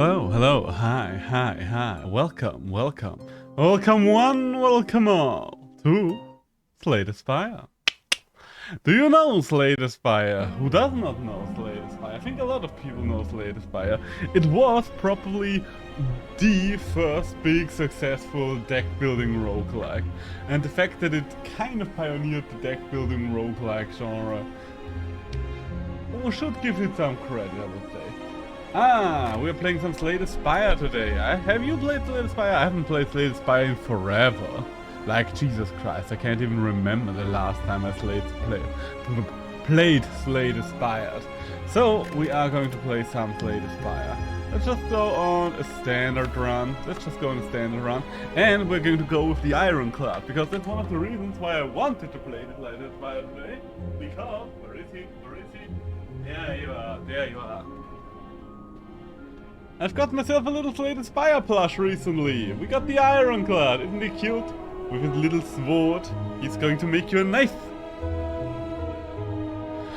Hello, hi, welcome one, welcome all to Slay the Spire. Do you know Slay the Spire? Who does not know Slay the Spire? I think a lot of people know Slay the Spire. It was probably the first big successful deck building roguelike. And the fact that it kind of pioneered the deck building roguelike genre, we should give it some credit, I would say. We're playing some Slay the Spire today. Have you played Slay the Spire? I haven't played Slay the Spire in forever. Like, Jesus Christ, I can't even remember the last time I played Slay the Spire. So, we are going to play some Slay the Spire. Let's just go on a standard run. And we're going to go with the Ironclad, because that's one of the reasons why I wanted to play the Slay the Spire today. Because, where is he? There you are. I've got myself a little Slay the Spire plush recently. We got the Ironclad, isn't he cute? With his little sword, he's going to make you a knife.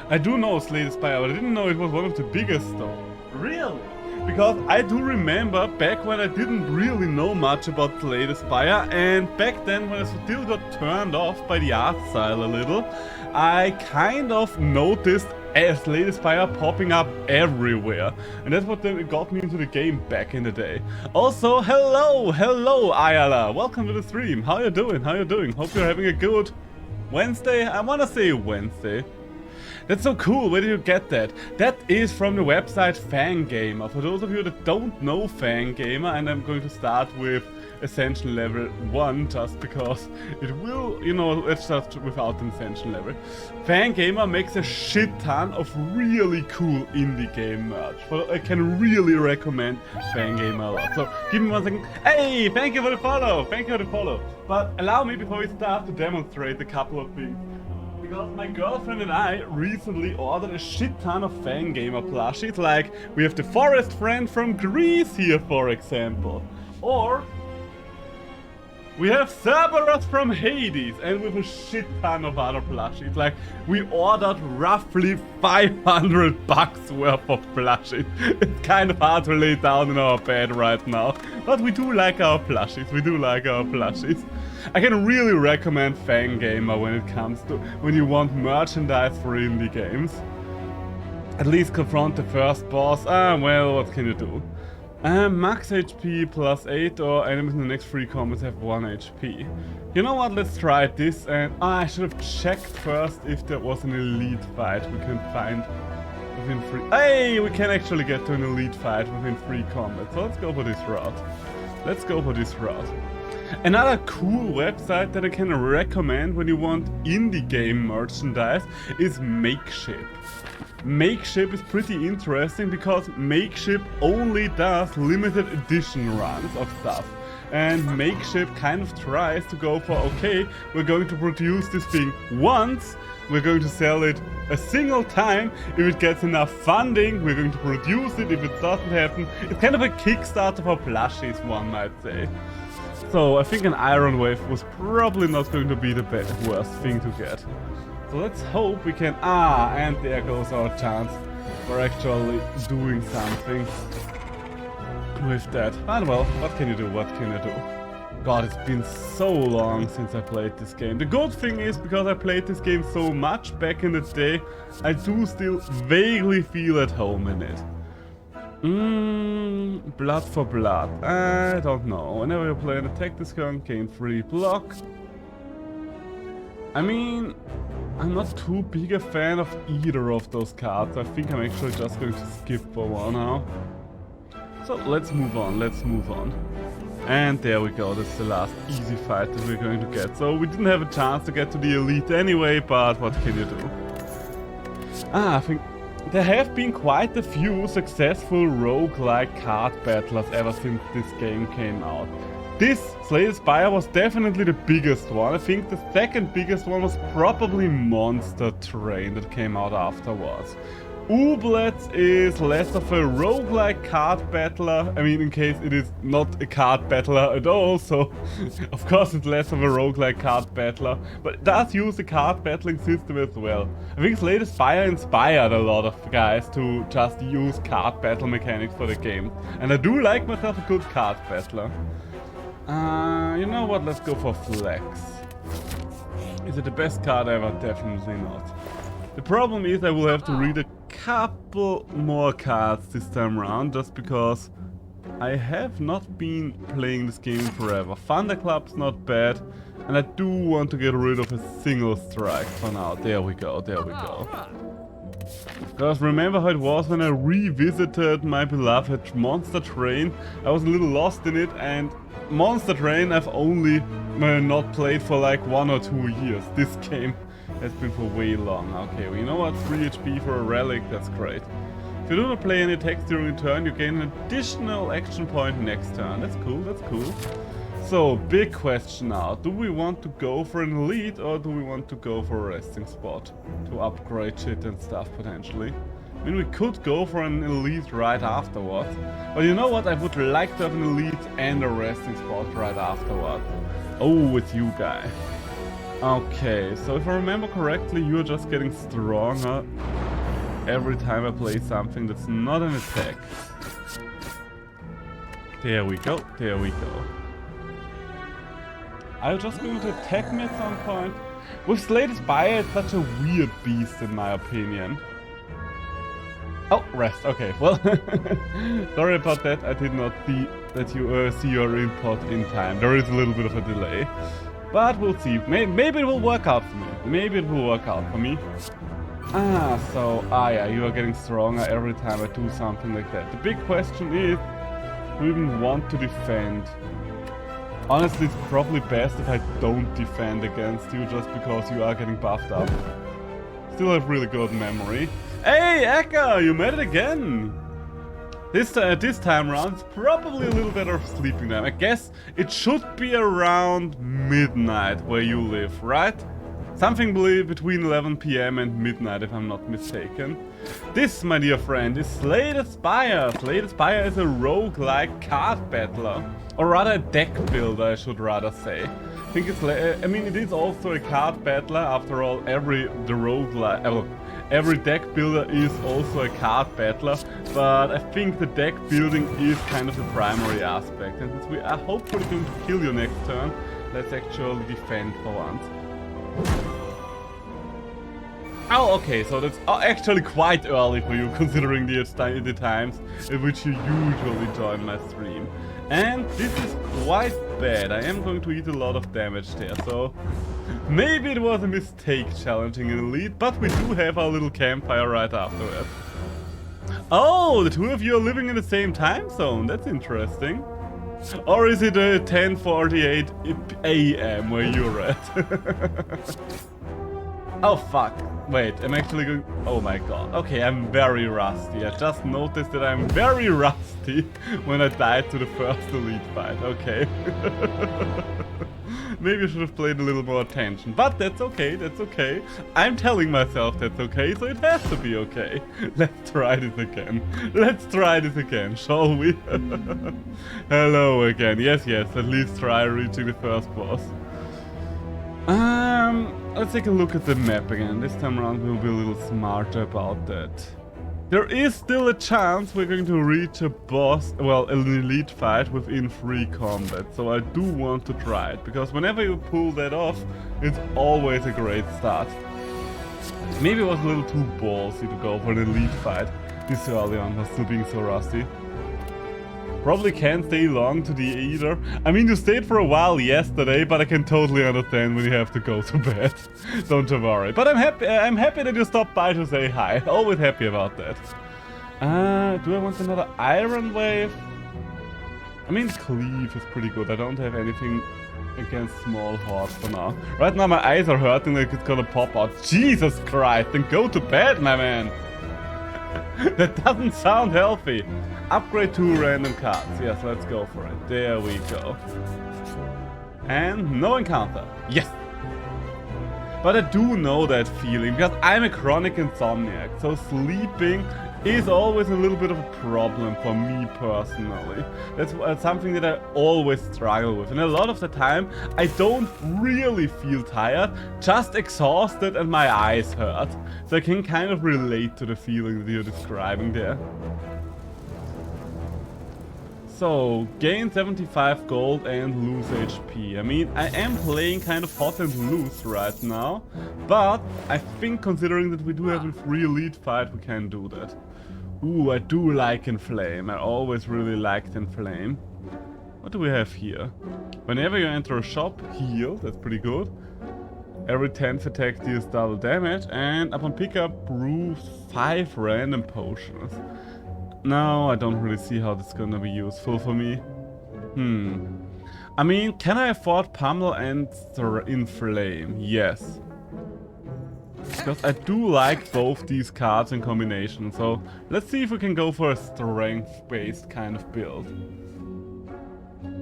I do know Slay the Spire, but I didn't know it was one of the biggest though. Really? Because I do remember back when I didn't really know much about Slay the Spire, and back then when I still got turned off by the art style a little, I kind of noticed Slay the Spire popping up everywhere, and that's what then got me into the game back in the day. Also, hello Ayala, welcome to the stream. How you doing? Hope you're having a good Wednesday. I wanna say Wednesday. That's so cool. Where did you get that? That is from the website Fangamer. For those of you that don't know Fangamer, and I'm going to start with Ascension level 1 just because it will, let's just without the Ascension level. Fangamer makes a shit ton of really cool indie game merch. I can really recommend Fangamer a lot. So give me 1 second. Hey, thank you for the follow. But allow me before we start to demonstrate a couple of things. Because my girlfriend and I recently ordered a shit ton of Fangamer plushies. Like, we have the forest friend from Greece here, for example. Or we have Cerberus from Hades, and with a shit ton of other plushies. Like, we ordered roughly $500 worth of plushies. It's kind of hard to lay down in our bed right now. But we do like our plushies. I can really recommend Fangamer when it comes to when you want merchandise for indie games. At least confront the first boss. Well, what can you do? Max HP plus 8, or enemies in the next 3 combats have 1 HP. You know what, let's try this, and I should have checked first if there was an elite fight we can find within 3... Hey, we can actually get to an elite fight within 3 combats, so let's go for this route. Another cool website that I can recommend when you want indie game merchandise is Makeship. Makeship is pretty interesting because Makeship only does limited edition runs of stuff. And Makeship kind of tries to go for, okay, we're going to produce this thing once, we're going to sell it a single time. If it gets enough funding, we're going to produce it. If it doesn't happen, it's kind of a Kickstarter for plushies, one might say. So I think an Iron Wave was probably not going to be the worst thing to get. So let's hope we can... and there goes our chance for actually doing something with that. And well, what can you do? God, it's been so long since I played this game. The good thing is, because I played this game so much back in the day, I do still vaguely feel at home in it. Blood for blood. I don't know. Whenever you play an attack this turn, gain 3 block. I mean, I'm not too big a fan of either of those cards. I think I'm actually just going to skip for one now. So let's move on. And there we go. This is the last easy fight that we're going to get. So we didn't have a chance to get to the elite anyway, but what can you do? I think there have been quite a few successful roguelike card battlers ever since this game came out. This, Slay the Spire, was definitely the biggest one. I think the second biggest one was probably Monster Train that came out afterwards. Ooblets is less of a roguelike card battler. I mean, in case it is not a card battler at all, so of course it's less of a roguelike card battler. But it does use the card battling system as well. I think Slay Spire inspired a lot of guys to just use card battle mechanics for the game. And I do like myself a good card battler. You know what, let's go for Flex. Is it the best card ever? Definitely not. The problem is I will have to read a couple more cards this time around, just because I have not been playing this game forever. Thunderclap's not bad, and I do want to get rid of a single strike for now. There we go, there we go. Because remember how it was when I revisited my beloved Monster Train? I was a little lost in it, and Monster Train I've only not played for like 1 or 2 years. This game has been for way long. Okay, well, you know what? 3 HP for a relic, that's great. If you do not play any attacks during a turn, you gain an additional action point next turn. That's cool, that's cool. So, big question now. Do we want to go for an elite, or do we want to go for a resting spot? To upgrade shit and stuff, potentially. I mean, we could go for an elite right afterwards. But you know what? I would like to have an elite and a resting spot right afterwards. Oh, with you guy. Okay, so if I remember correctly, you're just getting stronger every time I play something that's not an attack. There we go, there we go. Are you just going to attack me at some point? With Slay Spire, it's such a weird beast in my opinion. Oh, rest, okay, well, sorry about that, I did not see that you see your input in time. There is a little bit of a delay. But we'll see. Maybe it will work out for me. Maybe it will work out for me. Yeah, you are getting stronger every time I do something like that. The big question is, do you even want to defend? Honestly, it's probably best if I don't defend against you, just because you are getting buffed up. Still have really good memory. Hey, Eka, you made it again! This time around, it's probably a little better sleeping time. I guess it should be around midnight where you live, right? Something between 11 PM and midnight, if I'm not mistaken. This, my dear friend, is Slay Spire. Slay Spire is a roguelike card battler. Or rather a deck builder, I should rather say. I think it's, I mean, it is also a card battler. After all, every deck builder is also a card battler, but I think the deck building is kind of the primary aspect. And since we are hopefully going to kill you next turn, let's actually defend for once. Oh, okay, so that's actually quite early for you, considering the times at which you usually join my stream. And this is quite bad. I am going to eat a lot of damage there, so maybe it was a mistake challenging an elite, but we do have our little campfire right afterwards. Oh, the two of you are living in the same time zone. That's interesting. Or is it 10:48 AM where you're at? Oh fuck. Wait, I'm actually going... Oh my god. Okay, I'm very rusty. I just noticed that I'm very rusty when I died to the first elite fight. Okay. Maybe I should have played a little more attention. But that's okay, that's okay. I'm telling myself that's okay, so it has to be okay. Let's try this again. Let's try this again, shall we? Hello again. Yes, yes, at least try reaching the first boss. Let's take a look at the map again. This time around we'll be a little smarter about that. There is still a chance we're going to reach a boss, well, an elite fight within free combat. So I do want to try it, because whenever you pull that off, it's always a great start. Maybe it was a little too ballsy to go for an elite fight this early on, while still being so rusty. Probably can't stay long to the either. I mean, you stayed for a while yesterday, but I can totally understand when you have to go to bed. Don't you worry. But I'm happy that you stopped by to say hi. Always happy about that. Do I want another Iron Wave? I mean, Cleave is pretty good. I don't have anything against small hordes for now. Right now my eyes are hurting like it's gonna pop out. Jesus Christ, then go to bed, my man. That doesn't sound healthy. Upgrade 2 random cards. Yes, let's go for it. There we go. And no encounter. Yes! But I do know that feeling because I'm a chronic insomniac, so sleeping is always a little bit of a problem for me personally. That's something that I always struggle with, and a lot of the time I don't really feel tired, just exhausted and my eyes hurt. So I can kind of relate to the feeling that you're describing there. So, gain 75 gold and lose HP. I mean, I am playing kind of hot and loose right now, but I think considering that we do have a free elite fight, we can do that. Ooh, I do like Inflame. I always really liked Inflame. What do we have here? Whenever you enter a shop, heal. That's pretty good. Every 10th attack deals double damage, and upon pickup, brew 5 random potions. No, I don't really see how this is gonna be useful for me. I mean, can I afford Pummel and Inflame? Yes. Because I do like both these cards in combination, so let's see if we can go for a strength-based kind of build.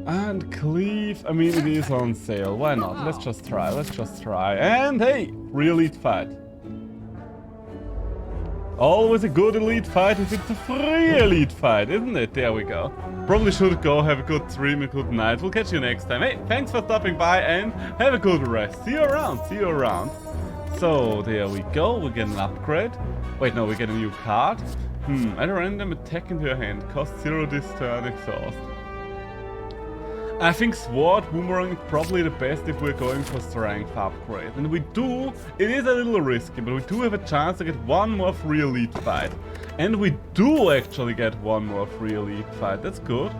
And Cleave, I mean, it is on sale, why not? Let's just try, and hey, free elite fight. Always a good elite fight if it's a free elite fight, isn't it? There we go. Probably should go, have a good stream, a good night. We'll catch you next time. Hey, thanks for stopping by and have a good rest. See you around. So, there we go. We get an upgrade. Wait, no, we get a new card. Add a random attack into your hand. Cost 0 this turn, exhaust. I think Sword Boomerang is probably the best if we're going for strength upgrade. And we do, it is a little risky, but we do have a chance to get one more free elite fight. And we do actually get one more free elite fight, that's good.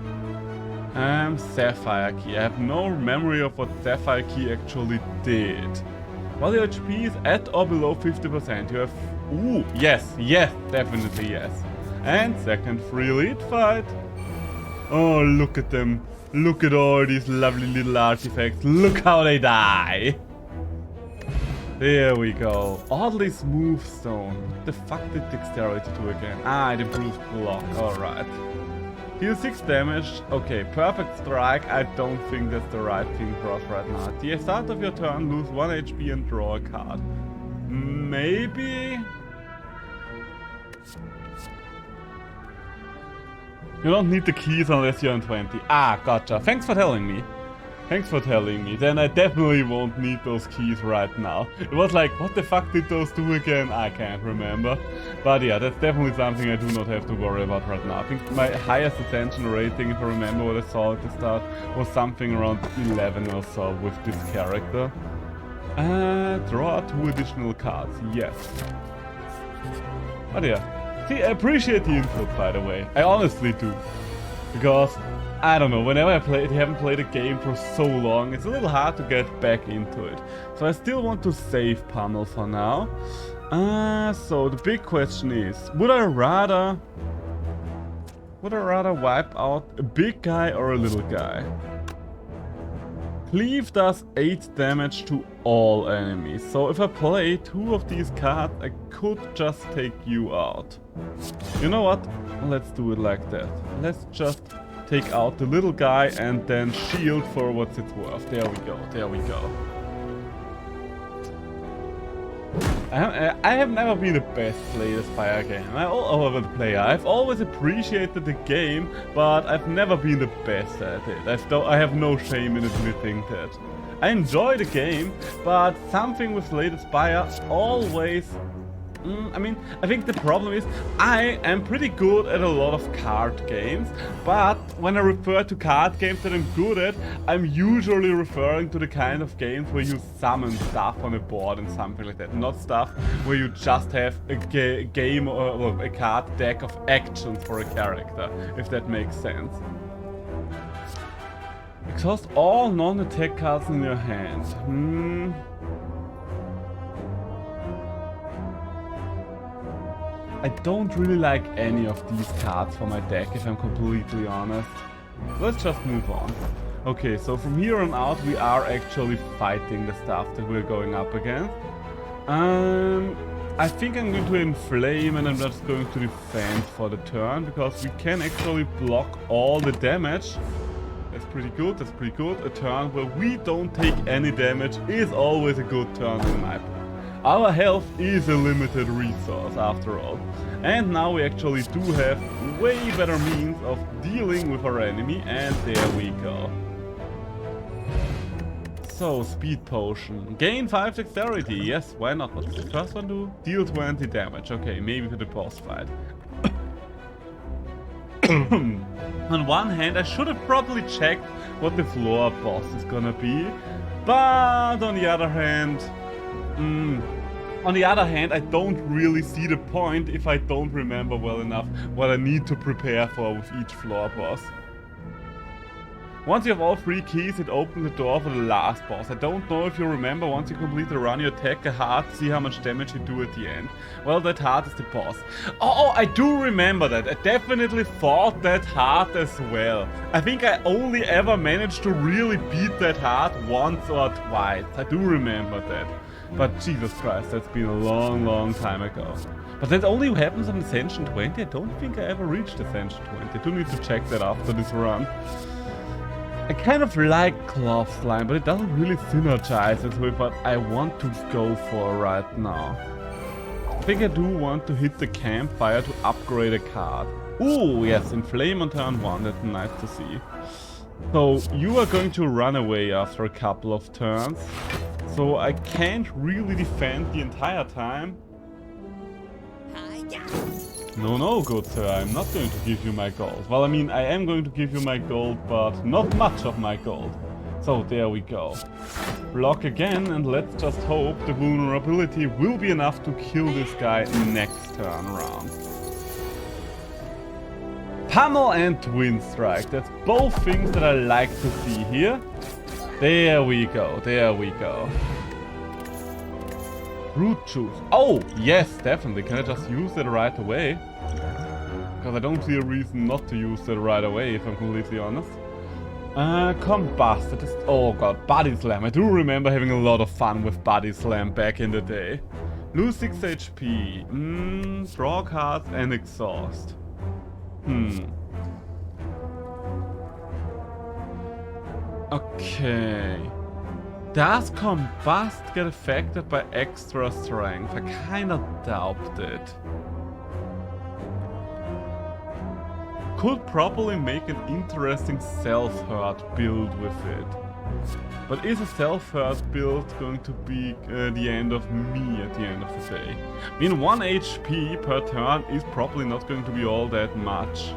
Sapphire Key. I have no memory of what Sapphire Key actually did. While your HP is at or below 50%, you have... Ooh, yes, definitely yes. And second free elite fight. Oh, look at them. Look at all these lovely little artifacts. Look how they die. There we go. Oddly smooth stone. What the fuck did dexterity do again? Ah, it improved block. Alright. Deal 6 damage. Okay, perfect strike. I don't think that's the right thing for us right now. At the start of your turn, lose 1 HP and draw a card. Maybe... You don't need the keys unless you're on 20. Ah, gotcha. Thanks for telling me. Then I definitely won't need those keys right now. It was like, what the fuck did those do again? I can't remember. But yeah, that's definitely something I do not have to worry about right now. I think my highest attention rating, if I remember what I saw at the start, was something around 11 or so with this character. Draw 2 additional cards. Yes. But yeah. See, I appreciate the input, by the way. I honestly do. Because, I don't know, whenever I haven't played a game for so long, it's a little hard to get back into it. So I still want to save Pummel for now. So the big question is, would I rather wipe out a big guy or a little guy? Cleave does 8 damage to all enemies, so if I play 2 of these cards, I could just take you out. You know what? Let's do it like that. Let's just take out the little guy and then shield for what it's worth. There we go. I have never been the best Slay Spire game. I'm a player. I've always appreciated the game, but I've never been the best at it. I have no shame in admitting that. I enjoy the game, but something with Slay Spire always... I mean, I think the problem is I am pretty good at a lot of card games, but when I refer to card games that I'm good at, I'm usually referring to the kind of games where you summon stuff on a board and something like that, not stuff where you just have a game or a card deck of actions for a character, if that makes sense. Exhaust all non-attack cards in your hand. I don't really like any of these cards for my deck, if I'm completely honest. Let's just move on. Okay, so from here on out we are actually fighting the stuff that we're going up against. I think I'm going to inflame and I'm just going to defend for the turn, because we can actually block all the damage That's pretty good, that's pretty good. A turn where we don't take any damage is always a good turn in my book. Our health is a limited resource after all. And now we actually do have way better means of dealing with our enemy, and there we go. So, speed potion. Gain 5 dexterity. Yes, why not? What's the first one do? Deal 20 damage. Okay, maybe for the boss fight. On one hand, I should have probably checked what the floor boss is gonna be. But on the other hand... I don't really see the point if I don't remember well enough what I need to prepare for with each floor boss. Once you have all 3 keys, it opens the door for the last boss. I don't know if you remember, once you complete the run, you attack a heart, see how much damage you do at the end. Well, that heart is the boss. Oh, I do remember that. I definitely fought that heart as well. I think I only ever managed to really beat that heart once or twice. I do remember that. But Jesus Christ, that's been a long, long time ago. But that only happens on Ascension 20. I don't think I ever reached Ascension 20. I do need to check that after this run. I kind of like Cloth Slime, but it doesn't really synergize with what I want to go for right now. I think I do want to hit the campfire to upgrade a card. Ooh, yes, Inflame on turn 1, that's nice to see. So, you are going to run away after a couple of turns. So I can't really defend the entire time. No, good sir, I'm not going to give you my gold. Well, I mean, I am going to give you my gold, but not much of my gold. So, there we go. Block again, and let's just hope the vulnerability will be enough to kill this guy next turn round. Pummel and Twin Strike, that's both things that I like to see here. There we go, there we go. Root juice. Oh, yes, definitely. Can I just use that right away? Because I don't see a reason not to use that right away, if I'm completely honest. Combust. That is, oh god, Body Slam. I do remember having a lot of fun with Body Slam back in the day. Lose 6 HP. Draw cards and exhaust. Okay. Does Combust get affected by extra strength? I kinda doubt it. Could probably make an interesting self-hurt build with it. But is a self-hurt build going to be the end of me at the end of the day? I mean, 1 HP per turn is probably not going to be all that much.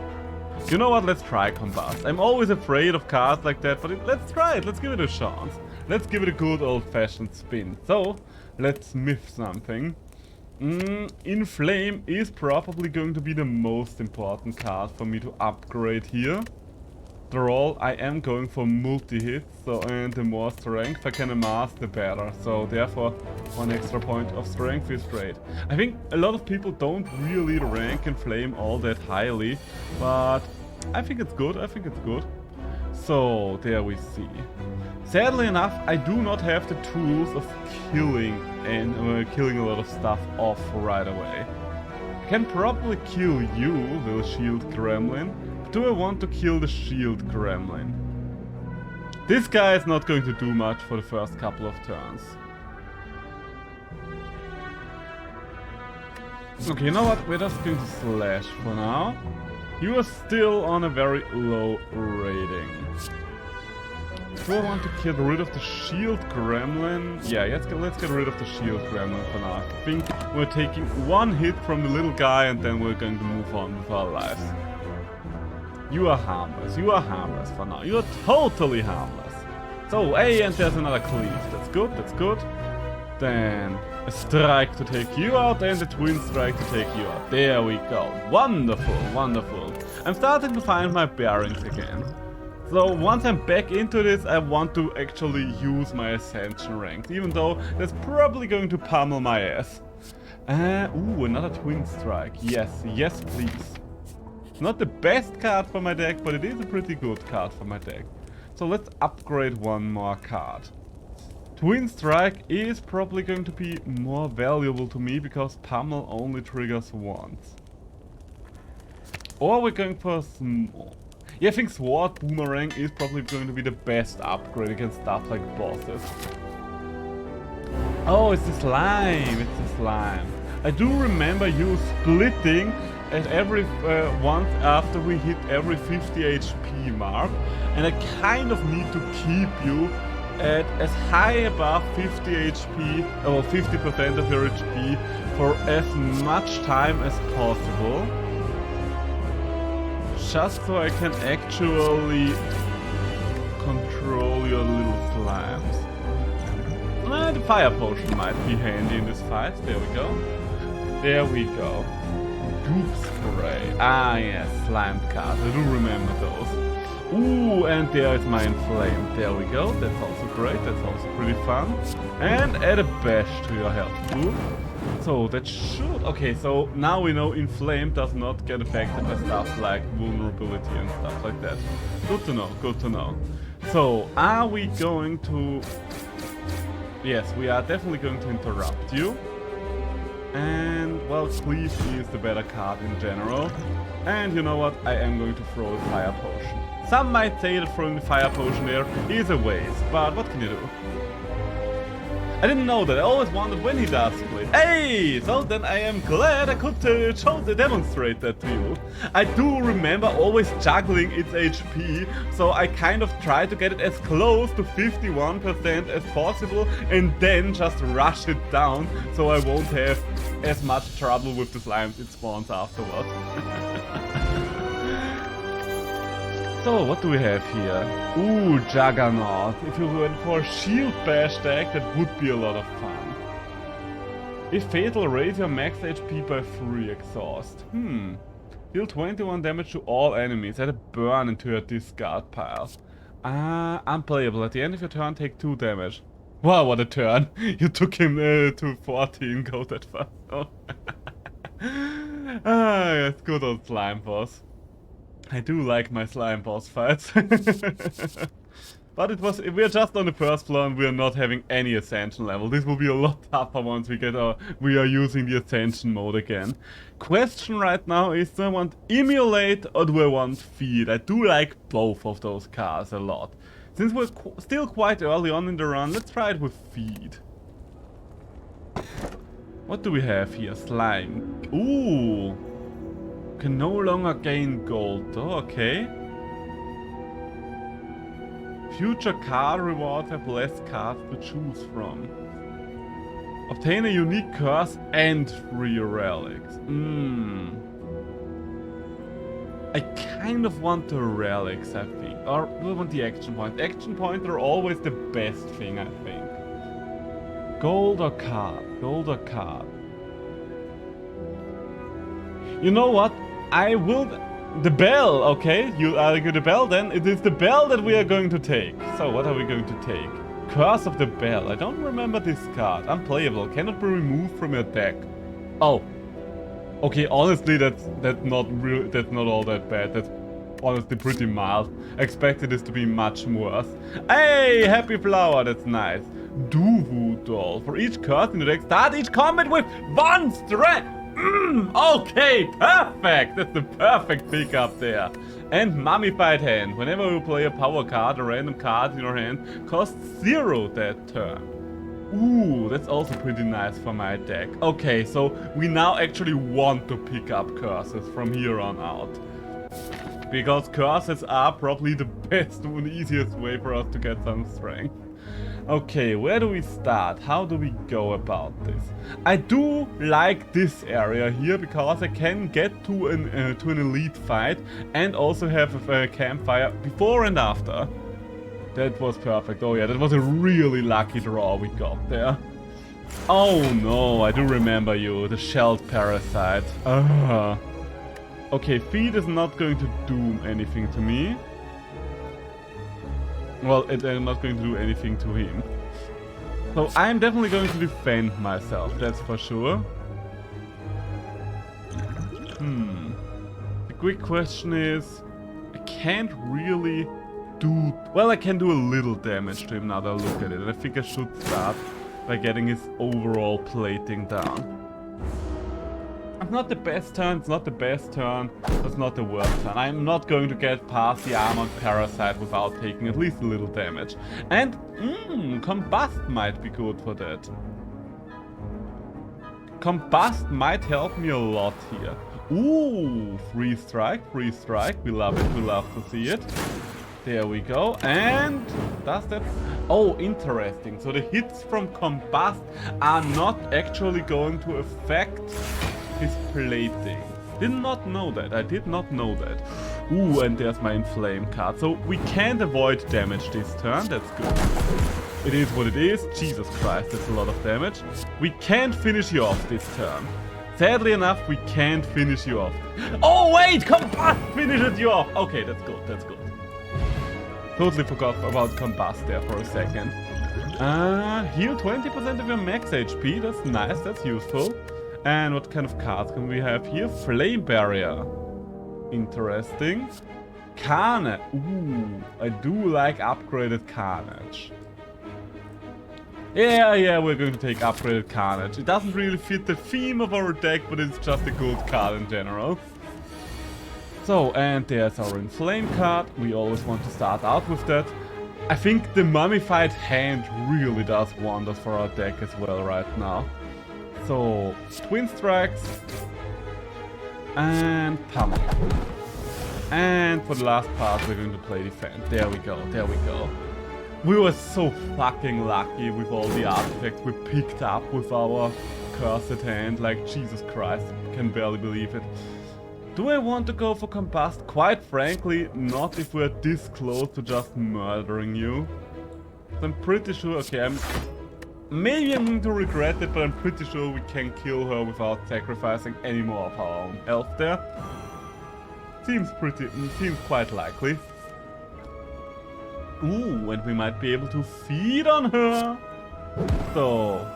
You know what, let's try Combust. I'm always afraid of cards like that, but let's try it, let's give it a chance. Let's give it a good old-fashioned spin. So, let's smith something. Inflame is probably going to be the most important card for me to upgrade here. After all, I am going for multi-hits, so, and the more strength I can amass, the better. So therefore, 1 extra point of strength is great. I think a lot of people don't really rank Inflame all that highly, but I think it's good, I think it's good. So, there we see. Sadly enough, I do not have the tools of killing and killing a lot of stuff off right away. I can probably kill you, little shield gremlin, but do I want to kill the shield gremlin? This guy is not going to do much for the first couple of turns. Okay, you know what? We're just going to slash for now. You are still on a very low rating. Do I want to get rid of the shield gremlin? Yeah, let's get rid of the shield gremlin for now. I think we're taking 1 hit from the little guy and then we're going to move on with our lives. You are harmless for now. You are totally harmless. So, hey, and there's another cleave. That's good, that's good. Then a strike to take you out and a twin strike to take you out. There we go. Wonderful, wonderful. I'm starting to find my bearings again. So once I'm back into this, I want to actually use my ascension ranks, even though that's probably going to pummel my ass. Ooh, another twin strike. Yes, yes please. Not the best card for my deck, but it is a pretty good card for my deck. So let's upgrade 1 more card. Twin Strike is probably going to be more valuable to me because Pummel only triggers once. Or we're going for small. Yeah, I think Sword Boomerang is probably going to be the best upgrade against stuff like bosses. Oh, it's the slime. It's the slime. I do remember you splitting at every once after we hit every 50 HP mark, and I kind of need to keep you at as high above 50 HP or 50% of your HP for as much time as possible, just so I can actually control your little slimes. The fire potion might be handy in this fight. There we go. There we go. Goop spray. Ah yes, slimed cards. I do remember those. Ooh, and there is my inflamed. There we go. That's also great. That's also pretty fun. And add a bash to your health too. So that should... Okay, so now we know inflamed does not get affected by stuff like vulnerability and stuff like that. Good to know, good to know. So, are we going to... Yes, we are definitely going to interrupt you. And, well, Cleave is the better card in general. And you know what? I am going to throw a fire potion. Some might say that throwing the fire potion there is a waste, but what can you do? I didn't know that. I always wondered when he does split. Hey! So then I am glad I could demonstrate that to you. I do remember always juggling its HP, so I kind of try to get it as close to 51% as possible and then just rush it down so I won't have as much trouble with the slimes it spawns afterwards. So, what do we have here? Ooh, Juggernaut. If you went for a shield bash deck, that would be a lot of fun. If fatal, raise your max HP by 3 exhaust. Deal 21 damage to all enemies. Add a burn into your discard pile. Unplayable. At the end of your turn, take 2 damage. Wow, what a turn. You took him to 14, go that far. Oh. Yes, good old slime boss. I do like my slime boss fights. But we're just on the first floor and we are not having any ascension level. This will be a lot tougher once we are using the ascension mode again. Question right now is, do I want emulate or do I want feed? I do like both of those cards a lot. Since we're still quite early on in the run, let's try it with feed. What do we have here? Slime. Ooh. Can no longer gain gold. Oh, okay. Future card rewards have less cards to choose from. Obtain a unique curse and 3 relics. I kind of want the relics, I think. Or do I want the action point? Action points are always the best thing, I think. Gold or card? Gold or card? You know what? I will... The bell, okay? You argue the bell then? It is the bell that we are going to take. So, what are we going to take? Curse of the Bell. I don't remember this card. Unplayable. Cannot be removed from your deck. Oh. Okay, honestly, that's not all that bad. That's honestly pretty mild. I expected this to be much worse. Hey, Happy Flower, that's nice. Duvu Doll. For each curse in the deck, start each combat with 1 strength. Okay, perfect! That's the perfect pickup there. And Mummified Hand. Whenever you play a power card, a random card in your hand costs 0 that turn. Ooh, that's also pretty nice for my deck. Okay, so we now actually want to pick up curses from here on out. Because curses are probably the best and easiest way for us to get some strength. Okay, where do we start? How do we go about this? I do like this area here because I can get to an elite fight and also have a campfire before and after. That was perfect. Oh yeah, that was a really lucky draw we got there. Oh no, I do remember you, the shelled parasite. Okay, feed is not going to do anything to me. Well, I'm not going to do anything to him. So I'm definitely going to defend myself, that's for sure. The quick question is... I can't really do... Well, I can do a little damage to him now that I look at it. And I think I should start by getting his overall plating down. It's not the best turn, it's not the best turn, it's not the worst turn. I'm not going to get past the armored parasite without taking at least a little damage. And, Combust might be good for that. Combust might help me a lot here. Ooh, free strike, we love it, we love to see it. There we go, and does that... Oh, interesting, so the hits from Combust are not actually going to affect his plating. Did not know that, I did not know that. Ooh, and there's my Inflame card, so we can't avoid damage this turn, that's good. It is what it is, Jesus Christ, that's a lot of damage. We can't finish you off this turn. Sadly enough, we can't finish you off. Oh wait, Combust finishes you off! Okay, that's good, that's good. Totally forgot about Combust there for a second. Heal 20% of your max HP, that's nice, that's useful. And what kind of cards can we have here? Flame Barrier. Interesting. Carnage. Ooh, I do like upgraded Carnage. Yeah, we're going to take upgraded Carnage. It doesn't really fit the theme of our deck, but it's just a good card in general. So, and there's our Inflame card. We always want to start out with that. I think the Mummified Hand really does wonders for our deck as well right now. So, Twin Strikes. And Pummel. And for the last part, we're going to play Defend. There we go, there we go. We were so fucking lucky with all the artifacts we picked up with our cursed hand. Like, Jesus Christ, I can barely believe it. Do I want to go for Combust? Quite frankly, not if we're this close to just murdering you. I'm pretty sure, okay, maybe I'm going to regret it, but I'm pretty sure we can kill her without sacrificing any more of our own health there. Seems quite likely. Ooh, and we might be able to feed on her. So...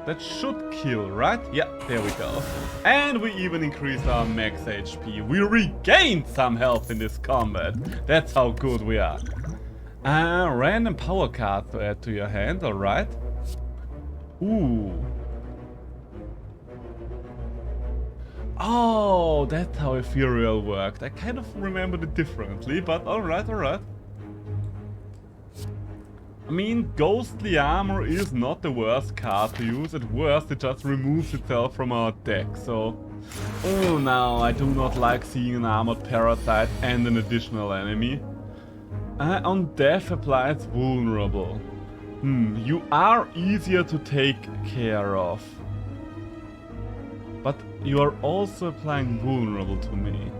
that should kill, right? Yeah, there we go. And we even increased our max HP. We regained some health in this combat. That's how good we are. Random power card to add to your hand, alright. Ooh. Oh, that's how Ethereal worked. I kind of remembered it differently, but alright, alright. I mean, Ghostly Armor is not the worst card to use. At worst, it just removes itself from our deck, so... Oh no, I do not like seeing an Armored Parasite and an additional enemy. On death, apply it's vulnerable. You are easier to take care of. But you are also applying vulnerable to me.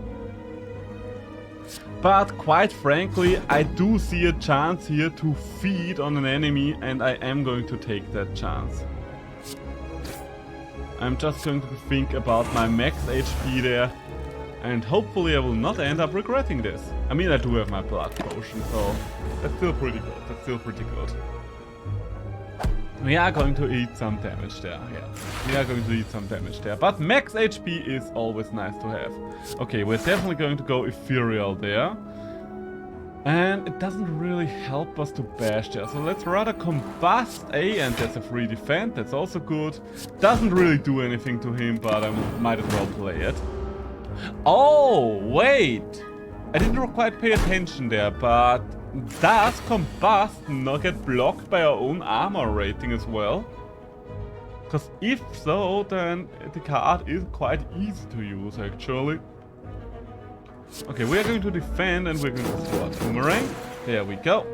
But quite frankly, I do see a chance here to feed on an enemy, and I am going to take that chance. I'm just going to think about my max HP there, and hopefully I will not end up regretting this. I mean, I do have my blood potion, so that's still pretty good. That's still pretty good. We are going to eat some damage there, yeah. We are going to eat some damage there. But max HP is always nice to have. Okay, we're definitely going to go Ethereal there. And it doesn't really help us to bash there. So let's rather Combust A, and there's a free defend, that's also good. Doesn't really do anything to him, but I might as well play it. Oh, wait! I didn't quite pay attention there, but... does Combust not get blocked by our own armor rating as well? Because if so, then the card is quite easy to use actually. Okay, we are going to defend and we're going to sword Boomerang. There we go.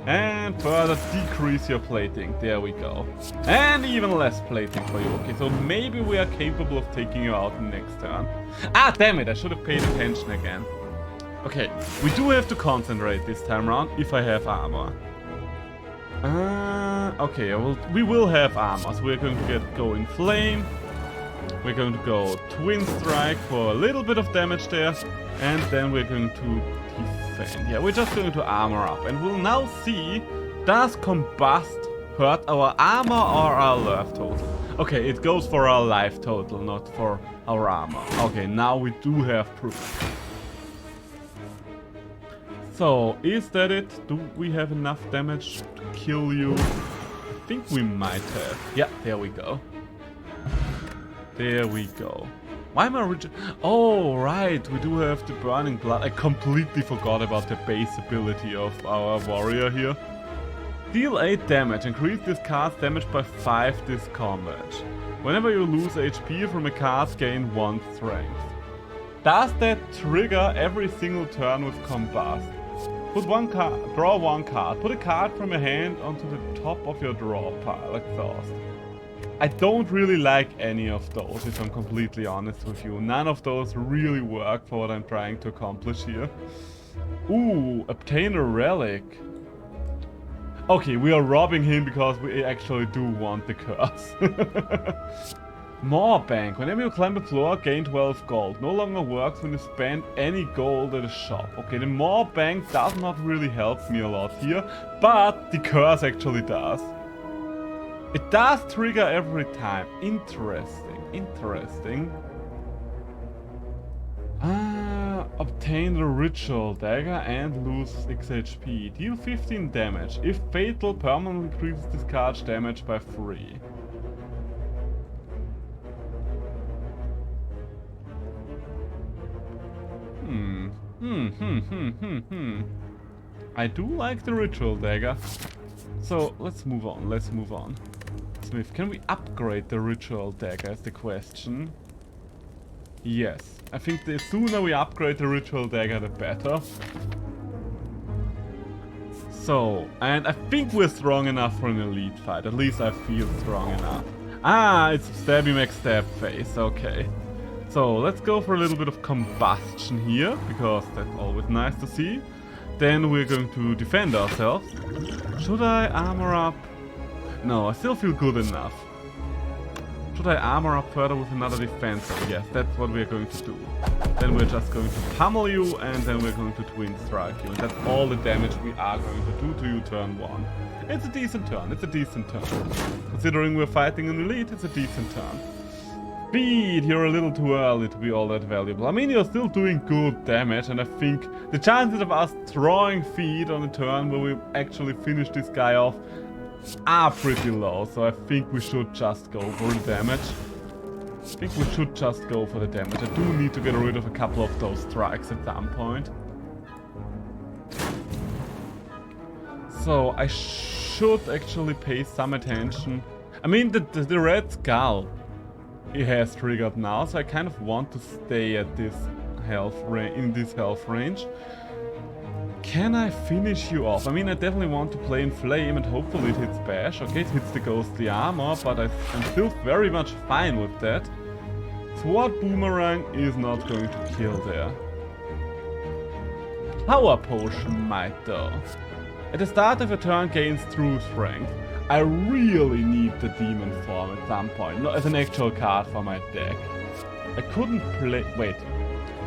And further decrease your plating. There we go. And even less plating for you. Okay, so maybe we are capable of taking you out next turn. Ah, damn it, I should have paid attention again. Okay, we do have to concentrate this time around if I have armor. Okay, we will have armor, so we're going to go in Flame. We're going to go Twin Strike for a little bit of damage there. And then we're going to defend. Yeah, we're just going to armor up. And we'll now see, does Combust hurt our armor or our life total? Okay, it goes for our life total, not for our armor. Okay, now we do have proof. So, is that it? Do we have enough damage to kill you? I think we might have. Yeah, there we go. There we go. Why am I Oh, right, we do have the Burning Blood. I completely forgot about the base ability of our warrior here. Deal 8 damage. Increase this card's damage by 5 this combat. Whenever you lose HP from a card, gain 1 strength. Does that trigger every single turn with Combust? Put one card, draw 1 card. Put a card from your hand onto the top of your draw pile. Exhaust. I don't really like any of those, if I'm completely honest with you. None of those really work for what I'm trying to accomplish here. Ooh, obtain a relic. Okay, we are robbing him because we actually do want the curse. More bank. Whenever you climb a floor, gain 12 gold. No longer works when you spend any gold at a shop. Okay, the more bank does not really help me a lot here, but the curse actually does. It does trigger every time. Interesting, interesting. Obtain the ritual dagger and lose 6 HP. Deal 15 damage. If fatal, permanently increases discard damage by 3. I do like the ritual dagger. So let's move on, let's move on. Smith, can we upgrade the ritual dagger is the question. Yes, I think the sooner we upgrade the ritual dagger, the better. So, and I think we're strong enough for an elite fight. At least I feel strong enough. Ah, it's stabby max stab phase, okay. So, let's go for a little bit of combustion here, because that's always nice to see. Then we're going to defend ourselves. Should I armor up? No, I still feel good enough. Should I armor up further with another defense? Yes, that's what we're going to do. Then we're just going to pummel you, and then we're going to twin strike you. And that's all the damage we are going to do to you turn 1. It's a decent turn, it's a decent turn. Considering we're fighting an elite, it's a decent turn. Speed, you're a little too early to be all that valuable. I mean, you're still doing good damage, and I think the chances of us drawing feed on a turn where we actually finish this guy off are pretty low, so I think we should just go for the damage. I think we should just go for the damage. I do need to get rid of a couple of those strikes at some point. So I should actually pay some attention. I mean, the red skull, it has triggered now, so I kind of want to stay at this health range. Can I finish you off? I mean, I definitely want to play in flame and hopefully it hits bash. Okay, it hits the ghostly armor, but I'm still very much fine with that. Sword boomerang is not going to kill there. Power potion might though. At the start of a turn gains true strength. I really need the demon form at some point, not as an actual card for my deck. I couldn't play... Wait.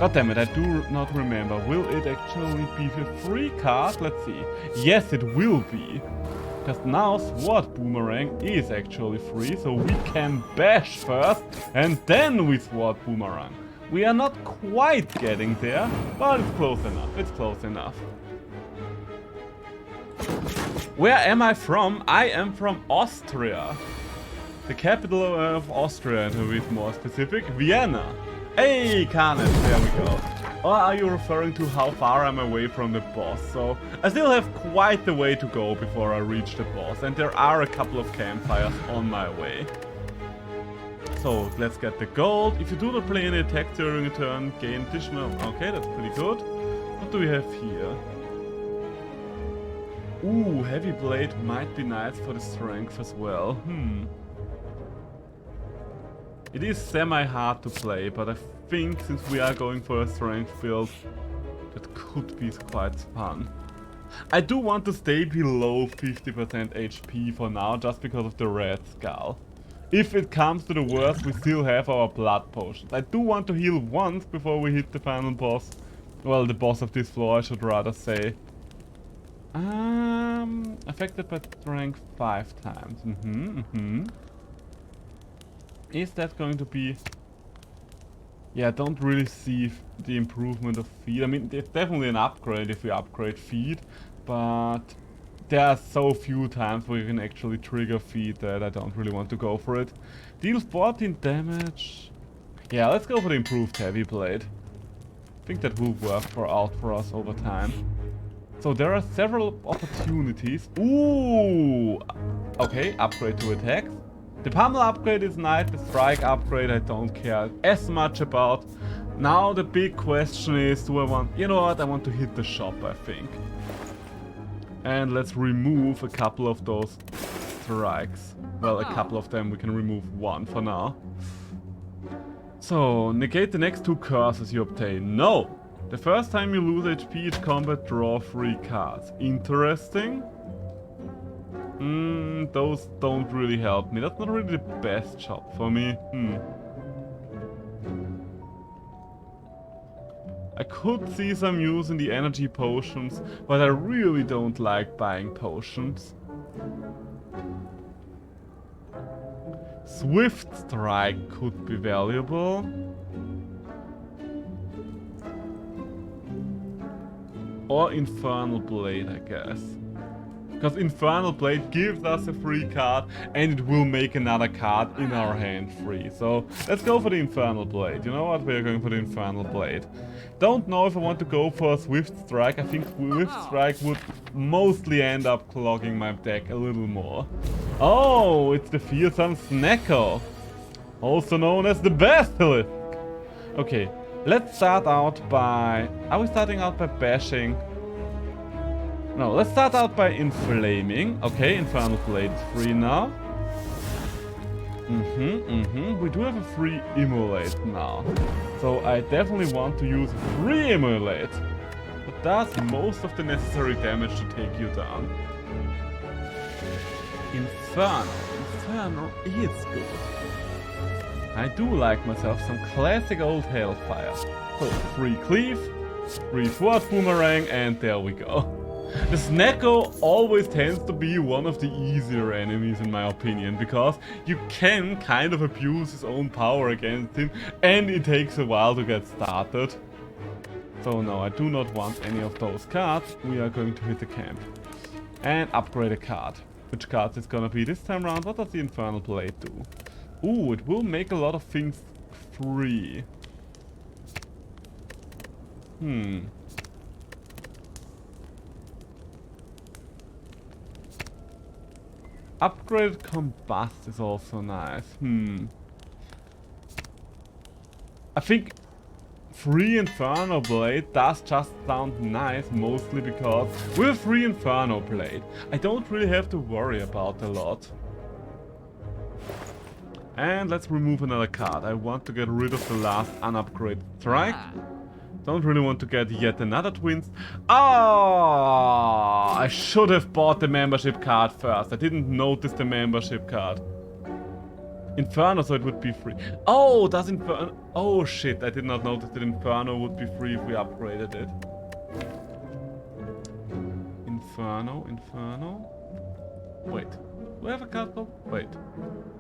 God damn it, I do not remember. Will it actually be a free card? Let's see. Yes, it will be. Because now Sword Boomerang is actually free, so we can bash first, and then we Sword Boomerang. We are not quite getting there, but it's close enough. It's close enough. Where am I from? I am from Austria. The capital of Austria, to be more specific, Vienna. Hey, Carnage, there we go. Or are you referring to how far I'm away from the boss? So, I still have quite the way to go before I reach the boss, and there are a couple of campfires on my way. So, let's get the gold. If you do not play any attack during a turn, gain additional... Okay, that's pretty good. What do we have here? Ooh, Heavy Blade might be nice for the strength as well. It is semi-hard to play, but I think since we are going for a strength build, that could be quite fun. I do want to stay below 50% HP for now, just because of the red skull. If it comes to the worst, we still have our blood potions. I do want to heal once before we hit the final boss. Well, the boss of this floor, I should rather say. Affected by strength 5 times. Is that going to be... Yeah, I don't really see the improvement of feed. I mean, it's definitely an upgrade if we upgrade feed, but there are so few times where you can actually trigger feed that I don't really want to go for it. Deals 14 damage. Yeah, let's go for the improved heavy blade. I think that will work out for us over time. So there are several opportunities. Ooh! Okay, upgrade to attacks. The pummel upgrade is nice, the strike upgrade I don't care as much about. Now the big question is, do I want... You know what, I want to hit the shop, I think. And let's remove a couple of those strikes. Well, a couple of them, we can remove one for now. So, negate the next 2 curses you obtain. No! The first time you lose HP each combat, draw 3 cards. Interesting. Those don't really help me. That's not really the best job for me. I could see some use in the energy potions, but I really don't like buying potions. Swift Strike could be valuable. Or Infernal Blade, I guess. Because Infernal Blade gives us a free card and it will make another card in our hand free. So let's go for the Infernal Blade. You know what? We're going for the Infernal Blade. Don't know if I want to go for a Swift Strike. I think Swift Strike would mostly end up clogging my deck a little more. Oh, it's the fearsome Snecko. Also known as the Basilisk. Okay, let's start out by... Are we starting out by bashing? No, let's start out by inflaming. Okay, Infernal Blade is free now. We do have a free Immolate now. So I definitely want to use a free Immolate. That does most of the necessary damage to take you down. Inferno. Inferno is good. I do like myself some classic old Hellfire. So, free Cleave, free Forward Boomerang, and there we go. The Snecko always tends to be one of the easier enemies in my opinion, because you can kind of abuse his own power against him and it takes a while to get started. So no, I do not want any of those cards. We are going to hit the camp and upgrade a card. Which card is gonna be this time around? What does the Infernal Blade do? Ooh, it will make a lot of things free. Upgraded Combust is also nice. I think free Inferno Blade does just sound nice, mostly because with a free Inferno Blade, I don't really have to worry about a lot. And let's remove another card. I want to get rid of the last unupgraded strike. Don't really want to get yet another Twins. Oh, I should have bought the membership card first. I didn't notice the membership card. Inferno, so it would be free. Oh, does Inferno... Oh shit, I did not notice that Inferno would be free if we upgraded it. Inferno, Inferno... Wait, do I have a card called? Wait.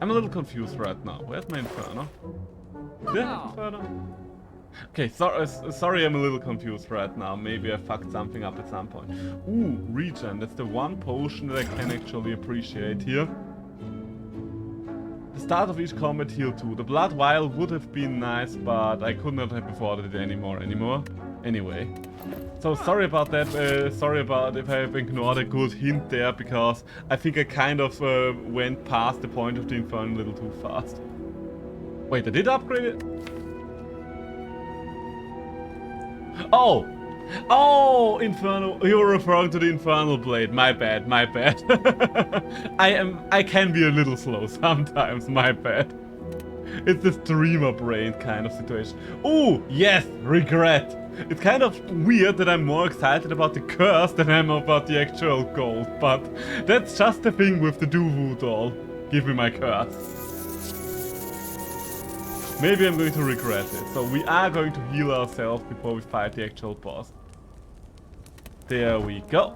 I'm a little confused right now. Where's my Inferno? Do I have Inferno? Okay, sorry I'm a little confused right now. Maybe I fucked something up at some point. Ooh, Regen. That's the one potion that I can actually appreciate here. The start of each combat heal 2. The Blood Vial would have been nice, but I could not have afforded it anymore. Anyway. So sorry about that. Sorry about if I have ignored a good hint there, because I think I kind of went past the point of the Inferno a little too fast. Wait, I did upgrade it? Oh! Oh, Inferno. You were referring to the Infernal Blade. My bad, my bad. I can be a little slow sometimes, my bad. It's the streamer brain kind of situation. Ooh, yes, regret. It's kind of weird that I'm more excited about the curse than I'm about the actual gold, but that's just the thing with the Duvu doll. Give me my curse. Maybe I'm going to regret it. So we are going to heal ourselves before we fight the actual boss. There we go.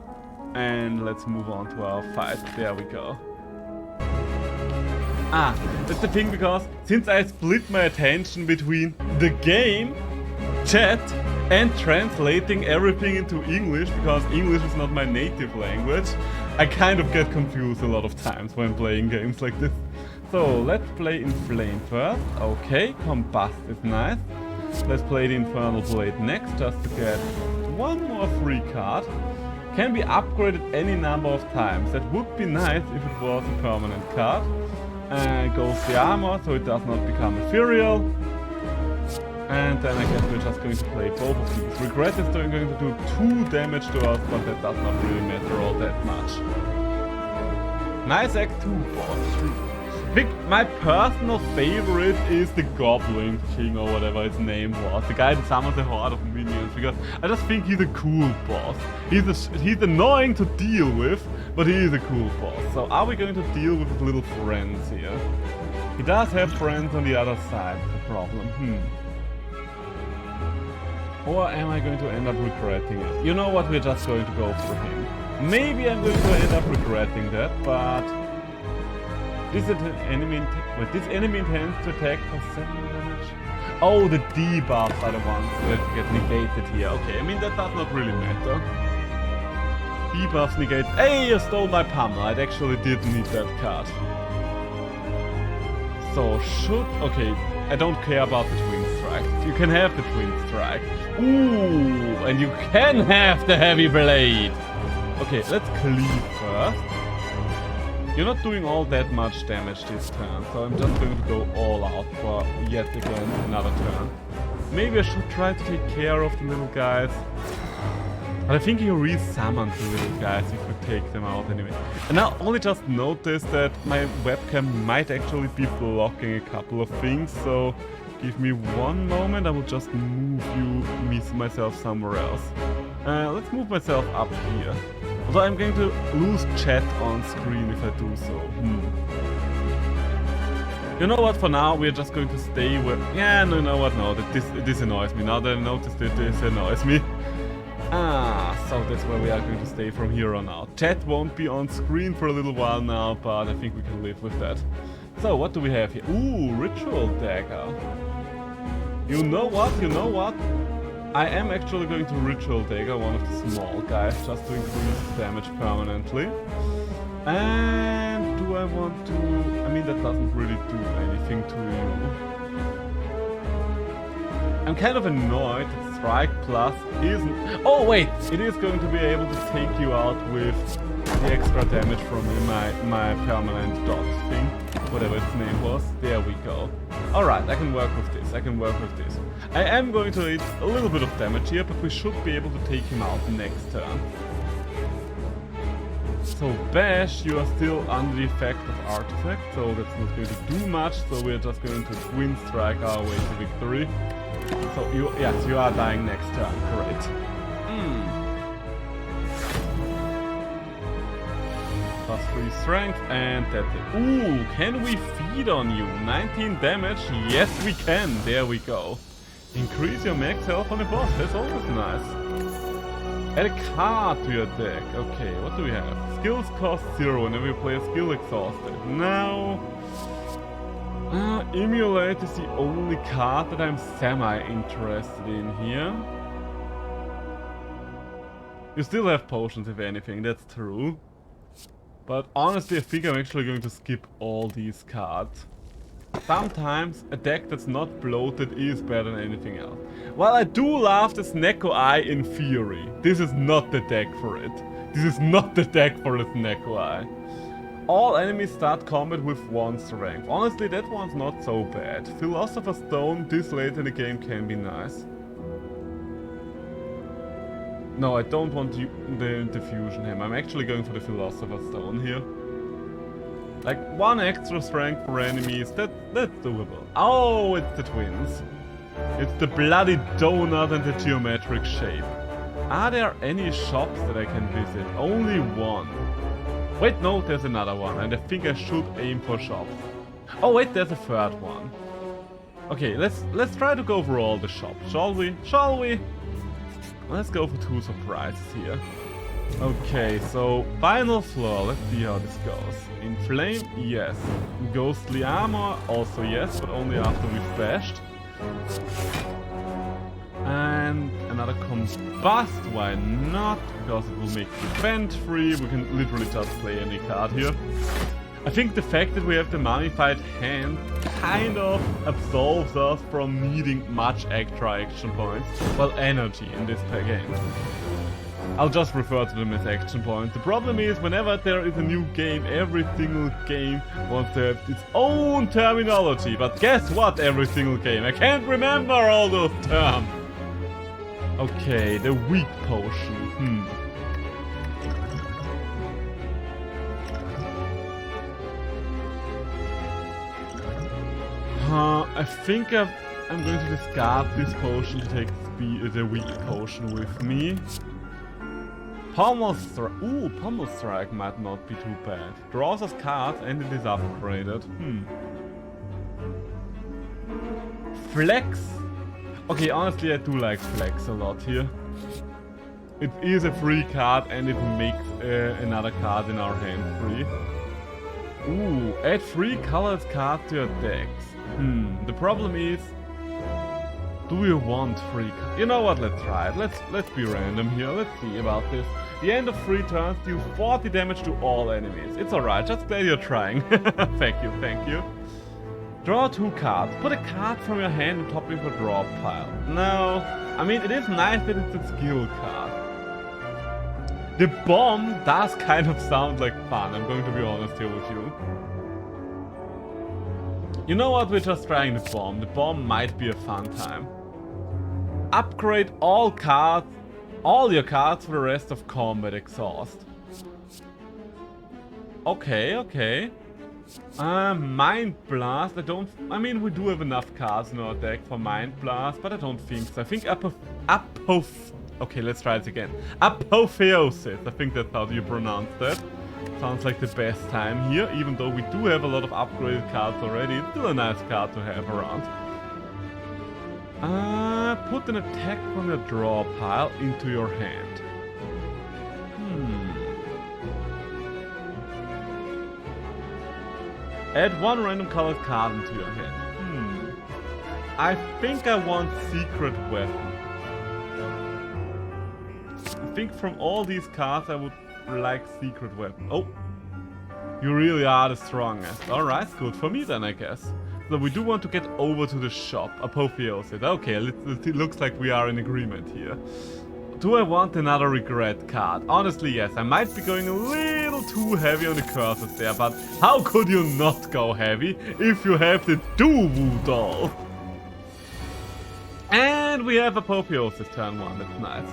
And let's move on to our fight. There we go. Ah, that's the thing, because since I split my attention between the game, chat, and translating everything into English, because English is not my native language, I kind of get confused a lot of times when playing games like this. So let's play Inflame first. Okay, Combust is nice. Let's play the Infernal Blade next, just to get one more free card. Can be upgraded any number of times. That would be nice if it was a permanent card. Goes the armor, so it does not become ethereal. And then I guess we're just going to play both of these. Regret is going to do 2 damage to us, but that does not really matter all that much. Nice Act 2 boss 3. I think my personal favorite is the Goblin King, or whatever his name was. The guy that summons a horde of minions, because I just think he's a cool boss. He's annoying to deal with, but he is a cool boss. So are we going to deal with his little friends here? He does have friends on the other side, the problem. Or am I going to end up regretting it? You know what, we're just going to go for him. Maybe I'm going to end up regretting that, but... This enemy intends to attack for 7 damage. Oh, the debuffs are the ones that get negated here. Okay, I mean, that does not really matter. Debuffs negate... Hey, you stole my pummel. I actually did need that card. So, okay, I don't care about the Twin Strike. You can have the Twin Strike. Ooh, and you can have the Heavy Blade. Okay, let's cleave first. You're not doing all that much damage this turn, so I'm just going to go all out for yet again another turn. Maybe I should try to take care of the little guys. But I think you re-summon the little guys if you take them out anyway. And now only just noticed that my webcam might actually be blocking a couple of things, so give me one moment, I will just move myself somewhere else. Let's move myself up here. Although I'm going to lose chat on screen if I do so. You know what, for now we're just going to stay with... Yeah, no, you know what, no, this annoys me. Now that I noticed that this annoys me. So that's where we are going to stay from here on out. Chat won't be on screen for a little while now, but I think we can live with that. So, what do we have here? Ooh, Ritual Dagger. You know what? I am actually going to Ritual Dagger one of the small guys, just to increase damage permanently. And do I want to... I mean, that doesn't really do anything to you. I'm kind of annoyed that Strike Plus isn't... Oh wait! It is going to be able to take you out with the extra damage from my permanent dot thing. Whatever its name was. There we go. Alright, I can work with this. I am going to eat a little bit of damage here, but we should be able to take him out next turn. So Bash, you are still under the effect of Artifact, so that's not going to do much, so we're just going to Twin Strike our way to victory. So yes, you are dying next turn, great. Plus 3 strength, and that's it. Ooh, can we feed on you? 19 damage? Yes, we can. There we go. Increase your max health on a boss. That's always nice. Add a card to your deck. Okay, what do we have? Skills cost 0 whenever you play a skill exhausted. Now... Emulate is the only card that I'm semi-interested in here. You still have potions, if anything, that's true. But honestly, I think I'm actually going to skip all these cards. Sometimes a deck that's not bloated is better than anything else. While I do love the Snecko Eye in theory, this is not the deck for it. This is not the deck for the Snecko Eye. All enemies start combat with 1 strength. Honestly, that one's not so bad. Philosopher's Stone this late in the game can be nice. No, I don't want the Fusion Hammer. I'm actually going for the Philosopher's Stone here. Like, 1 extra strength for enemies, that's doable. Oh, it's the twins. It's the bloody donut and the geometric shape. Are there any shops that I can visit? Only one. Wait, no, there's another one, and I think I should aim for shops. Oh wait, there's a third one. Okay, let's try to go for all the shops, shall we? Shall we? Let's go for 2 surprises here. Okay, so final floor, let's see how this goes. Inflame, yes. Ghostly armor, also yes, but only after we've bashed. And another combust. Why not? Because it will make defense free. We can literally just play any card here. I think the fact that we have the mummified hand kind of absolves us from needing much extra action points. Well, energy in this game. I'll just refer to them as action points. The problem is, whenever there is a new game, every single game wants to have its own terminology. But guess what, every single game? I can't remember all those terms. Okay, the weak potion. I think I'm going to discard this potion to take the weak potion with me. Pommel Strike might not be too bad. Draws us cards and it is upgraded. Flex. Okay, honestly I do like Flex a lot here. It is a free card and it makes another card in our hand free. Ooh, add 3 colored cards to your decks. The problem is, do we want 3 cards? You know what, let's try it. Let's be random here. Let's see about this. The end of 3 turns deal 40 damage to all enemies. It's alright, just glad you're trying. Thank you, thank you. Draw 2 cards. Put a card from your hand on top of your draw pile. No, I mean, it is nice that it's a skill card. The bomb does kind of sound like fun, I'm going to be honest here with you. You know what, we're just trying the bomb. The bomb might be a fun time. Upgrade all your cards for the rest of combat exhaust. Okay, okay. Mind Blast, I mean, we do have enough cards in our deck for Mind Blast, but I don't think so. I think okay, let's try it again. Apotheosis, I think that's how you pronounce that. Sounds like the best time here, even though we do have a lot of upgraded cards already. It's still a nice card to have around. Put an attack from your draw pile into your hand. Add 1 random colored card into your hand. I think I want Secret Weapon. I think from all these cards I would like Secret Weapon. Oh, you really are the strongest. Alright, good for me then, I guess. So we do want to get over to the shop. Apotheosis. Okay, it looks like we are in agreement here. Do I want another regret card? Honestly, yes. I might be going a little too heavy on the curses there, but how could you not go heavy if you have the Doo-Woo doll? And we have Apotheosis turn 1. That's nice.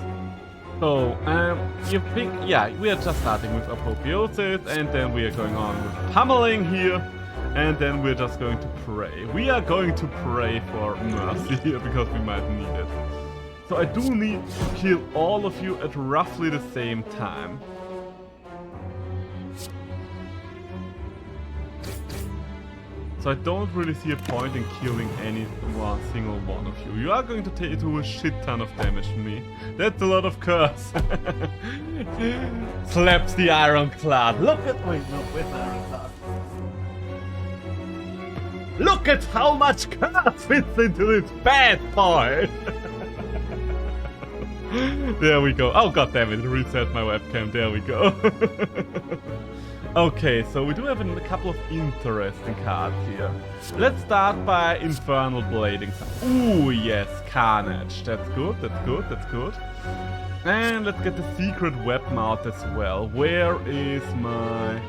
So, you think, yeah, we are just starting with Apotheosis, and then we are going on with Pummeling here, and then we're just going to pray. We are going to pray for mercy here, because we might need it. So I do need to kill all of you at roughly the same time. So I don't really see a point in killing any single one of you. You are going to take a shit ton of damage from me. That's a lot of curse. Slaps the ironclad. Look at with ironclad. Look at how much curse fits into this bad boy. There we go. Oh god damn it, reset my webcam. There we go. Okay, so we do have a couple of interesting cards here. Let's start by Infernal Blading. Ooh, yes, Carnage. That's good, that's good, that's good. And let's get the Secret Weapon out as well. Where is my...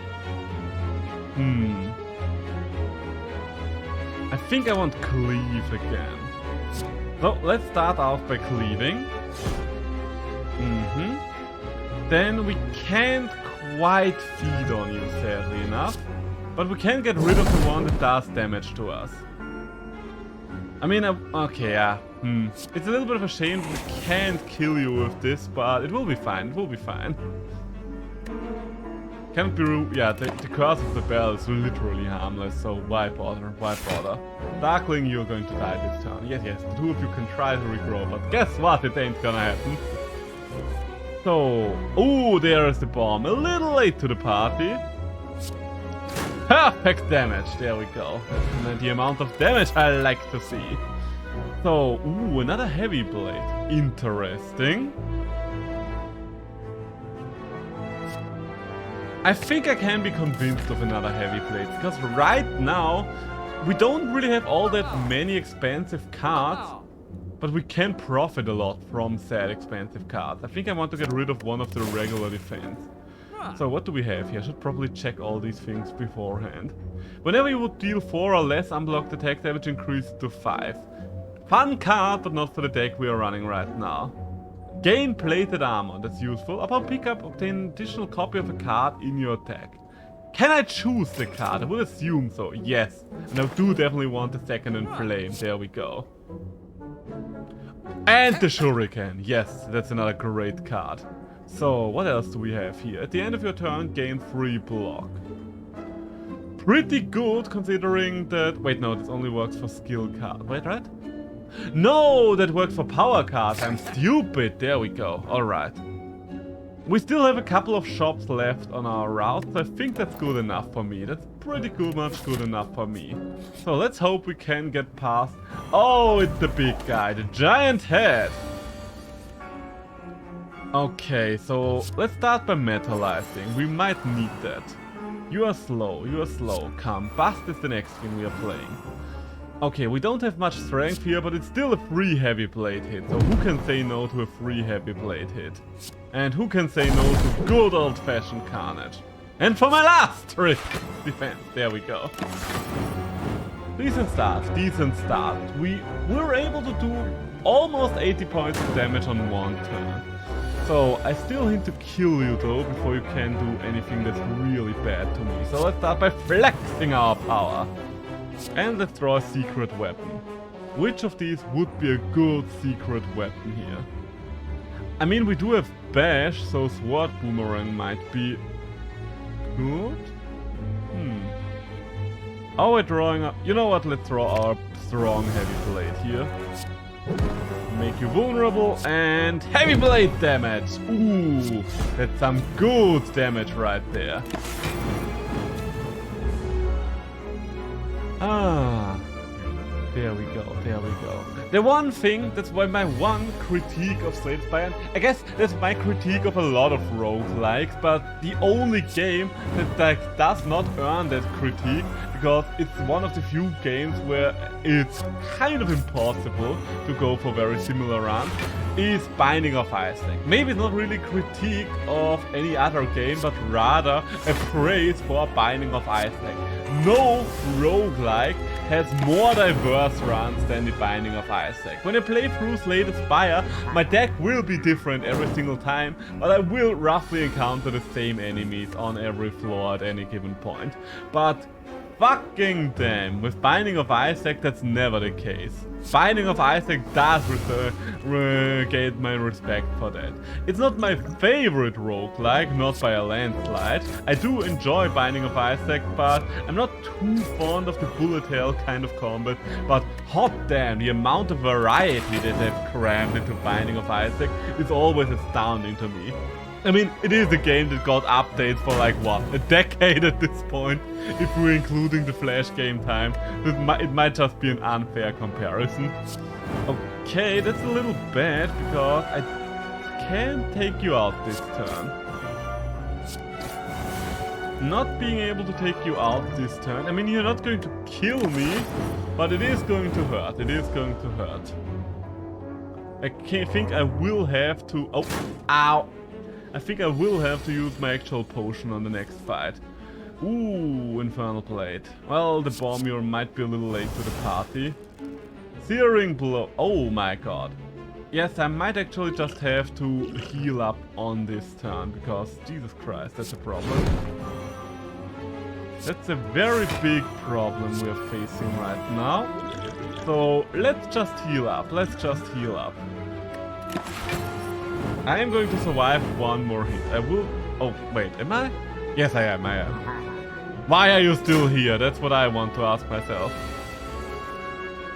I think I want Cleave again. So, let's start off by Cleaving. Then we can't quite feed on you, sadly enough. But we can get rid of the one that does damage to us. I mean, okay, yeah. It's a little bit of a shame that we can't kill you with this, but it will be fine, it will be fine. Cannot be yeah, the curse of the bell is literally harmless, so why bother, why bother? Darkling, you're going to die this turn. Yes, yes, the 2 of you can try to regrow, but guess what, it ain't gonna happen. So, ooh, there is the bomb. A little late to the party. Perfect damage. There we go. And then the amount of damage I like to see. So, ooh, another heavy blade. Interesting. I think I can be convinced of another heavy blade, because right now we don't really have all that many expensive cards, but we can profit a lot from said expensive cards. I think I want to get rid of one of the regular defense. So what do we have here? I should probably check all these things beforehand. Whenever you would deal 4 or less unblocked attack damage, increased to 5. Fun card, but not for the deck we are running right now. Gain plated armor, that's useful. Upon pickup, obtain an additional copy of a card in your deck. Can I choose the card? I would assume so, yes. And I do definitely want the second in flame, there we go. And the shuriken, yes, that's another great card. So, what else do we have here? At the end of your turn, gain 3 block. Pretty good, considering that... Wait, no, this only works for skill card. Wait, right? No, that works for power cards. I'm stupid. There we go. Alright. We still have a couple of shops left on our route, so I think that's good enough for me. That's pretty good, much good enough for me. So let's hope we can get past... Oh, it's the big guy, the giant head. Okay, so let's start by metalizing. We might need that. You are slow, you are slow. Come, Bust is the next thing we are playing. Okay, we don't have much strength here, but it's still a free heavy blade hit. So who can say no to a free heavy blade hit? And who can say no to good old-fashioned carnage? And for my last trick, defense. There we go. Decent start, decent start. We were able to do almost 80 points of damage on one turn. So I still need to kill you though before you can do anything that's really bad to me. So let's start by flexing our power. And let's draw a secret weapon. Which of these would be a good secret weapon here? I mean, we do have Bash, so Sword Boomerang might be good. Are we drawing up? You know what? Let's draw our strong heavy blade here. Make you vulnerable and heavy blade damage. Ooh, that's some good damage right there. Ah, there we go, there we go. The one thing, that's why my one critique of Slay the Spire, I guess that's my critique of a lot of roguelikes, but the only game that does not earn that critique, because it's one of the few games where it's kind of impossible to go for very similar runs, is Binding of Isaac. Maybe it's not really critique of any other game, but rather a praise for Binding of Isaac. No roguelike has more diverse runs than the Binding of Isaac. When I play through Slay the Spire, my deck will be different every single time, but I will roughly encounter the same enemies on every floor at any given point. But fucking damn, with Binding of Isaac that's never the case. Binding of Isaac does gain my respect for that. It's not my favorite roguelike, not by a landslide. I do enjoy Binding of Isaac, but I'm not too fond of the bullet hell kind of combat. But hot damn, the amount of variety that they've crammed into Binding of Isaac is always astounding to me. I mean, it is a game that got updates for like, what, a decade at this point, if we're including the Flash game time. It might just be an unfair comparison. Okay, that's a little bad, because I can't take you out this turn. Not being able to take you out this turn, I mean, you're not going to kill me, but it is going to hurt, it is going to hurt. I think I will have to... Oh, ow! I think I will have to use my actual potion on the next fight. Ooh, Infernal Blade. Well, the Bomb might be a little late to the party. Searing Blow. Oh my god. Yes, I might actually just have to heal up on this turn, because Jesus Christ, that's a problem. That's a very big problem we're facing right now. So let's just heal up. Let's just heal up. I am going to survive one more hit. I will... Oh, wait, am I? Yes, I am, I am. Why are you still here? That's what I want to ask myself.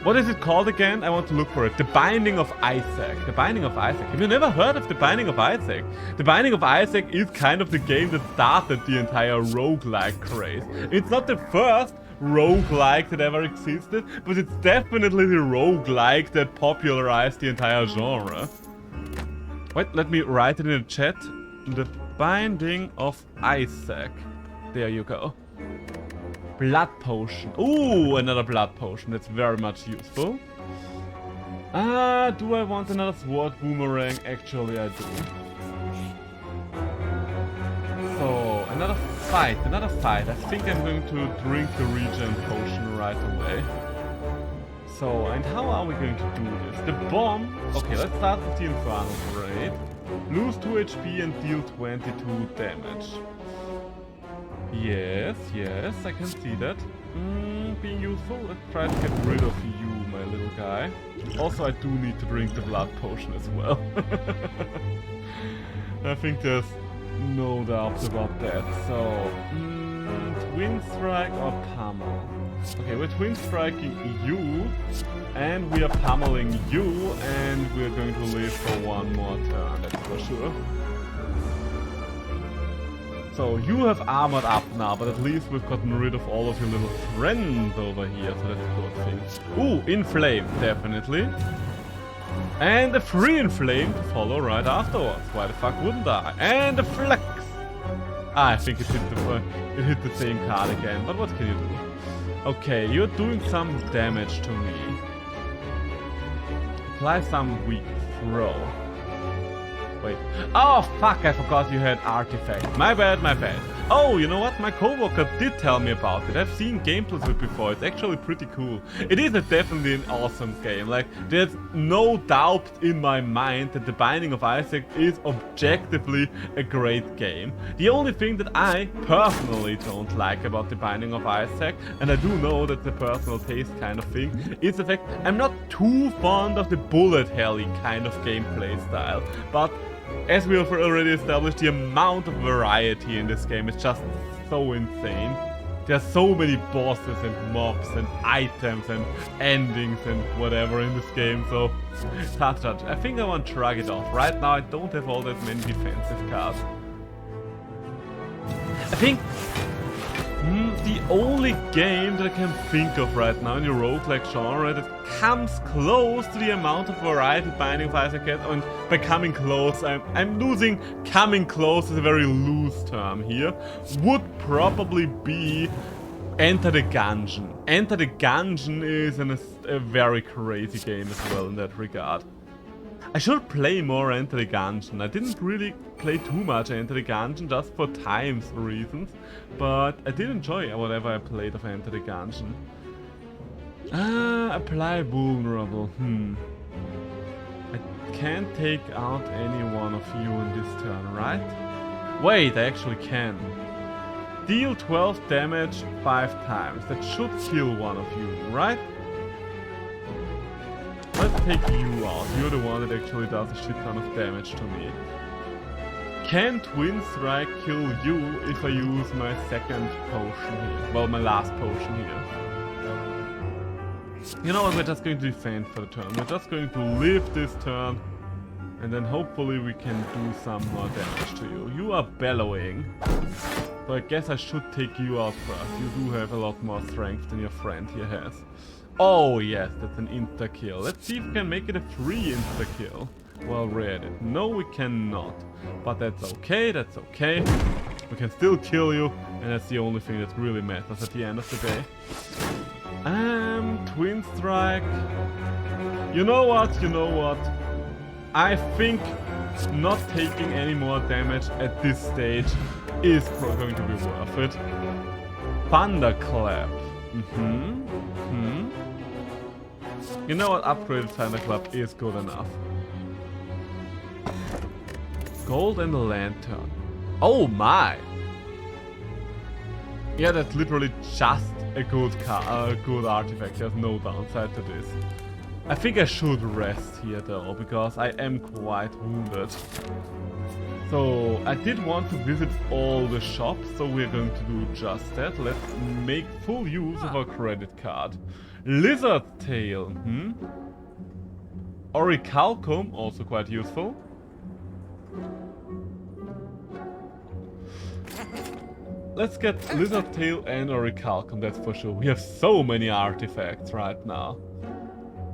What is it called again? I want to look for it. The Binding of Isaac. The Binding of Isaac. Have you never heard of The Binding of Isaac? The Binding of Isaac is kind of the game that started the entire roguelike craze. It's not the first, roguelike that ever existed, but it's definitely the roguelike that popularized the entire genre. Wait, let me write it in the chat. The Binding of Isaac. There you go. Blood potion. Ooh, another blood potion. That's very much useful. Do I want another sword boomerang? Actually, I do. So, another fight. I think I'm going to drink the regen potion right away. So, and how are we going to do this? The bomb... Okay, let's start with the Infernal Parade. Lose 2 HP and deal 22 damage. Yes, I can see that. Being useful. Let's try to get rid of you, my little guy. Also, I do need to drink the blood potion as well. I think there's no doubt about that. So, Twin Strike or Pummel? Okay, we're Twin Striking you, and we are pummeling you, and we're going to live for one more turn, that's for sure. So, you have armored up now, but at least we've gotten rid of all of your little friends over here, so that's a good thing. Ooh, Inflame, definitely. And a free Inflame to follow right afterwards. Why the fuck wouldn't I? And a Flex! I think it hit the same card again, but what can you do? Okay, you're doing some damage to me. Apply some weak throw. Wait. Oh, fuck, I forgot you had artifact. My bad. Oh, you know what? My coworker did tell me about it. I've seen gameplays of it before. It's actually pretty cool. It is definitely an awesome game. Like, there's no doubt in my mind that The Binding of Isaac is objectively a great game. The only thing that I personally don't like about The Binding of Isaac, and I do know that's a personal taste kind of thing, is the fact I'm not too fond of the bullet helly kind of gameplay style. But as we have already established, the amount of variety in this game is just so insane. There are so many bosses and mobs and items and endings and whatever in this game, so it's hard to judge. I think I want to shrug it off. Right now I don't have all that many defensive cards. I think the only game that I can think of right now in the roguelike genre that comes close to the amount of variety Binding of Isaac has, and by coming close, I'm losing coming close is a very loose term here, would probably be Enter the Gungeon. Enter the Gungeon is a very crazy game as well in that regard. I should play more Enter the Gungeon. I didn't really play too much Enter the Gungeon just for times reasons, but I did enjoy whatever I played of Enter the Gungeon. Apply vulnerable. I can't take out any one of you in this turn, right? Wait, I actually can. Deal 12 damage 5 times. That should kill one of you, right? Let's take you out. You're the one that actually does a shit ton of damage to me. Can Twin Strike kill you if I use my second potion here? Well, my last potion here. You know what, we're just going to defend for the turn. We're just going to live this turn, and then hopefully we can do some more damage to you. You are bellowing, so I guess I should take you out first. You do have a lot more strength than your friend here has. Oh yes, that's an insta-kill. Let's see if we can make it a free insta-kill. Well read it. No, we cannot. But that's okay, that's okay. We can still kill you, and that's the only thing that really matters at the end of the day. Twin Strike. You know what? I think not taking any more damage at this stage is going to be worth it. Thunderclap. You know what? Upgraded Thunderclap is good enough. Gold and a lantern. Oh my! Yeah, that's literally just a good artifact. There's no downside to this. I think I should rest here though, because I am quite wounded. So I did want to visit all the shops, so we're going to do just that. Let's make full use of our credit card. Lizard Tail, Orichalcum, also quite useful. let's get Lizard Tail and Orichalcum, that's for sure. We have so many artifacts right now.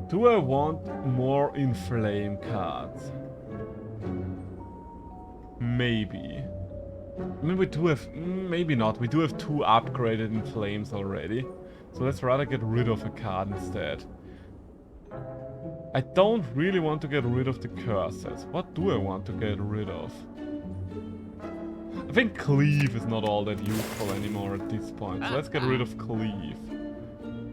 Do I want more Inflame cards? Maybe. I mean, we do have... maybe not. We do have 2 upgraded Inflames already. So let's rather get rid of a card instead. I don't really want to get rid of the curses. What do I want to get rid of? I think Cleave is not all that useful anymore at this point. So let's get rid of Cleave.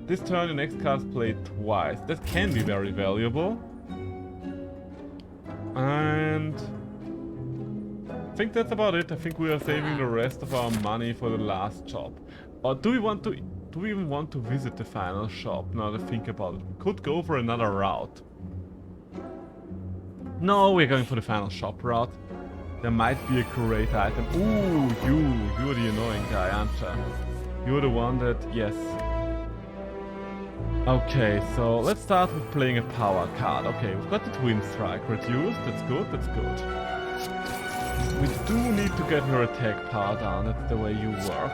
This turn, the next card is played twice. That can be very valuable. And... I think that's about it. I think we are saving the rest of our money for the last shop. Or do we want to... do we even want to visit the final shop? Now that I think about it. We could go for another route. No, we're going for the final shop route. There might be a great item. Ooh, you're the annoying guy, aren't you? You're the one that... yes. Okay, so let's start with playing a power card. Okay, we've got the Twin Strike reduced. That's good, that's good. We do need to get her attack power down. That's the way you work.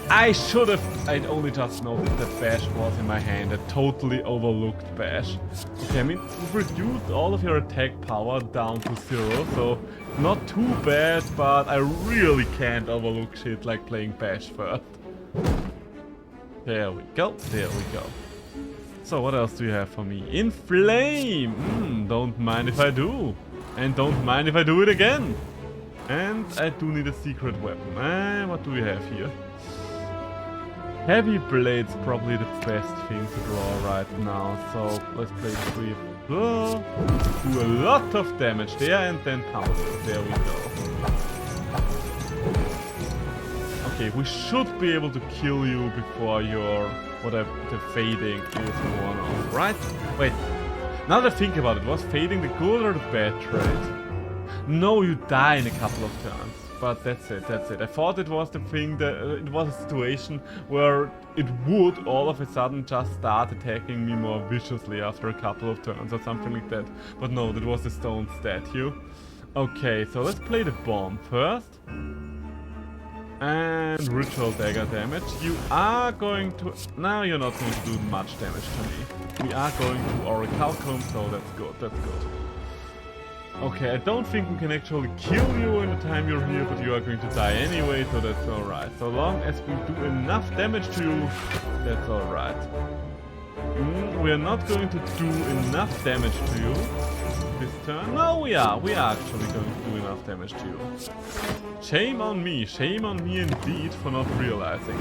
I should have... I'd only just noticed that Bash was in my hand. I totally overlooked Bash. Okay, I mean, we've reduced all of your attack power down to 0, so not too bad, but I really can't overlook shit like playing Bash first. There we go, there we go. So what else do you have for me? Inflame! Don't mind if I do. And don't mind if I do it again. And I do need a secret weapon. What do we have here? Heavy Blade's probably the best thing to draw right now. So let's play 3. Do a lot of damage there and then pound it. There we go. Okay, we should be able to kill you before your... whatever the fading is worn off, right? Wait, now that I think about it, was fading the good or the bad trait? No, you die in a couple of turns, but that's it, that's it. I thought it was the thing that... it was a situation where it would all of a sudden just start attacking me more viciously after a couple of turns or something like that. But no, that was the stone statue. Okay, so let's play the bomb first. And ritual dagger damage. You are going to... now you're not going to do much damage to me. We are going to Orichalcum, so that's good, that's good. Okay, I don't think we can actually kill you in the time you're here, but you are going to die anyway, so that's alright. So long as we do enough damage to you, that's alright. We are not going to do enough damage to you this turn. No, we are actually going to do enough damage to you. Shame on me indeed for not realizing.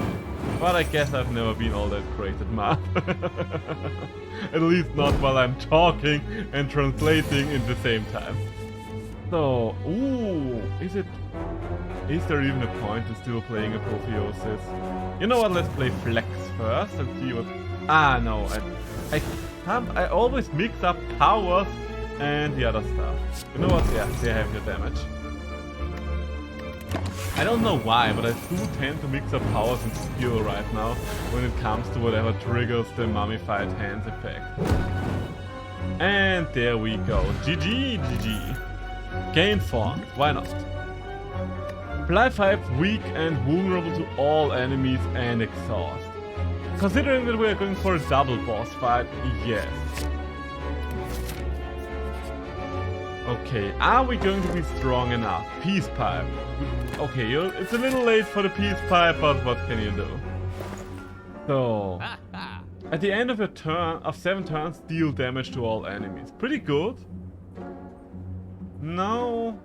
But I guess I've never been all that great at math. At least not while I'm talking and translating in the same time. So, ooh, is there even a point in still playing Apotheosis? You know what, let's play Flex first and see what... ah, no, I always mix up powers and the other stuff. You know what, yeah, they have your damage. I don't know why, but I do tend to mix up powers and skill right now when it comes to whatever triggers the mummified hands effect. And there we go. GG, GG. Gain formed, why not? Apply 5, weak and vulnerable to all enemies and exhaust. Considering that we are going for a double boss fight, yes. Okay, are we going to be strong enough? Peace pipe. Okay, it's a little late for the peace pipe, but what can you do? So, at the end of your turn, of 7 turns, deal damage to all enemies. Pretty good. No.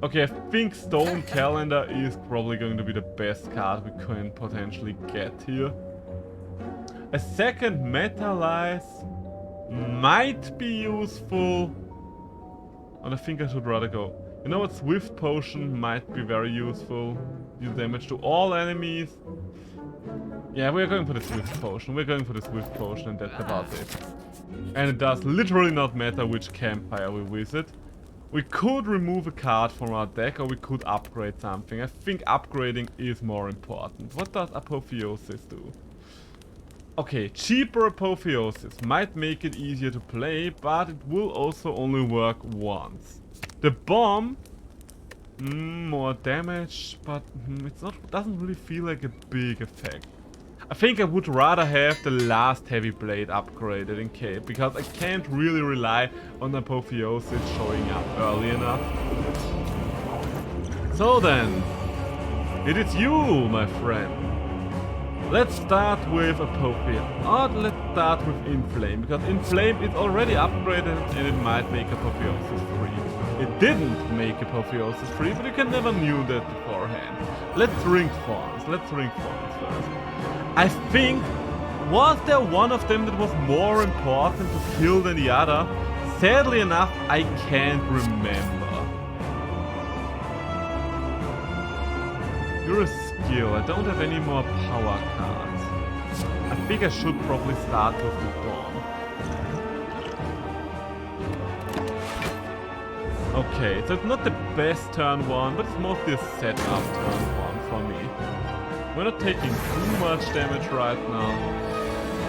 Okay, I think Stone Calendar is probably going to be the best card we can potentially get here. A second Metalize might be useful. And I think I should rather go. You know what? Swift Potion might be very useful. Deal damage to all enemies. Yeah, we're going for the Swift Potion. We're going for the Swift Potion and that's about it. And it does literally not matter which campfire we visit. We could remove a card from our deck or we could upgrade something. I think upgrading is more important. What does Apotheosis do? Okay, cheaper Apotheosis might make it easier to play, but it will also only work once. The bomb, more damage, but it's not, doesn't really feel like a big effect. I think I would rather have the last heavy blade upgraded in Cape, because I can't really rely on Apotheosis showing up early enough. So then, it is you, my friend. Let's start with Apotheosis, or let's start with Inflame, because Inflame is already upgraded and it might make Apotheosis free. It didn't make Apotheosis free, but you can never knew that beforehand. Let's rank forms first. I think, was there one of them that was more important to kill than the other? Sadly enough, I can't remember. You're a skill, I don't have any more power cards. I think I should probably start with the Dawn. Okay, so it's not the best turn 1, but it's mostly a setup turn 1 for me. We're not taking too much damage right now.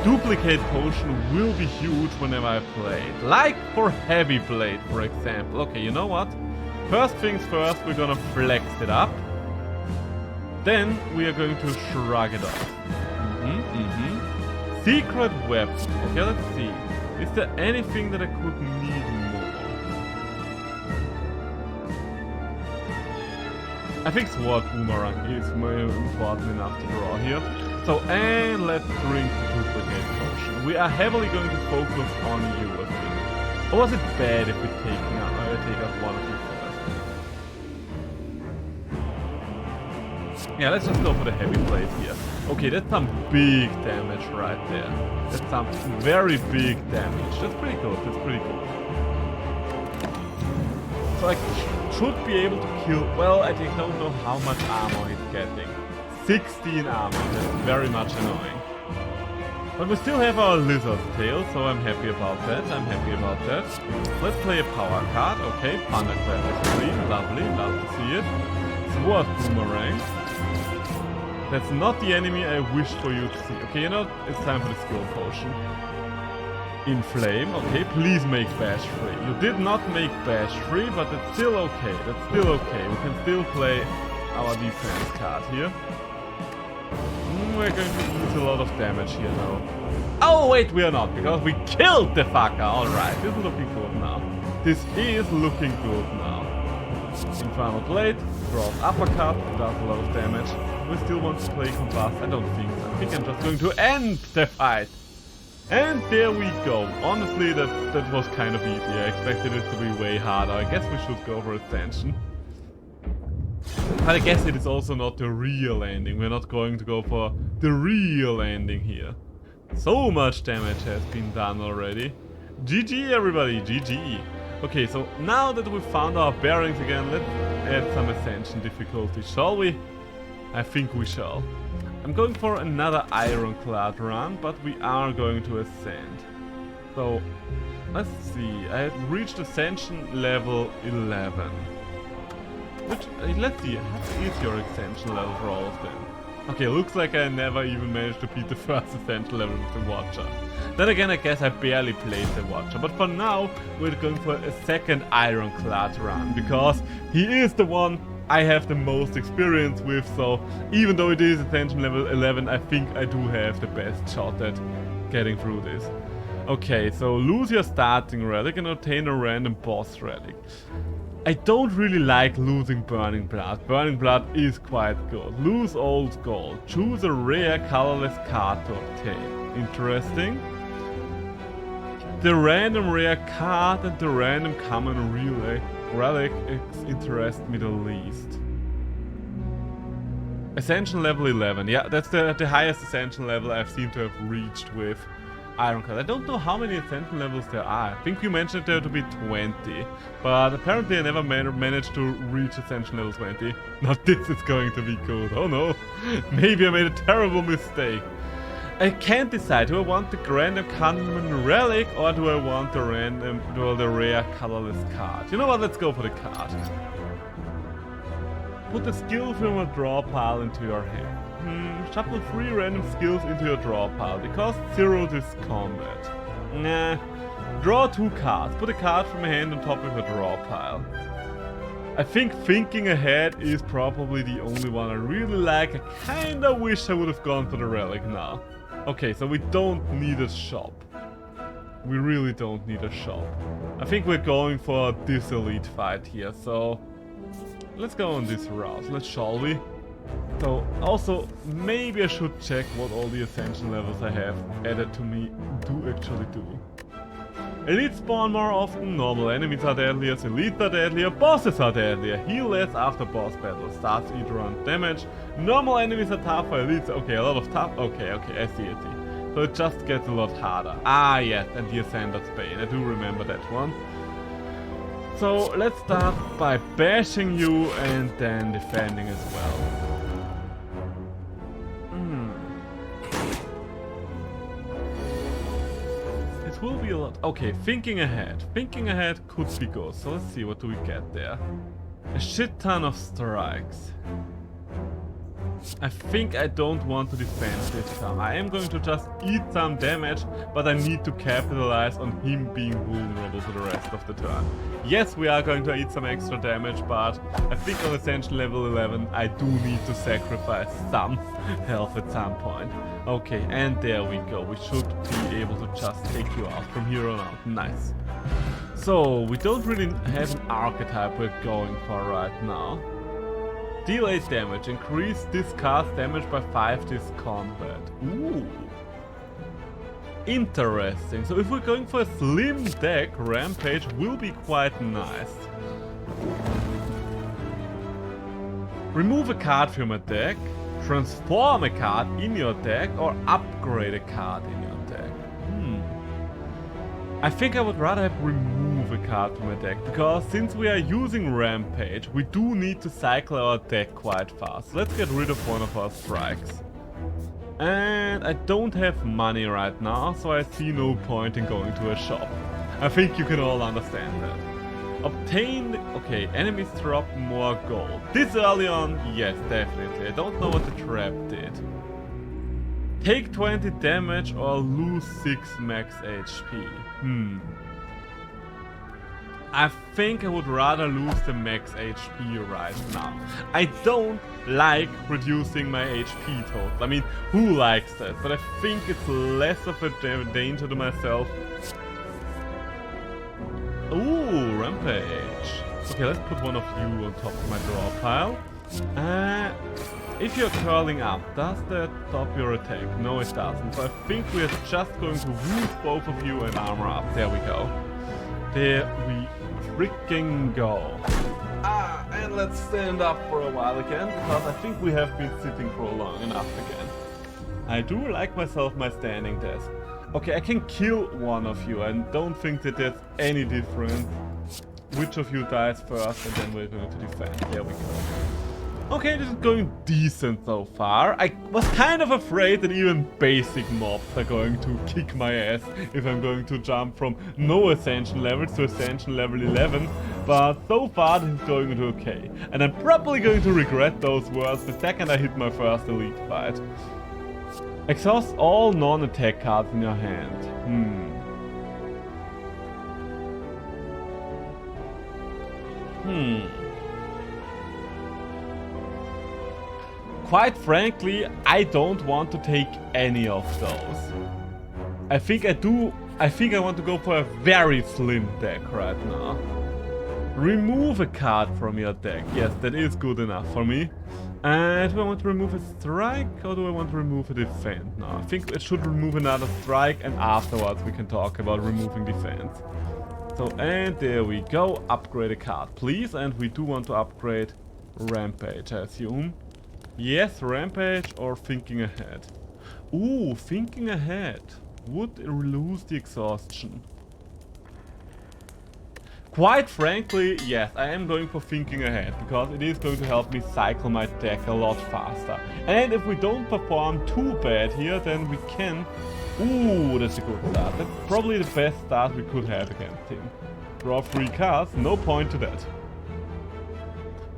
Duplicate potion will be huge whenever I play it. Like for Heavy Blade, for example. Okay, you know what? First things first, we're gonna flex it up. Then we are going to shrug it off. Secret weapon. Okay, let's see. Is there anything that I could need more? I think Sword Boomerang is more important enough to draw here. So, and let's drink the duplicate potion. We are heavily going to focus on you, I think. Or was it bad if we take out one of you first? Yeah, let's just go for the heavy blade here. Okay, that's some big damage right there. That's some very big damage. That's pretty good, So I should be able to kill... Well, I don't know how much armor he's getting. 16 armor, that's very much annoying. But we still have our lizard tail, so I'm happy about that. Let's play a power card. Okay, Thunder Crab is free. Lovely, love to see it. Sword Boomerang. That's not the enemy I wished for you to see. Okay, you know, it's time for the skill potion. Inflame, okay, please make Bash free. You did not make Bash free, but that's still okay. We can still play our defense card here. We're going to lose a lot of damage here though. Oh wait, we are not, because we killed the fucker. Alright, this is looking good now. Infernal Blade, draws uppercut, does a lot of damage. We still want to play Combust? I don't think so. I think I'm just going to end the fight. And there we go. Honestly, that was kind of easy. I expected it to be way harder. I guess we should go for Ascension. But I guess it is also not the real ending. We're not going to go for the real ending here. So much damage has been done already. GG everybody, GG. Okay, so now that we've found our bearings again, let's add some Ascension difficulty, shall we? I think we shall. I'm going for another Ironclad run, but we are going to ascend. So, let's see. I had reached Ascension level 11. Which, let's see, how is your Ascension level for all of them? Okay, looks like I never even managed to beat the first Ascension level with the Watcher. Then again, I guess I barely played the Watcher. But for now, we're going for a second Ironclad run, because he is the one I have the most experience with, so even though it is Ascension level 11, I think I do have the best shot at getting through this. Okay, so lose your starting relic and obtain a random boss relic. I don't really like losing Burning Blood. Burning Blood is quite good. Lose Old Gold. Choose a rare colorless card to obtain. Interesting. The random rare card and the random common relic interest me the least. Ascension level 11. Yeah, that's the highest Ascension level I've seemed to have reached with Ironclad. I don't know how many Ascension levels there are. I think you mentioned there to be 20. But apparently I never managed to reach Ascension level 20. Now this is going to be good. Oh no. Maybe I made a terrible mistake. I can't decide. Do I want the random common relic or do I want the rare colorless card? You know what? Let's go for the card. Put the skill from a draw pile into your hand. Shuffle 3 random skills into your draw pile. They cost 0 this combat. Nah. Draw 2 cards. Put a card from a hand on top of a draw pile. I think thinking ahead is probably the only one I really like. I kinda wish I would have gone for the relic now. Okay, so we don't need a shop. We really don't need a shop. I think we're going for this elite fight here, so let's go on this route, shall we? So, also, maybe I should check what all the ascension levels I have added to me do actually do. Elites spawn more often, normal enemies are deadlier, elites are deadlier, bosses are deadlier, heal less after boss battle, starts each round damage, normal enemies are tougher, elites, okay, a lot of tough, okay, I see. So it just gets a lot harder. Ah yes, and the Ascender's Bane, I do remember that one. So let's start by bashing you and then defending as well. Will be a lot. Okay, thinking ahead. Thinking ahead could be good. So let's see, what do we get there? A shit ton of strikes. I think I don't want to defend this time. I am going to just eat some damage, but I need to capitalize on him being vulnerable for the rest of the turn. Yes, we are going to eat some extra damage, but I think on Ascension level 11 I do need to sacrifice some health at some point. Okay, and there we go. We should be able to just take you out from here on out. Nice. So, we don't really have an archetype we're going for right now. Deal 8 damage. Increase this cast damage by 5 this combat. Ooh. Interesting. So if we're going for a slim deck, Rampage will be quite nice. Remove a card from a deck, transform a card in your deck, or upgrade a card in your deck. I think I would rather have remove a card from a deck, because since we are using Rampage, we do need to cycle our deck quite fast. Let's get rid of one of our strikes. And I don't have money right now, so I see no point in going to a shop. I think you can all understand that. Obtain... okay, enemies drop more gold. This early on, yes, definitely. I don't know what the trap did. Take 20 damage or lose 6 max HP. I think I would rather lose the max HP right now. I don't like reducing my HP total. I mean, who likes that? But I think it's less of a danger to myself. Ooh, Rampage. Okay, let's put one of you on top of my draw pile. If you're curling up, does that stop your attack? No, it doesn't. So I think we're just going to wound both of you and armor up. There we go. There we freaking go. And let's stand up for a while again, because I think we have been sitting for long enough again. I do like myself my standing desk. Okay, I can kill one of you. I don't think that there's any difference which of you dies first, and then we're going to defend. There we go. Okay, this is going decent so far. I was kind of afraid that even basic mobs are going to kick my ass if I'm going to jump from no ascension levels to ascension level 11. But so far this is going okay. And I'm probably going to regret those words the second I hit my first elite fight. Exhaust all non-attack cards in your hand. Quite frankly, I don't want to take any of those. I think I want to go for a very slim deck right now. Remove a card from your deck. Yes, that is good enough for me. And do I want to remove a strike or do I want to remove a defense? No, I think I should remove another strike and afterwards we can talk about removing defense. So, and there we go. Upgrade a card, please. And we do want to upgrade Rampage, I assume. Yes, Rampage or Thinking Ahead. Ooh, Thinking Ahead. Would lose the exhaustion. Quite frankly, yes, I am going for Thinking Ahead, because it is going to help me cycle my deck a lot faster. And if we don't perform too bad here, then we can... Ooh, that's a good start. That's probably the best start we could have against him. Draw 3 cards, no point to that.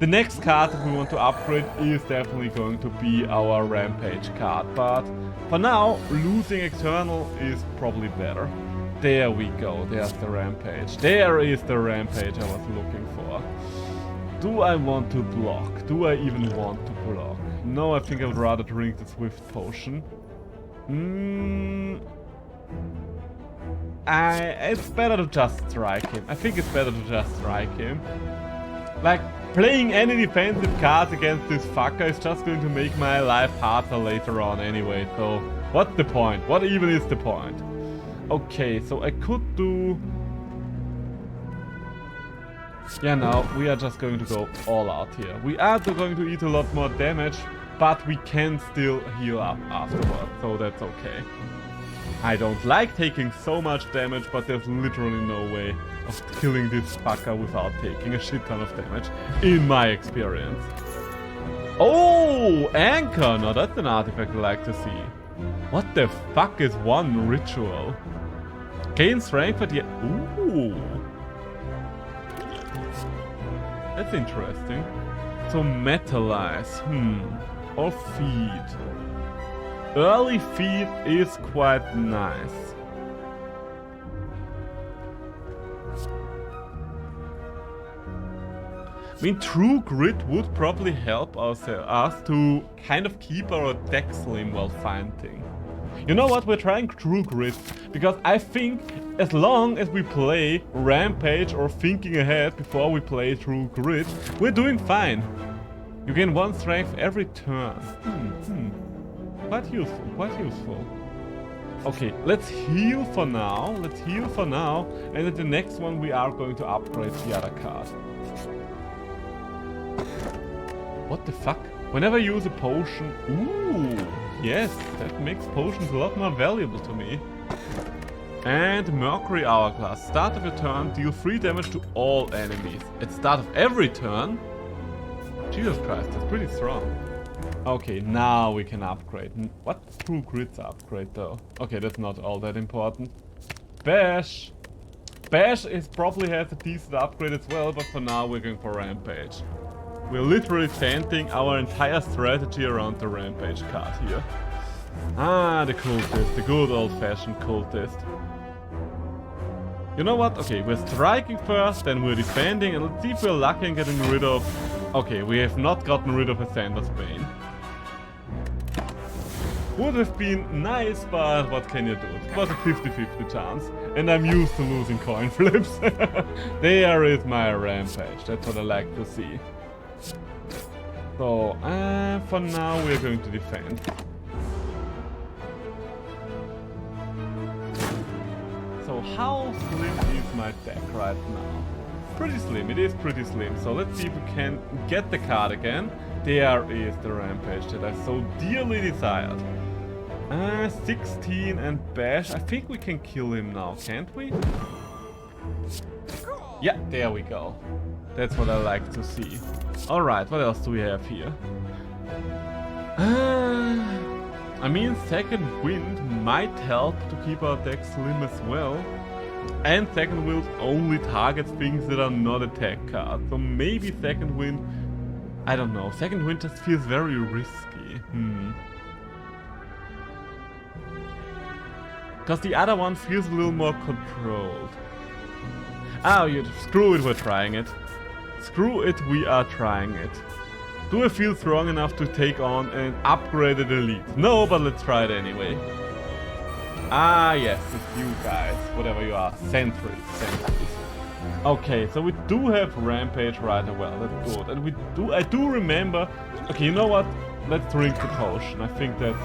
The next card that we want to upgrade is definitely going to be our Rampage card, but for now, losing External is probably better. There we go, there's the Rampage. There is the Rampage I was looking for. Do I want to block? Do I even want to block? No, I think I would rather drink the Swift Potion. It's better to just strike him. I think it's better to just strike him. Like, playing any defensive cards against this fucker is just going to make my life harder later on anyway, so what's the point? What even is the point? Okay, so I could do... Yeah, now we are just going to go all out here. We are going to eat a lot more damage, but we can still heal up afterwards, so that's okay. I don't like taking so much damage, but there's literally no way of killing this fucker without taking a shit ton of damage, in my experience. Oh, Anchor! Now that's an artifact I like to see. What the fuck is one ritual? Gain strength at the... Ooh! That's interesting. So metalize, or feed. Early feed is quite nice. I mean, True Grit would probably help us to kind of keep our attack slim while fighting. You know what, we're trying True Grit, because I think as long as we play Rampage or Thinking Ahead before we play True Grit, we're doing fine. You gain 1 strength every turn. Quite useful, quite useful. Okay, let's heal for now, and at the next one we are going to upgrade the other card. What the fuck? Whenever I use a potion... Ooh, yes, that makes potions a lot more valuable to me. And Mercury Hourglass. Start of your turn, deal 3 damage to all enemies. At start of every turn? Jesus Christ, that's pretty strong. Okay, now we can upgrade. What's True Grit's upgrade though? Okay, that's not all that important. Bash! Bash probably has a decent upgrade as well, but for now we're going for Rampage. We're literally centering our entire strategy around the Rampage card here. Ah, the cultist, the good old-fashioned cultist. You know what? Okay, we're striking first, then we're defending, and let's see if we're lucky in getting rid of... Okay, we have not gotten rid of Ascender's Bane. Would have been nice, but what can you do? It was a 50-50 chance, and I'm used to losing coin flips. There is my Rampage, that's what I like to see. So, for now we're going to defend. So how slim is my deck right now? Pretty slim, it is pretty slim. So let's see if we can get the card again. There is the Rampage that I so dearly desired. 16 and Bash. I think we can kill him now, can't we? Yeah, there we go. That's what I like to see. Alright, what else do we have here? I mean, Second Wind might help to keep our deck slim as well. And Second Wind only targets things that are not attack cards. So maybe Second Wind... I don't know. Second Wind just feels very risky. Because the other one feels a little more controlled. Oh, screw it, we're trying it. Screw it, we are trying it. Do I feel strong enough to take on an upgraded elite? No, but let's try it anyway. Ah, yes, it's you guys. Whatever you are. Sentries. Okay, so we do have Rampage right away. That's good. And I do remember... Okay, you know what? Let's drink the potion. I think that's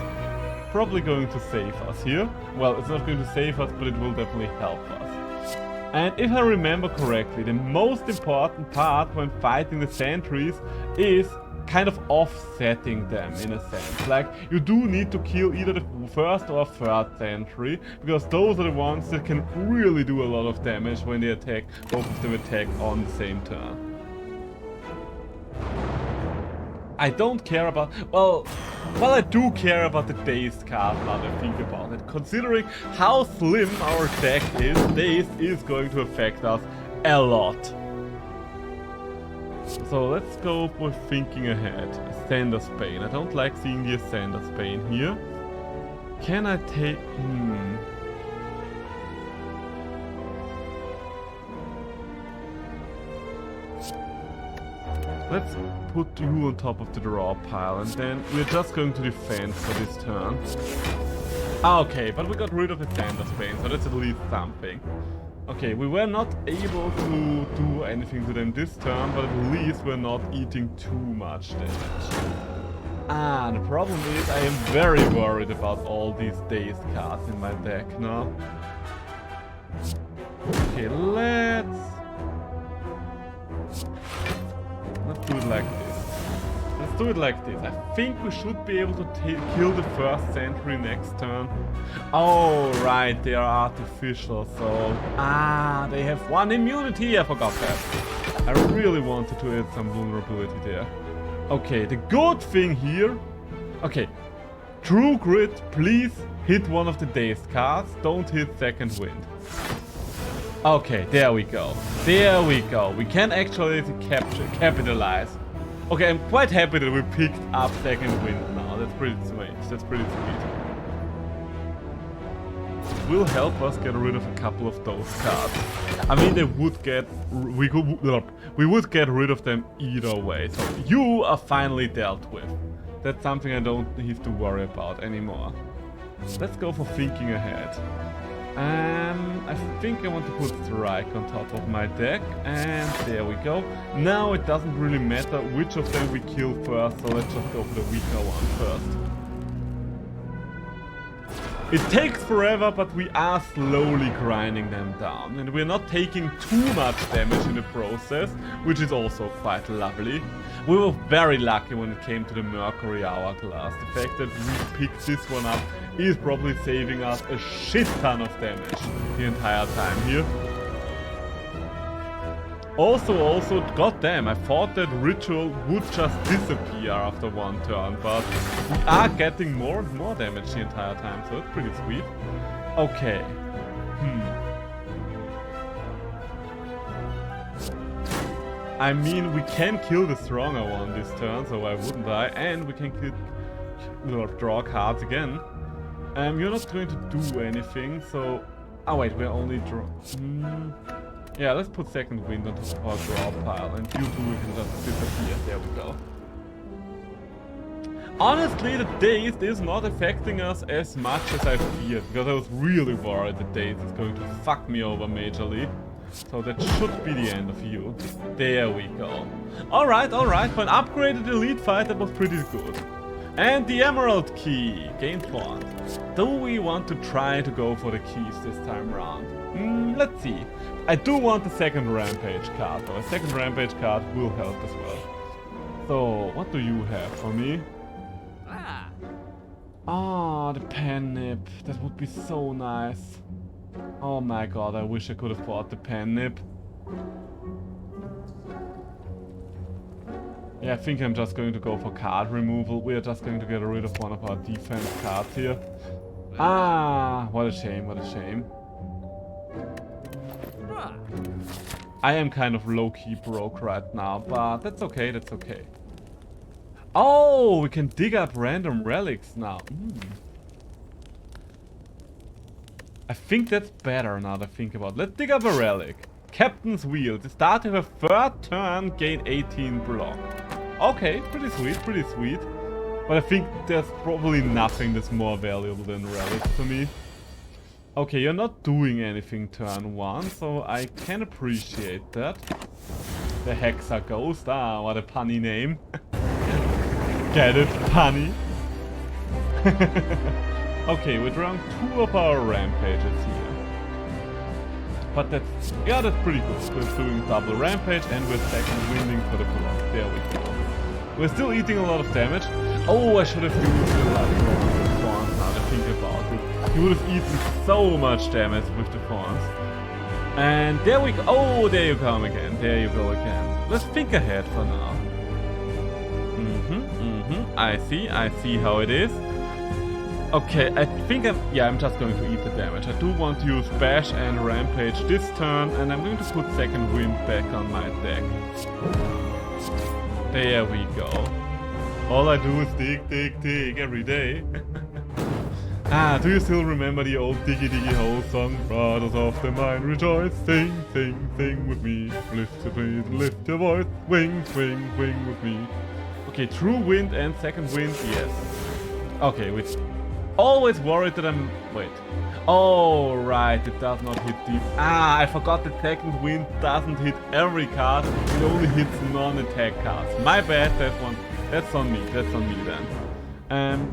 probably going to save us here. Well, it's not going to save us, but it will definitely help us. And if I remember correctly, the most important part when fighting the sentries is kind of offsetting them in a sense. Like, you do need to kill either the first or third sentry, because those are the ones that can really do a lot of damage when they attack, both of them attack on the same turn. I don't care about... Well, I do care about the Dazed card now that I think about it. Considering how slim our deck is, Dazed is going to affect us a lot. So let's go for Thinking Ahead. Ascender's Bane. I don't like seeing the Ascender's Bane here. Can I take... Let's put you on top of the draw pile, and then we're just going to defend for this turn. Okay, but we got rid of the Sander's Bane, so that's at least something. Okay, we were not able to do anything to them this turn, but at least we're not eating too much damage. Ah, the problem is I am very worried about all these dazed cards in my deck now. Okay, let's do it like this. Let's do it like this. I think we should be able to kill the first sentry next turn. Oh, right, they are artificial, so... Ah, they have 1 immunity, I forgot that. I really wanted to add some vulnerability there. Okay, the good thing here... Okay, True Grit, please hit one of the dazed cards, don't hit Second Wind. Okay, there we go. There we go. We can actually capitalize. Okay, I'm quite happy that we picked up Second Wind now. That's pretty sweet. That's pretty sweet. Will help us get rid of a couple of those cards. I mean, they would get... We would get rid of them either way. So you are finally dealt with. That's something I don't have to worry about anymore. Let's go for thinking ahead. I think I want to put Strike on top of my deck, and there we go. Now it doesn't really matter which of them we kill first, so let's just go for the weaker one first. It takes forever, but we are slowly grinding them down, and we're not taking too much damage in the process, which is also quite lovely. We were very lucky when it came to the Mercury Hourglass. The fact that we picked this one up is probably saving us a shit ton of damage the entire time here. Also, goddamn, I thought that Ritual would just disappear after one turn, but we are getting more and more damage the entire time, so it's pretty sweet. Okay. I mean, we can kill the stronger one this turn, so why wouldn't I? And we can draw cards again. You're not going to do anything, so... Oh wait, we're only draw... Yeah, let's put Second Wind on top of our draw pile, and you two can just disappear. There we go. Honestly, the Dazed is not affecting us as much as I feared, because I was really worried the Dazed is going to fuck me over majorly. So that should be the end of you. There we go. Alright, for an upgraded elite fight that was pretty good. And the Emerald Key, gained points. Do we want to try to go for the keys this time around? Let's see. I do want the second Rampage card, though. A second Rampage card will help as well. So, what do you have for me? Ah, the Pen Nip. That would be so nice. Oh my god, I wish I could afford the Pen Nip. Yeah, I think I'm just going to go for card removal. We are just going to get rid of one of our defense cards here. Ah, what a shame, what a shame. I am kind of low-key broke right now, but that's okay, that's okay. Oh, we can dig up random relics now. I think that's better now that I think about it. Let's dig up a relic. Captain's Wheel. The start of a third turn, gain 18 block. Okay, pretty sweet, pretty sweet. But I think there's probably nothing that's more valuable than relics to me. Okay, you're not doing anything turn 1, so I can appreciate that. The Hexa Ghost. Ah, what a punny name. Get it, punny? Okay, we're drawing 2 of our Rampages here. But that's... yeah, that's pretty good. We're doing double Rampage and we're second winding for the block. There we go. We're still eating a lot of damage. Oh, I should have used the last Thorns now to think about it. He would have eaten so much damage with the Thorns. And there we go. Oh, there you come again. There you go again. Let's think ahead for now. I see how it is. Okay, I think I'm just going to eat the damage. I do want to use Bash and Rampage this turn, and I'm going to put Second Wind back on my deck. There we go. All I do is dig every day. Ah, do you still remember the old Diggy Diggy Hole song? Brothers of the mine, rejoice, sing, sing, sing with me. Lift your feet, lift your voice, swing, swing, swing with me. Okay, true wind and second wind, yes. Okay, wait. Always worried that I'm... Wait. Oh, right, it does not hit deep. Ah, I forgot the second wind doesn't hit every card. It only hits non-attack cards. My bad, that's on me then.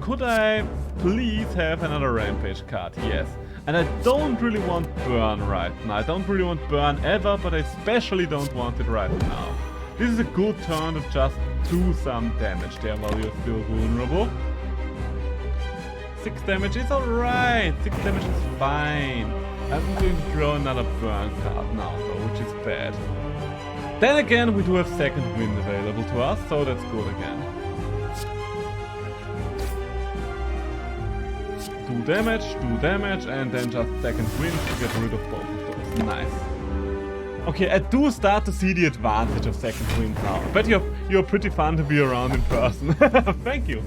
Could I please have another rampage card? Yes. And I don't really want burn right now. I don't really want burn ever, but I especially don't want it right now. This is a good turn to just do some damage there while you're still vulnerable. 6 damage is alright. 6 damage is fine. I'm going to draw another burn card now though, which is bad. Then again, we do have second wind available to us, so that's good again. 2 damage, and then just second wind to get rid of both of those. Nice. Okay, I do start to see the advantage of second wind now. But you're pretty fun to be around in person. Thank you.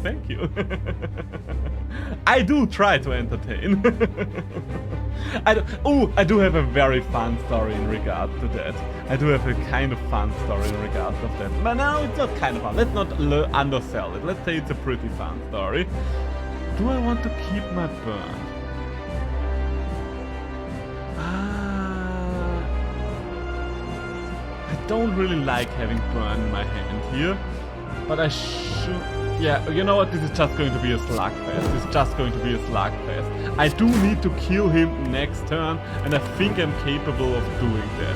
I do try to entertain. I do have a very fun story in regard to that. I do have a kind of fun story in regards of that. But now it's not kind of fun. Let's not undersell it. Let's say it's a pretty fun story. Do I want to keep my burn? I don't really like having burn in my hand here, but I should... Yeah, you know what? This is just going to be a slugfest. I do need to kill him next turn, and I think I'm capable of doing that.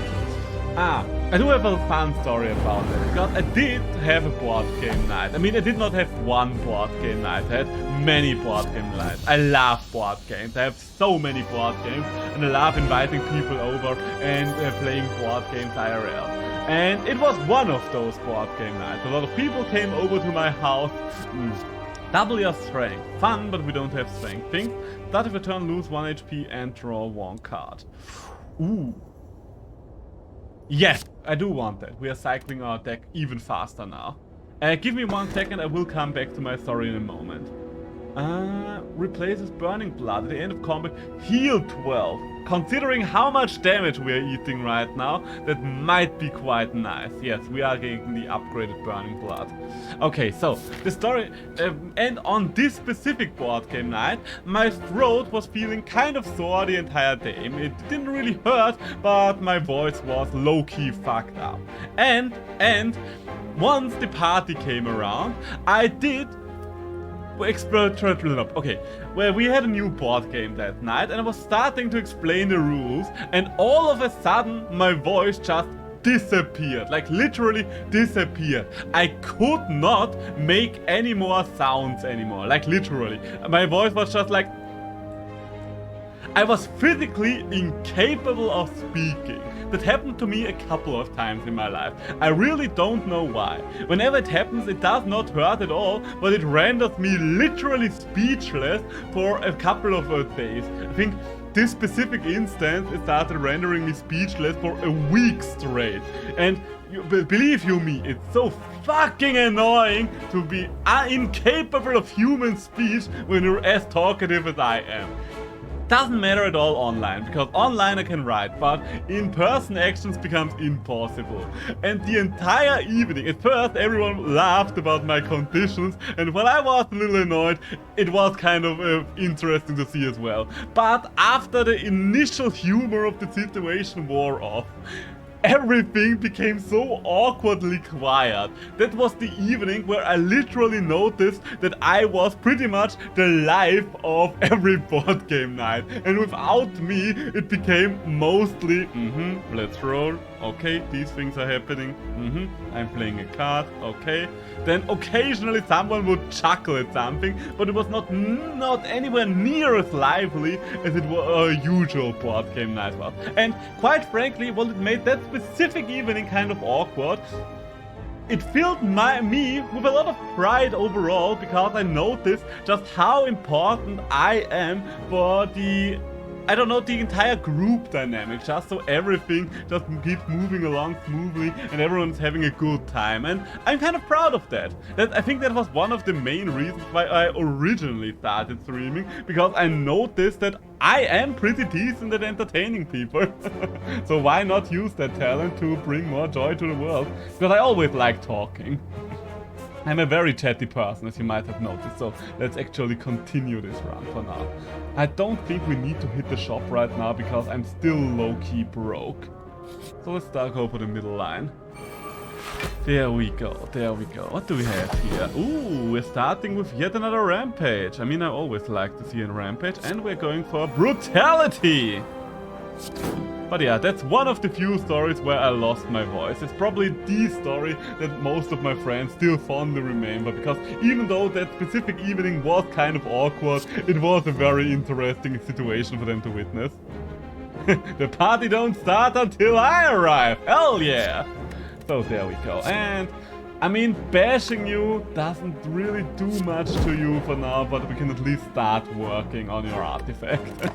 I do have a fun story about that, because I did have a board game night. I mean, I did not have one board game night, I had many board game nights. I love board games, I have so many board games, and I love inviting people over and playing board games IRL. And it was one of those board game nights. A lot of people came over to my house. Double your strength. Fun, but we don't have strength. Think, start of a turn, lose 1 HP and draw 1 card. Ooh. Yes, I do want that. We are cycling our deck even faster now. Give me 1 second, I will come back to my story in a moment. Replaces Burning Blood at the end of combat. Heal 12. Considering how much damage we are eating right now, that might be quite nice. Yes, we are getting the upgraded Burning Blood. Okay, so the story... and on this specific board game night, my throat was feeling kind of sore the entire day. It didn't really hurt, but my voice was low-key fucked up. And once the party came around, I did... Okay, well, we had a new board game that night, and I was starting to explain the rules, and all of a sudden, my voice just disappeared. Like, literally disappeared. I could not make any more sounds anymore. Like, literally. My voice was just like... I was physically incapable of speaking. That happened to me a couple of times in my life. I really don't know why. Whenever it happens, it does not hurt at all, but it renders me literally speechless for a couple of days. I think this specific instance, it started rendering me speechless for a week straight. And believe you me, it's so fucking annoying to be incapable of human speech when you're as talkative as I am. Doesn't matter at all online, because online I can write, but in-person actions becomes impossible. And the entire evening, at first everyone laughed about my conditions, and when I was a little annoyed, it was kind of interesting to see as well. But after the initial humor of the situation wore off, everything became so awkwardly quiet. That was the evening where I literally noticed that I was pretty much the life of every board game night. And without me, it became mostly, let's roll, okay, these things are happening, I'm playing a card, okay. Then occasionally someone would chuckle at something, but it was not anywhere near as lively as it was a usual board game night was. And quite frankly, well, it made that specific evening kind of awkward. It filled me with a lot of pride overall, because I noticed just how important I am for the I don't know, the entire group dynamic, just so everything just keeps moving along smoothly and everyone's having a good time. And I'm kind of proud of that. I think that was one of the main reasons why I originally started streaming, because I noticed that I am pretty decent at entertaining people. So why not use that talent to bring more joy to the world? Because I always like talking. I'm a very chatty person, as you might have noticed, so let's actually continue this run for now. I don't think we need to hit the shop right now, because I'm still low-key broke. So let's start over the middle line. There we go, there we go. What do we have here? Ooh, we're starting with yet another rampage. I mean, I always like to see a rampage, and we're going for brutality! But yeah, that's one of the few stories where I lost my voice. It's probably the story that most of my friends still fondly remember, because even though that specific evening was kind of awkward, it was a very interesting situation for them to witness. The party don't start until I arrive! Hell yeah! So there we go. And I mean, bashing you doesn't really do much to you for now, but we can at least start working on your artifact.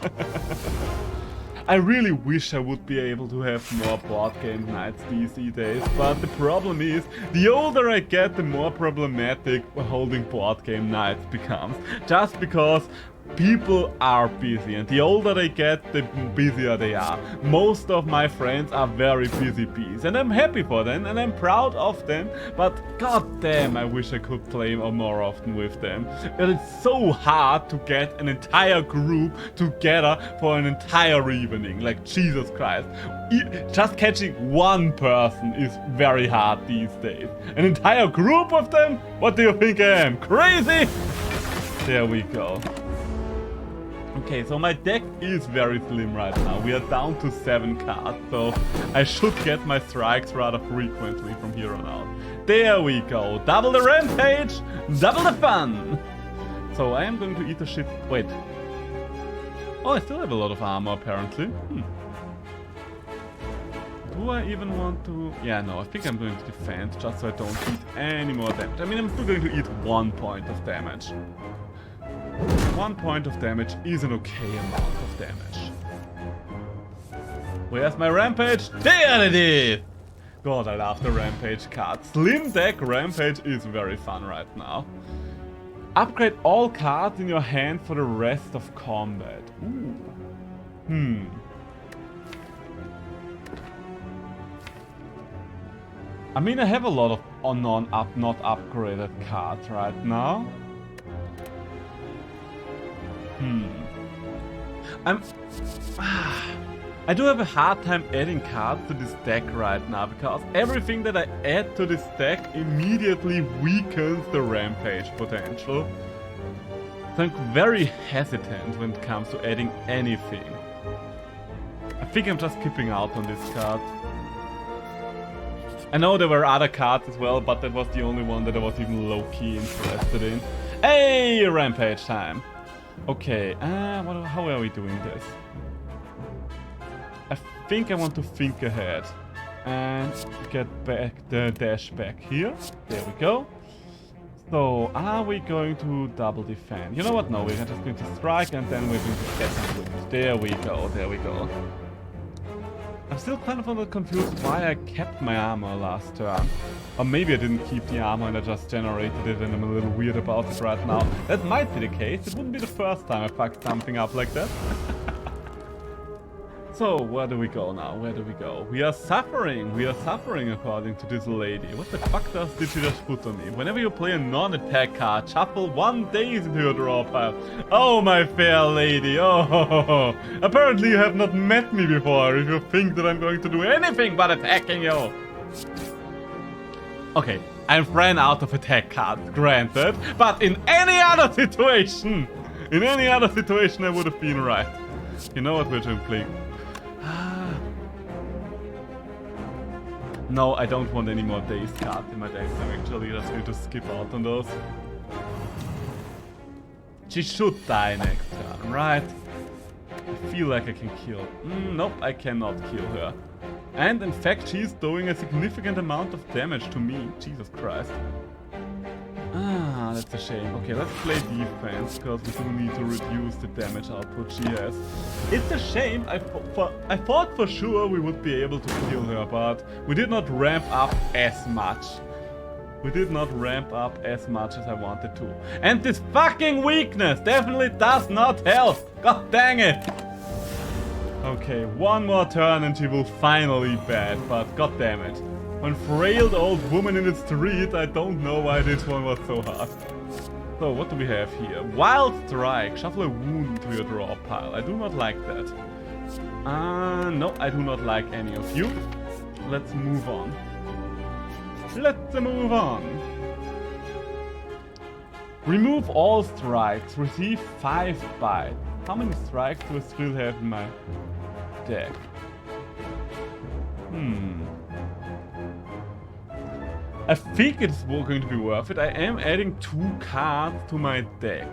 I really wish I would be able to have more board game nights these days, but the problem is, the older I get, the more problematic holding board game nights becomes. Just because people are busy, and the older they get, the busier they are. Most of my friends are very busy bees, and I'm happy for them, and I'm proud of them, but god damn, I wish I could play more often with them. But it's so hard to get an entire group together for an entire evening, like Jesus Christ. Just catching one person is very hard these days. An entire group of them? What do you think I am, crazy? There we go. Okay, so my deck is very slim right now. We are down to 7 cards, so I should get my strikes rather frequently from here on out. There we go. Double the rampage, double the fun. So I am going to eat the shit. Wait. Oh, I still have a lot of armor apparently. Do I even want to... Yeah, no, I think I'm going to defend just so I don't eat any more damage. I mean, I'm still going to eat 1 point of damage. 1 point of damage is an okay amount of damage. Where's my rampage? There it is! God, I love the rampage card. Slim deck rampage is very fun right now. Upgrade all cards in your hand for the rest of combat. Ooh. I mean, I have a lot of not upgraded cards right now. I do have a hard time adding cards to this deck right now, because everything that I add to this deck immediately weakens the rampage potential. So I'm very hesitant when it comes to adding anything. I think I'm just skipping out on this card. I know there were other cards as well, but that was the only one that I was even low-key interested in. Hey, rampage time! Okay, how are we doing this? I think I want to think ahead and get back the dash back here. There we go. So, are we going to double defend? You know what? No, we're just going to strike and then we're going to get some wounds. There we go, there we go. I'm still kind of confused why I kept my armor last turn. Or maybe I didn't keep the armor and I just generated it and I'm a little weird about it right now. That might be the case. It wouldn't be the first time I fucked something up like that. So, where do we go now? Where do we go? We are suffering. We are suffering according to this lady. What the fuck did she just put on me? Whenever you play a non-attack card, shuffle 1 days into your draw pile. Oh, my fair lady. Oh, apparently you have not met me before if you think that I'm going to do anything but attacking you. Okay, I ran out of attack cards, granted, but in any other situation, I would have been right. You know what, we're going to play. No, I don't want any more days cards in my deck. I'm actually just going to skip out on those. She should die next turn, right? I feel like I can kill. Nope, I cannot kill her. And in fact, she's doing a significant amount of damage to me. Jesus Christ. Ah, that's a shame. Okay, let's play defense, because we do need to reduce the damage output she has. It's a shame. I thought for sure we would be able to kill her, but we did not ramp up as much. We did not ramp up as much as I wanted to. And this fucking weakness definitely does not help. God dang it. Okay, one more turn and she will finally bad, but god damn it. One frail old woman in the street, I don't know why this one was so hard. So, what do we have here? Wild Strike. Shuffle a wound to your draw pile. I do not like that. No, I do not like any of you. Let's move on. Let's move on. Remove all strikes. Receive 5 bite. How many strikes do I still have in my deck? I think it's going to be worth it. I am adding 2 cards to my deck.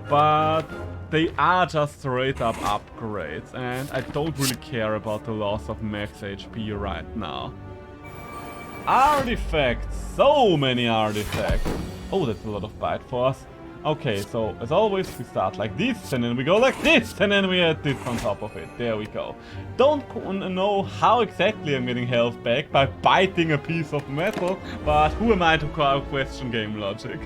But they are just straight up upgrades. And I don't really care about the loss of max HP right now. Artifacts! So many artifacts! Oh, that's a lot of bite force. Okay, so as always we start like this, and then we go like this, and then we add this on top of it. There we go. Don't know how exactly I'm getting health back by biting a piece of metal, but who am I to question game logic?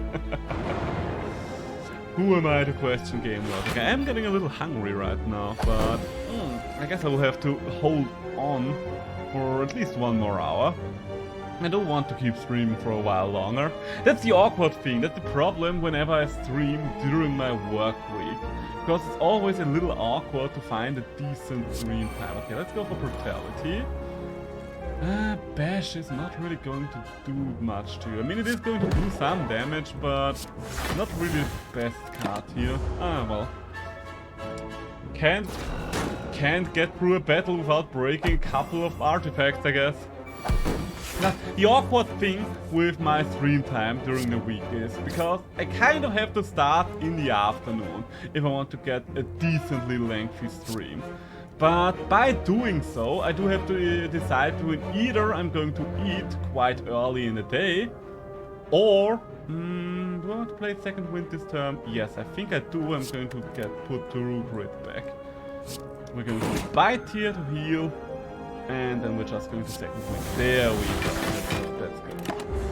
Who am I to question game logic? I am getting a little hungry right now, but I guess I will have to hold on for at least 1 more hour. I don't want to keep streaming for a while longer. That's the awkward thing, that's the problem whenever I stream during my work week. Because it's always a little awkward to find a decent stream time. Okay, let's go for Brutality. Bash is not really going to do much to you. I mean, it is going to do some damage, but not really the best card here. Ah, well. Can't get through a battle without breaking a couple of artifacts, I guess. Now, the awkward thing with my stream time during the week is because I kind of have to start in the afternoon if I want to get a decently lengthy stream. But by doing so, I do have to decide to either I'm going to eat quite early in the day, or do I want to play second wind this turn? Yes, I think I do. I'm going to put the root grid back. We're going to bite here to heal. And then we're just going to second wind. There we go. That's good.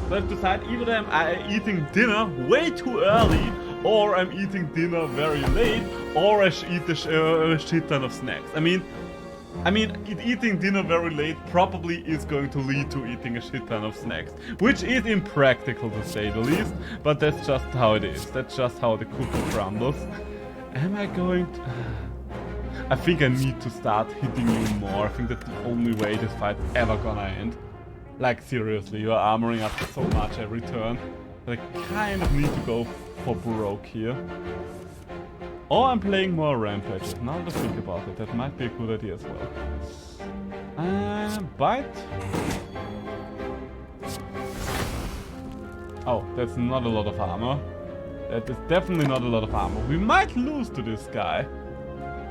So I have to decide either I'm eating dinner way too early, or I'm eating dinner very late, or I eat a shit ton of snacks. I mean, eating dinner very late probably is going to lead to eating a shit ton of snacks, which is impractical to say the least, but that's just how it is. That's just how the cookie crumbles. Am I going to... I think I need to start hitting you more. I think that's the only way this fight's ever gonna end. Like, seriously, you're armoring up so much every turn that I kind of need to go for broke here. Or I'm playing more rampages. Now that I think about it, that might be a good idea as well. Bite. Oh, that's not a lot of armor. That is definitely not a lot of armor. We might lose to this guy.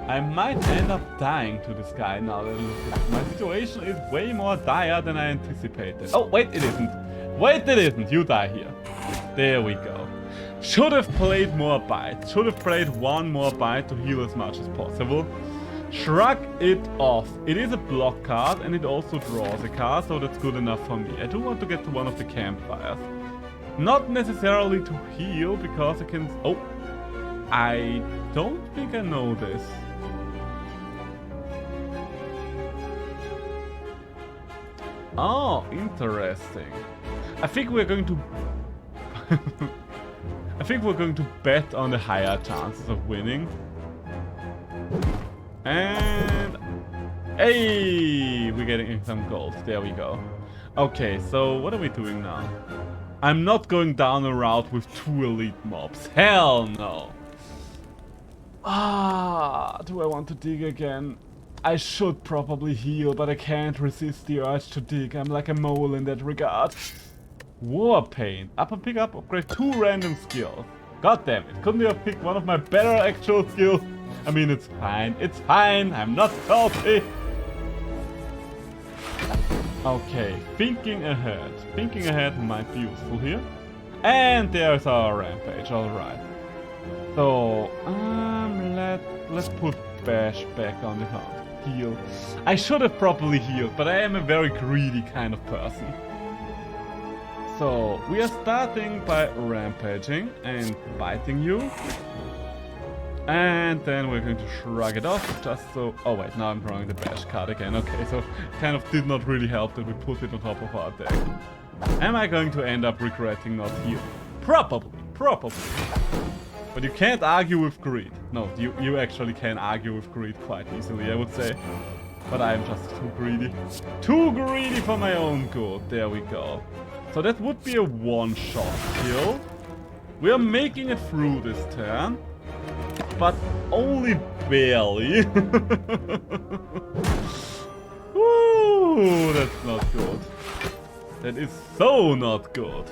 I might end up dying to this guy now that I look at it. My situation is way more dire than I anticipated. Oh, wait, it isn't. Wait, it isn't. You die here. There we go. Should have played more bite. Should have played 1 more bite to heal as much as possible. Shrug it off. It is a block card and it also draws a card, so that's good enough for me. I do want to get to one of the campfires. Not necessarily to heal, because I can... Oh, I don't think I know this. Oh, interesting. I think we're going to... I think we're going to bet on the higher chances of winning. And... Hey! We're getting some gold. There we go. Okay, so what are we doing now? I'm not going down a route with 2 elite mobs. Hell no! Ah, do I want to dig again? I should probably heal, but I can't resist the urge to dig. I'm like a mole in that regard. War Paint. Up and pick up, upgrade 2 random skills. God damn it. Couldn't you have picked one of my better actual skills? I mean, it's fine. It's fine. I'm not salty. Okay, thinking ahead. Thinking ahead might be useful here. And there's our rampage, alright. So, let's put Bash back on the hunt. Heal. I should have properly healed, but I am a very greedy kind of person. So, we are starting by rampaging and biting you. And then we're going to shrug it off, just so... Oh wait, now I'm drawing the Bash card again. Okay, so kind of did not really help that we put it on top of our deck. Am I going to end up regretting not healing? Probably. But you can't argue with greed. No, you actually can argue with greed quite easily, I would say. But I'm just too greedy. Too greedy for my own good. There we go. So that would be a one-shot kill. We are making it through this turn. But only barely. Ooh, that's not good. That is so not good.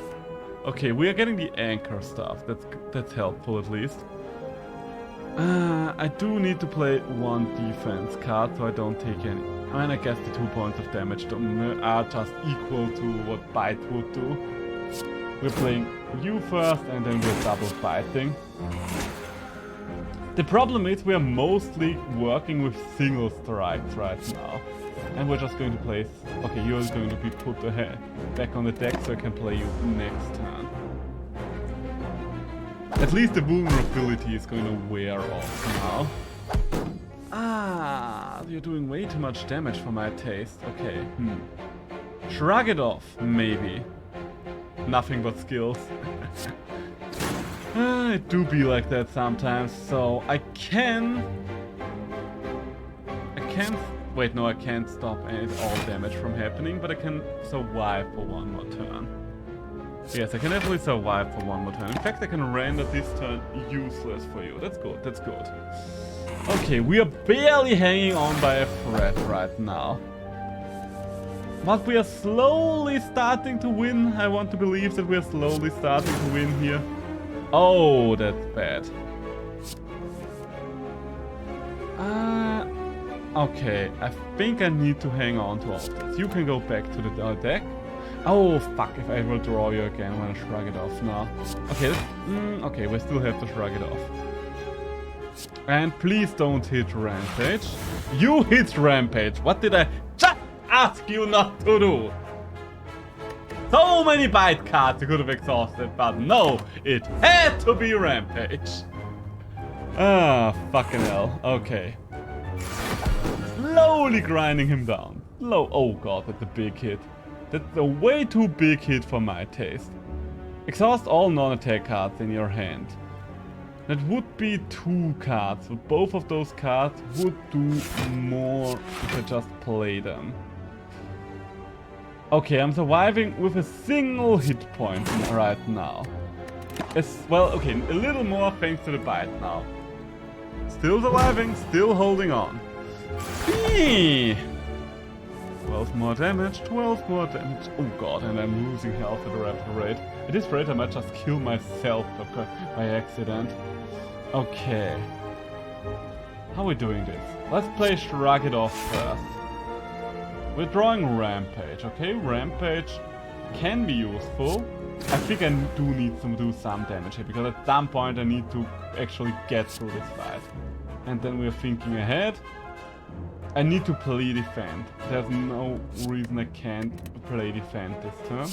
Okay, we are getting the anchor stuff. That's helpful at least. I do need to play one defense card so I don't take any. I mean, I guess the 2 points of damage are just equal to what bite would do. We're playing you first and then we're double biting. The problem is we are mostly working with single strikes right now. And we're just going to place... Okay, you're going to be put ahead back on the deck so I can play you next turn. At least the vulnerability is going to wear off now. Ah, you're doing way too much damage for my taste. Okay, Shrug it off, maybe. Nothing but skills. It do be like that sometimes, so I can... Wait, no, I can't stop all damage from happening, but I can survive for one more turn. Yes, I can definitely survive for one more turn. In fact, I can render this turn useless for you. That's good, that's good. Okay, we are barely hanging on by a thread right now. But we are slowly starting to win. I want to believe that we are slowly starting to win here. Oh, that's bad. Okay, I think I need to hang on to all of this. You can go back to the deck. Oh, fuck, if I will draw you again, I'm gonna shrug it off now. Okay, okay, we still have to shrug it off. And please don't hit Rampage. You hit Rampage! What did I just ask you not to do? So many bite cards you could have exhausted, but no, it had to be Rampage. Ah, fucking hell. Okay. Slowly grinding him down. Oh god, that's a big hit. That's a way too big hit for my taste. Exhaust all non-attack cards in your hand. That would be 2 cards, but both of those cards would do more if I just play them. Okay, I'm surviving with a single hit point right now. Well, okay, a little more thanks to the bite now. Still surviving, still holding on. 12 more damage, 12 more damage. Oh god, and I'm losing health at a rapid rate. At this rate, I might just kill myself by accident. Okay. How are we doing this? Let's play Shrug It Off first. We're drawing Rampage, okay? Rampage can be useful. I think I do need to do some damage here, because at some point I need to actually get through this fight. And then we're thinking ahead. I need to play defend. There's no reason I can't play defend this turn.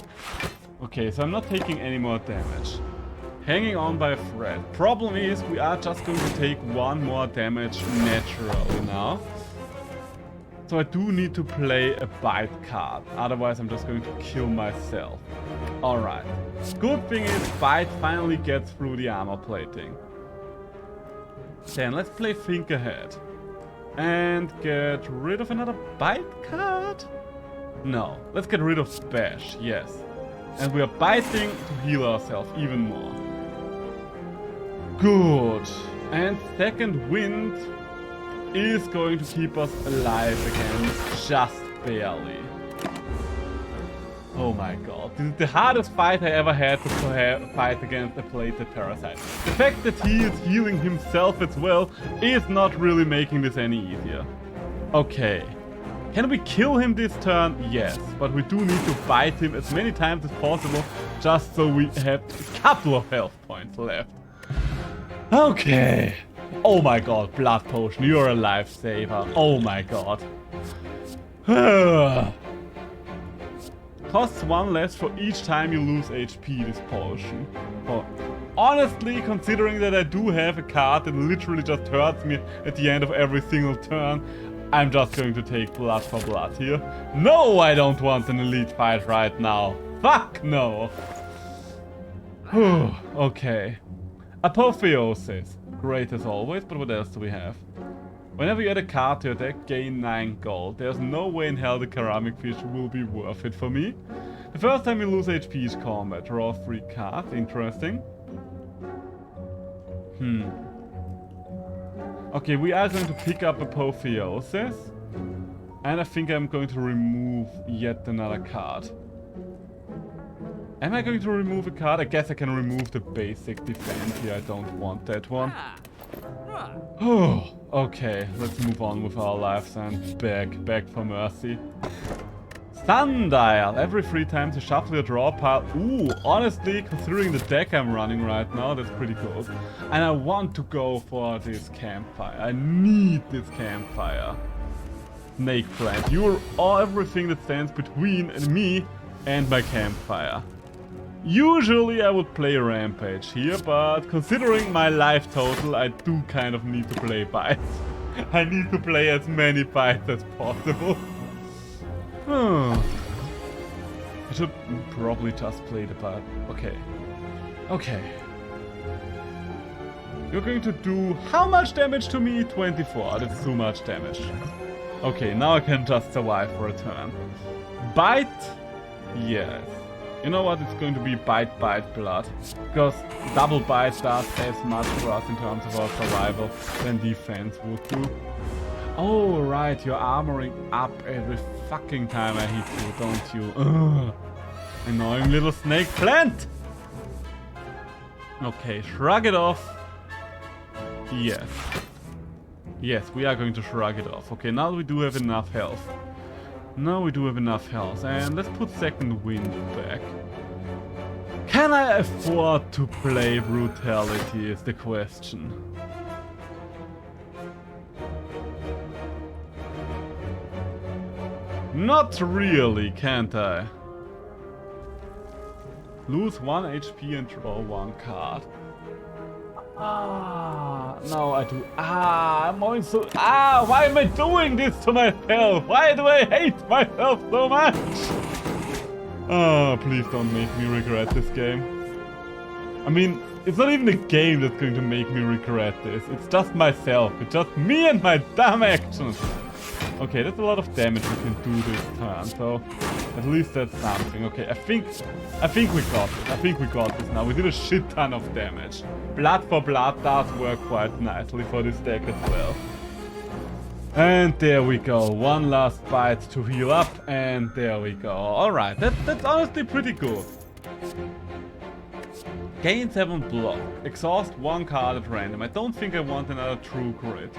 Okay, so I'm not taking any more damage. Hanging on by a thread. Problem is, we are just going to take 1 more damage naturally now. So I do need to play a bite card. Otherwise, I'm just going to kill myself. Alright. Good thing is, bite finally gets through the armor plating. Then let's play think ahead. And get rid of another bite card? No. Let's get rid of Bash, yes. And we are biting to heal ourselves even more. Good. And second wind is going to keep us alive again, just barely. Oh my god. This is the hardest fight I ever had to fight against a plated parasite. The fact that he is healing himself as well is not really making this any easier. Okay. Can we kill him this turn? Yes. But we do need to bite him as many times as possible just so we have a couple of health points left. Okay. Oh my god, blood potion, you're a lifesaver. Oh my god. Costs 1 less for each time you lose HP, this potion. Oh. Honestly, considering that I do have a card that literally just hurts me at the end of every single turn, I'm just going to take blood for blood here. No, I don't want an elite fight right now. Fuck no. Okay. Apotheosis. Great as always, but what else do we have? Whenever you add a card to your deck, gain 9 gold. There's no way in hell the ceramic fish will be worth it for me. The first time you lose HP is combat. Draw 3 cards. Interesting. Okay, we are going to pick up Apotheosis. And I think I'm going to remove yet another card. Am I going to remove a card? I guess I can remove the basic defense here. I don't want that one. Oh, okay. Let's move on with our lives and beg for mercy. Sundial. Every 3 times you shuffle your draw pile. Ooh, honestly, considering the deck I'm running right now, that's pretty good. And I want to go for this campfire. I need this campfire. Snake plant. You're everything that stands between me and my campfire. Usually I would play Rampage here, but considering my life total, I do kind of need to play bites. I need to play as many bites as possible. I should probably just play the bite. Okay. Okay. You're going to do how much damage to me? 24. That's too much damage. Okay, now I can just survive for a turn. Bite? Yes. You know what? It's going to be bite, blood. Because double bite does as much for us in terms of our survival than defense would do. Oh, right. You're armoring up every fucking time I hit you, don't you? Ugh. Annoying little snake plant! Okay, shrug it off. Yes. Yes, we are going to shrug it off. Okay, now we do have enough health. Now we do have enough health. And let's put second wind back. Can I afford to play brutality is the question. Not really, can't I? Lose 1 HP and draw 1 card. No, I do. I'm going so. Why am I doing this to myself? Why do I hate myself so much? Oh, please don't make me regret this game. I mean, it's not even the game that's going to make me regret this. It's just myself. It's just me and my dumb actions. Okay, that's a lot of damage we can do this turn, so at least that's something. Okay, I think we got it. I think we got this now. We did a shit ton of damage. Blood for blood does work quite nicely for this deck as well. And there we go. One last bite to heal up, and there we go. Alright, that's honestly pretty good. Gain 7 block. Exhaust 1 card at random. I don't think I want another true grit.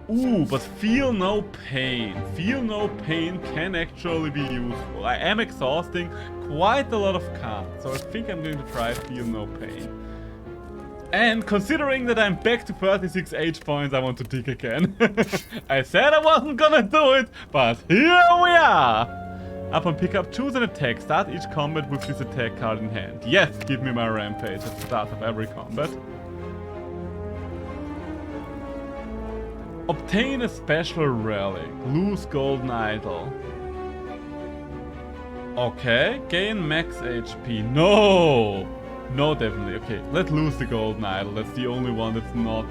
Ooh, but feel no pain. Feel no pain can actually be useful. I am exhausting quite a lot of cards, so I think I'm going to try feel no pain. And considering that I'm back to 36 H points, I want to dig again. I said I wasn't gonna do it, but here we are! Upon pickup, choose an attack. Start each combat with this attack card in hand. Yes, give me my rampage at the start of every combat. Obtain a special relic. Lose golden idol. Okay, gain max HP. No! No, definitely. Okay, let's lose the golden idol. That's the only one that's not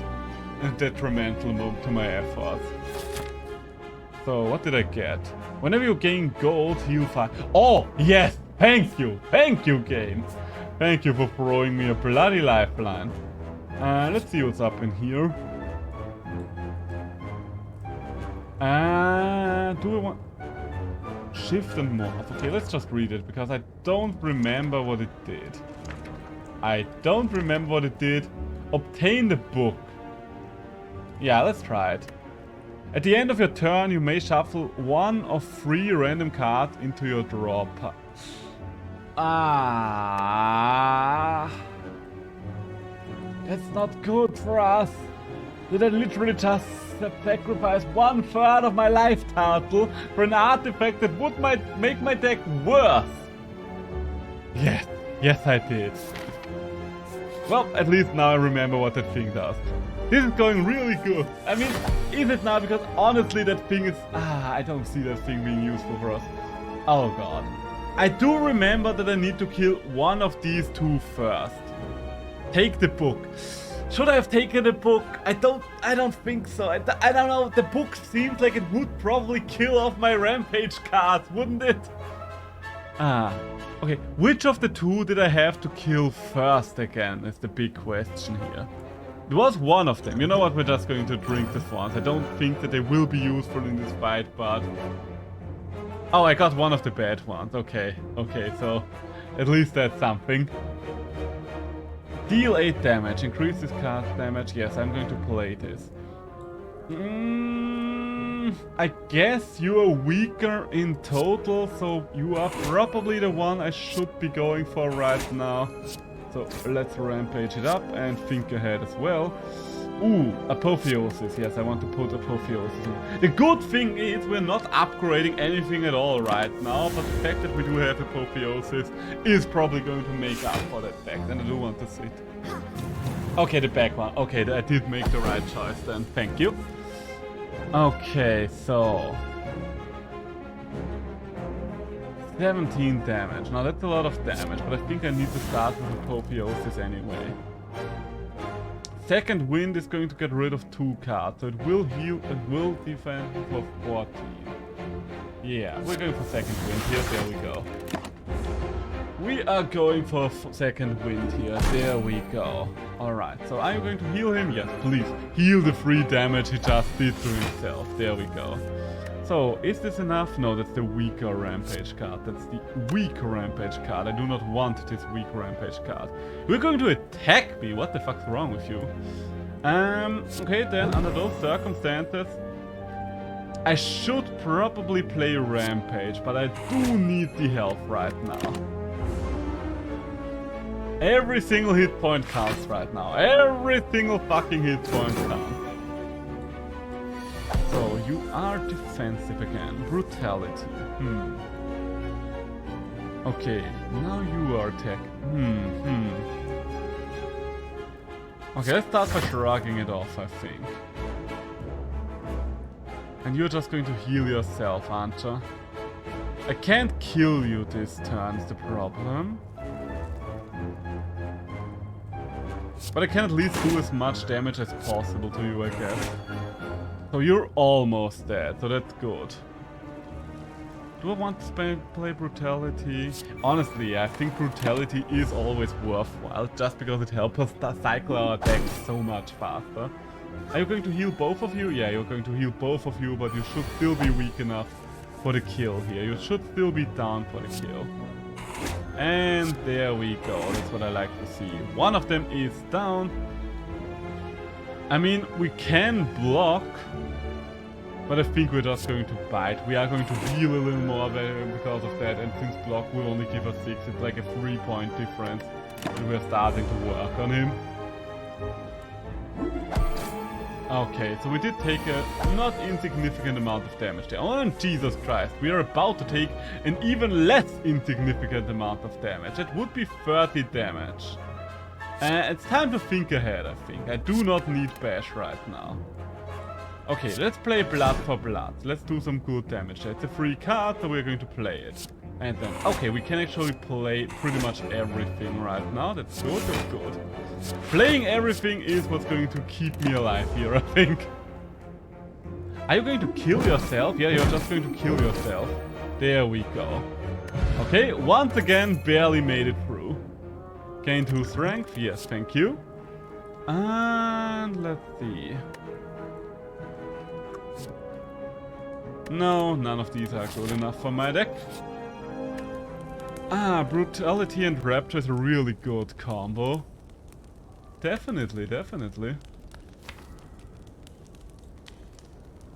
detrimental to my efforts. So, what did I get? Whenever you gain gold, heal 5. Oh, yes! Thank you! Thank you, game! Thank you for throwing me a bloody lifeline. Let's see what's up in here. Do we want... Shift and morph. Okay, let's just read it, because I don't remember what it did. Obtain the book. Yeah, let's try it. At the end of your turn, you may shuffle 1 of 3 random cards into your draw pile. Ah, that's not good for us. Did I literally just sacrifice 1/3 of my life total for an artifact that would make my deck worse? Yes I did. Well, at least now I remember what that thing does. This is going really good. I mean, is it now? Because honestly that thing is... I don't see that thing being useful for us. Oh god. I do remember that I need to kill one of these two first. Take the book. Should I have taken the book? I don't think so. I don't know. The book seems like it would probably kill off my rampage cards, wouldn't it? Okay. Which of the two did I have to kill first again is the big question here. It was one of them. You know what? We're just going to drink this once. I don't think that they will be useful in this fight, but... Oh, I got one of the bad ones. Okay, so at least that's something. Deal 8 damage. Increase this card's damage. Yes, I'm going to play this. I guess you are weaker in total, so you are probably the one I should be going for right now. So let's rampage it up and think ahead as well. Ooh, Apotheosis. Yes, I want to put Apotheosis in. The good thing is we're not upgrading anything at all right now, but the fact that we do have Apotheosis is probably going to make up for that fact, and I do want to sit. Okay, the back one. Okay, I did make the right choice then. Thank you. Okay, so... 17 damage. Now that's a lot of damage, but I think I need to start with Apotheosis anyway. Second Wind is going to get rid of 2 cards, so it will heal and will defend for 14. Yeah, we're going for Second Wind here, there we go. We are going for Second Wind here, there we go. Alright, so I'm going to heal him, yes, please. Heal the 3 damage he just did to himself, there we go. So, is this enough? No, that's the weaker Rampage card. That's the weak Rampage card. I do not want this weak Rampage card. We're going to attack me. What the fuck's wrong with you? Okay, then, under those circumstances, I should probably play Rampage, but I do need the health right now. Every single hit point counts right now. Every single fucking hit point counts. So, you are defensive again. Brutality. Okay, now you are attack. Okay, let's start by shrugging it off, I think. And you're just going to heal yourself, aren't you? I can't kill you this turn, is the problem. But I can at least do as much damage as possible to you, I guess. So you're almost dead, so that's good. Do I want to play Brutality? Honestly, I think Brutality is always worthwhile, just because it helps us cycle our attacks so much faster. Are you going to heal both of you? Yeah, you're going to heal both of you, but you should still be weak enough for the kill here. You should still be down for the kill. And there we go, that's what I like to see. One of them is down. I mean, we can block, but I think we're just going to bite. We are going to heal a little more because of that, and since block will only give us 6, it's like a 3-point difference. And we're starting to work on him. Okay, so we did take a not insignificant amount of damage there. Oh, Jesus Christ, we are about to take an even less insignificant amount of damage. It would be 30 damage. It's time to think ahead, I think. I do not need Bash right now. Okay, let's play Blood for Blood. Let's do some good damage. It's a free card, so we're going to play it. And then, okay, we can actually play pretty much everything right now. That's good, that's good. Playing everything is what's going to keep me alive here, I think. Are you going to kill yourself? Yeah, you're just going to kill yourself. There we go. Okay, once again, barely made it through. Gain 2 strength, yes, thank you. And let's see. No, none of these are good enough for my deck. Brutality and Rapture is a really good combo. Definitely, definitely.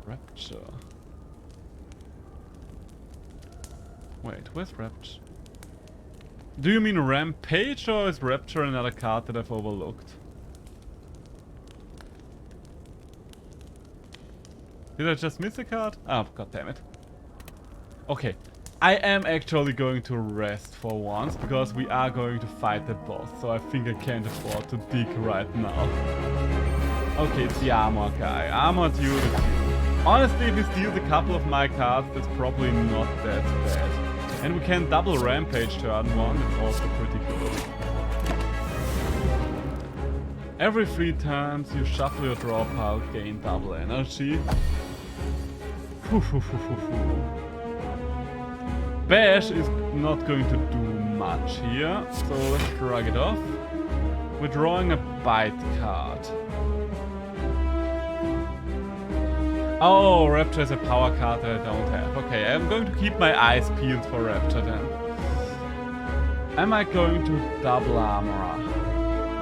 Rapture. Wait, where's Rapture? Do you mean Rampage or is Rapture another card that I've overlooked? Did I just miss a card? Oh, god damn it. Okay. I am actually going to rest for once, because we are going to fight that boss, so I think I can't afford to dig right now. Okay, it's the armor guy. Armor dude is you. Honestly, if he steals a couple of my cards, that's probably not that bad. And we can double Rampage turn 1, it's also pretty good. Every 3 turns, you shuffle your draw pile, gain double energy. Bash is not going to do much here, so let's shrug it off. We're drawing a bite card. Oh, Rapture is a power card that I don't have. Okay, I'm going to keep my eyes peeled for Rapture then. Am I going to double armor?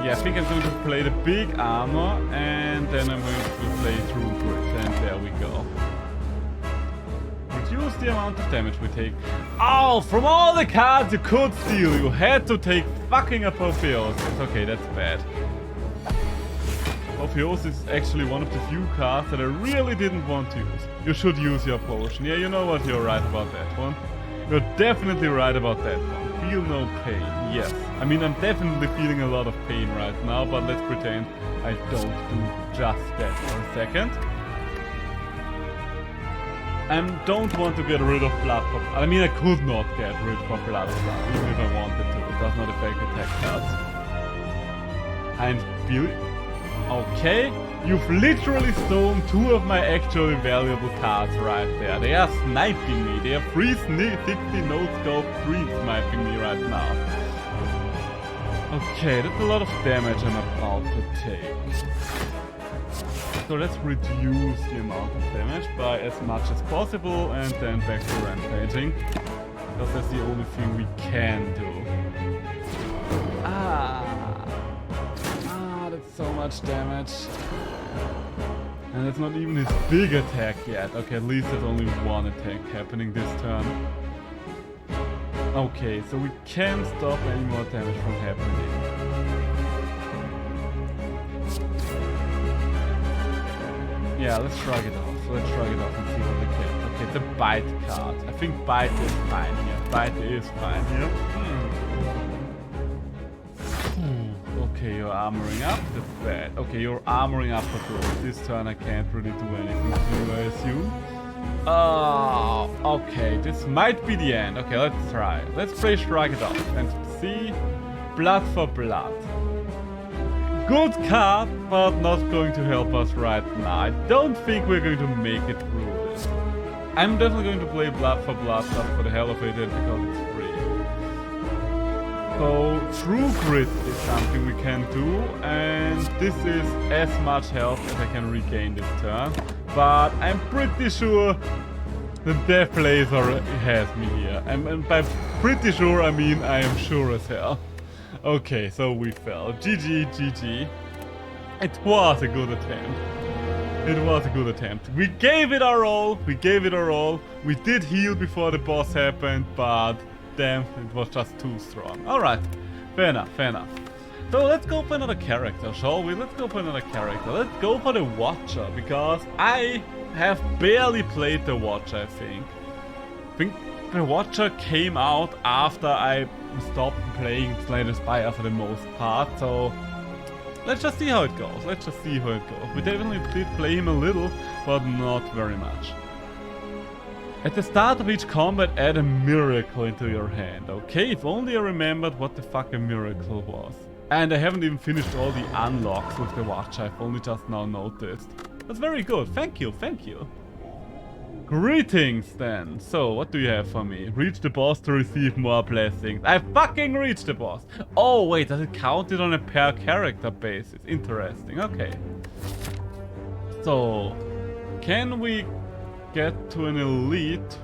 Yeah, I think I'm going to play the big armor and then I'm going to play through grit, and there we go. Reduce the amount of damage we take. Oh, from all the cards you could steal, you had to take fucking Apotheosis. Okay, that's bad. Apotheosis is actually one of the few cards that I really didn't want to use. You should use your potion. Yeah, you know what, you're right about that one. You're definitely right about that one. Feel no pain. Yes. I mean, I'm definitely feeling a lot of pain right now, but let's pretend I don't do just that for a second. I don't want to get rid of blood. I mean, I could not get rid of blood even if I wanted to. It does not affect attack cards. And okay, you've literally stolen 2 of my actually valuable cards right there. They are sniping me. They are 360 no scope 3 sniping me right now. Okay, that's a lot of damage I'm about to take. So let's reduce the amount of damage by as much as possible and then back to rampaging. Because that's the only thing we can do. That's so much damage. And it's not even his big attack yet. Okay, at least there's only 1 attack happening this turn. Okay, so we can't stop any more damage from happening. Yeah, let's shrug it off. Let's shrug it off and see what we get. Okay, it's a bite card. I think bite is fine here. Bite is fine here. Okay, you're armoring up. That's bad. Okay, you're armoring up for good. This turn I can't really do anything to you, I assume. Oh, okay. This might be the end. Okay, let's try. Let's play shrug it off and see. Blood for blood. Good card, but not going to help us right now. I don't think we're going to make it through this. I'm definitely going to play blood for blood just for the hell of it and because it's free. So True Grit is something we can do, and this is as much health as I can regain this turn. But I'm pretty sure the Death Laser has me here. And by pretty sure I mean I am sure as hell. Okay, so we fell. GG, GG. It was a good attempt. It was a good attempt. We gave it our all. We gave it our all. We did heal before the boss happened, but damn, it was just too strong. Alright, fair enough, fair enough. So let's go for another character, shall we? Let's go for another character. Let's go for the Watcher, because I have barely played the Watcher, I think. The Watcher came out after I stopped playing Slay the Spire for the most part, so let's just see how it goes. Let's just see how it goes. We definitely did play him a little, but not very much. At the start of each combat, add a miracle into your hand. Okay, if only I remembered what the fuck a miracle was. And I haven't even finished all the unlocks with the Watcher, I've only just now noticed. That's very good, thank you, thank you. Greetings then. So, what do you have for me? Reach the boss to receive more blessings. I fucking reached the boss. Oh wait, does it count it on a per character basis? Interesting, okay. So, can we get to an elite?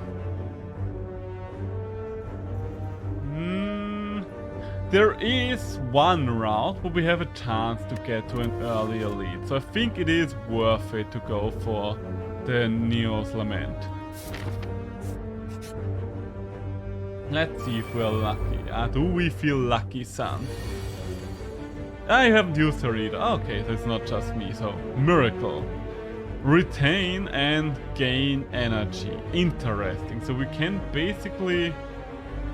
There is one route where we have a chance to get to an early elite. So I think it is worth it to go for the Neo's Lament. Let's see if we're lucky. Do we feel lucky, son? I haven't used her either. Okay, so it's not just me, so miracle. Retain and gain energy. Interesting. So we can basically...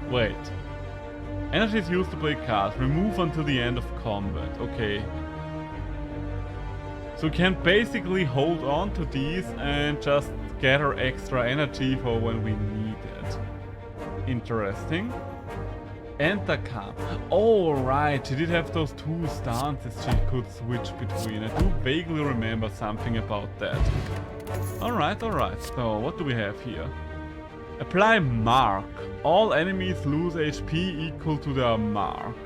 Wait. Energy is used to play cards. Remove until the end of combat. Okay. So we can basically hold on to these and just gather extra energy for when we need it. Interesting. Enter card. Oh right, she did have those two stances she could switch between. I do vaguely remember something about that. Alright, alright. So what do we have here? Apply mark. All enemies lose HP equal to their mark.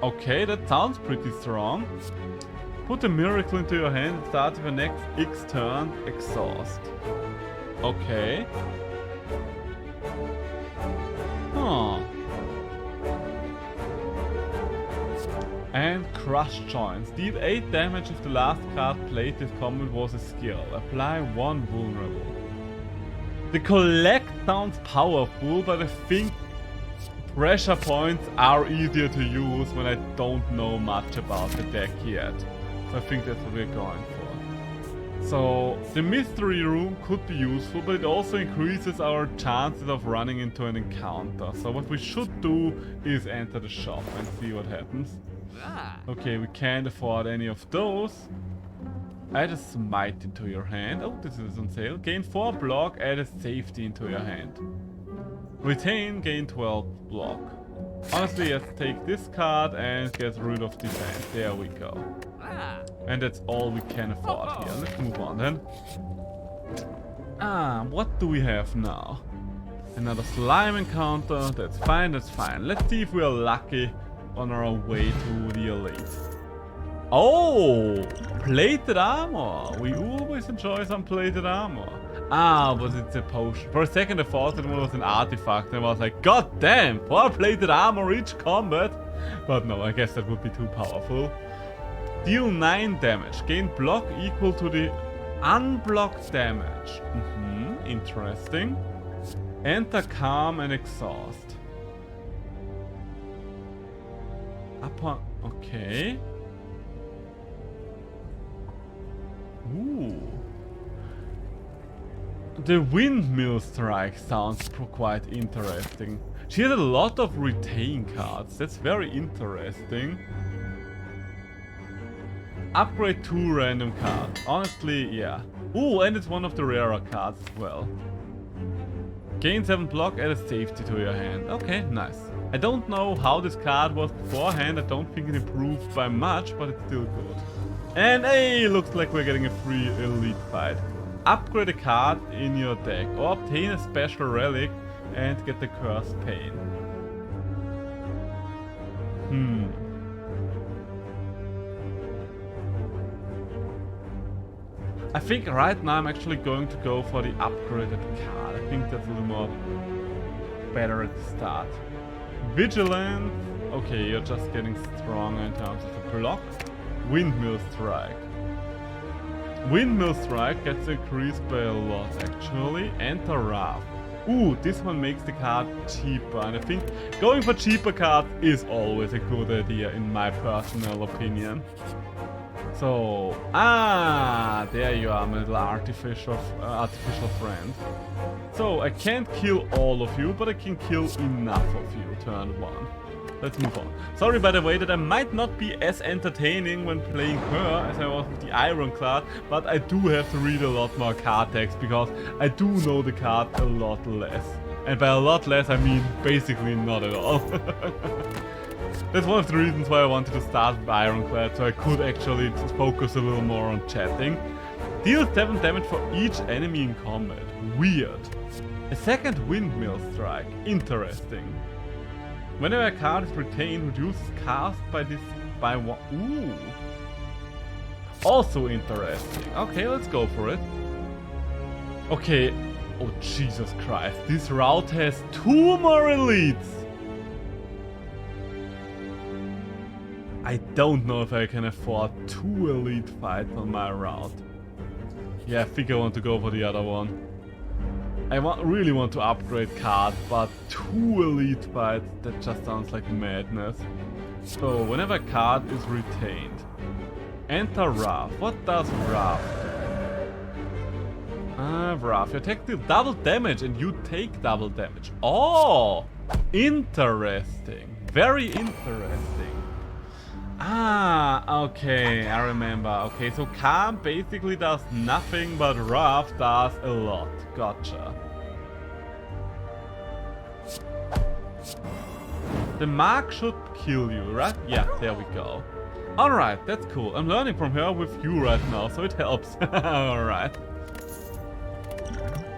Okay, that sounds pretty strong. Put a miracle into your hand and start with the next X turn, exhaust. Okay. Huh. And crush joints. Deal 8 damage if the last card played this combat was a skill. Apply 1 vulnerable. The collect sounds powerful, but I think pressure points are easier to use when I don't know much about the deck yet. So I think that's what we're going for. So the mystery room could be useful, but it also increases our chances of running into an encounter. So what we should do is enter the shop and see what happens. Okay, we can't afford any of those. Add a smite into your hand. Oh, this is on sale. Gain 4 block, add a safety into your hand. Retain, gain 12 block. Honestly, let's take this card and get rid of defense. There we go. And that's all we can afford here. Let's move on then. What do we have now? Another slime encounter. That's fine, that's fine. Let's see if we are lucky on our way to the elite. Oh! Plated armor! We always enjoy some plated armor. But it's a potion. For a second I thought it was an artifact and I was like, god damn! 4 plated armor each combat! But no, I guess that would be too powerful. Deal 9 damage. Gain block equal to the unblocked damage. Interesting. Enter calm and exhaust. Upon... Okay. Ooh. The windmill strike sounds quite interesting. She has a lot of retain cards. That's very interesting. Upgrade 2 random cards. Honestly, yeah. Ooh, and it's one of the rarer cards as well. Gain 7 block, add a safety to your hand. Okay, nice. I don't know how this card was beforehand. I don't think it improved by much, but it's still good. And hey, looks like we're getting a free elite fight. Upgrade a card in your deck or obtain a special relic and get the cursed pain. I think right now I'm actually going to go for the upgraded card. I think that's a little more better at the start. Vigilance. Okay, you're just getting stronger in terms of the block. Windmill strike. Windmill strike gets increased by a lot actually. Enter Wrath. Ooh, this one makes the card cheaper, and I think going for cheaper cards is always a good idea in my personal opinion. So, there you are, my little artificial friend. So, I can't kill all of you, but I can kill enough of you, turn 1. Let's move on. Sorry, by the way, that I might not be as entertaining when playing her as I was with the Ironclad, but I do have to read a lot more card text, because I do know the card a lot less. And by a lot less, I mean basically not at all. That's one of the reasons why I wanted to start with Ironclad, so I could actually focus a little more on chatting. Deal 7 damage for each enemy in combat. Weird. A second windmill strike. Interesting. Whenever a card is retained, reduces cast by 1. Ooh. Also interesting. Okay, let's go for it. Okay. Oh, Jesus Christ. This route has 2 more elites. I don't know if I can afford 2 elite fights on my route. Yeah, I think I want to go for the other one. really want to upgrade cards, but 2 elite fights, that just sounds like madness. So, whenever a card is retained, enter Wrath. What does Wrath do? Wrath, you attack deal double damage and you take double damage. Oh! Interesting. Very interesting. Okay, I remember. Okay, so Calm basically does nothing, but Wrath does a lot. Gotcha. The mark should kill you, right? Yeah, there we go. Alright, that's cool. I'm learning from her with you right now, so it helps. Alright.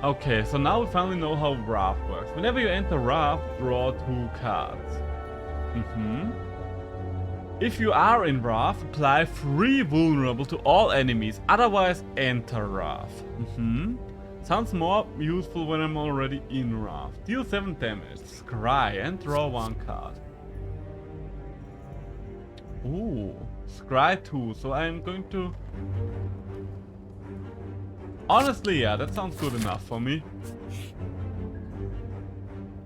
Okay, so now we finally know how Wrath works. Whenever you enter Wrath, draw 2 cards. If you are in Wrath, apply 3 vulnerable to all enemies, otherwise enter Wrath. Sounds more useful when I'm already in Wrath. Deal 7 damage, scry and draw 1 card. Ooh, scry 2, so I'm going to... Honestly, yeah, that sounds good enough for me.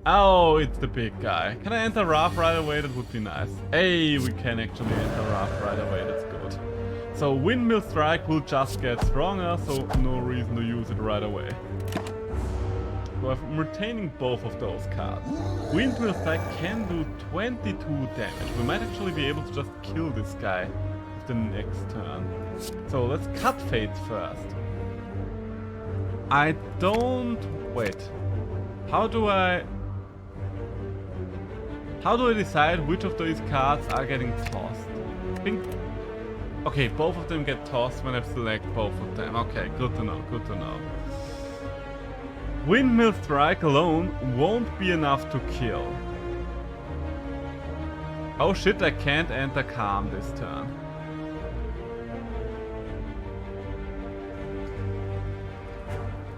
Oh, it's the big guy. Can I enter Wrath right away? That would be nice. Hey, we can actually enter Wrath right away, that's good. So Windmill Strike will just get stronger, so no reason to use it right away. So I'm retaining both of those cards. Windmill Strike can do 22 damage. We might actually be able to just kill this guy with the next turn. So let's cut Fates first. I don't... Wait. How do I decide which of these cards are getting tossed? I think... Okay, both of them get tossed when I select both of them. Okay, good to know, good to know. Windmill Strike alone won't be enough to kill. Oh shit, I can't enter Calm this turn.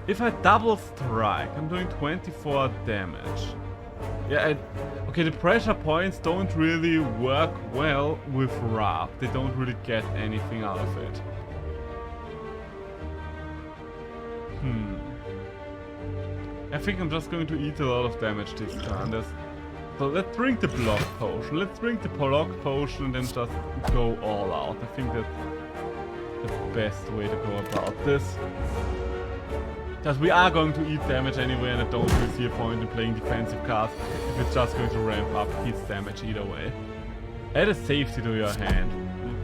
If I double strike, I'm doing 24 damage. Yeah, okay, the pressure points don't really work well with Wrath. They don't really get anything out of it. I think I'm just going to eat a lot of damage this turn. So let's drink the block potion. Let's drink the block potion and then just go all out. I think that's the best way to go about this. Because we are going to eat damage anyway, and I don't really see a point in playing defensive cards if it's just going to ramp up his damage either way. Add a safety to your hand.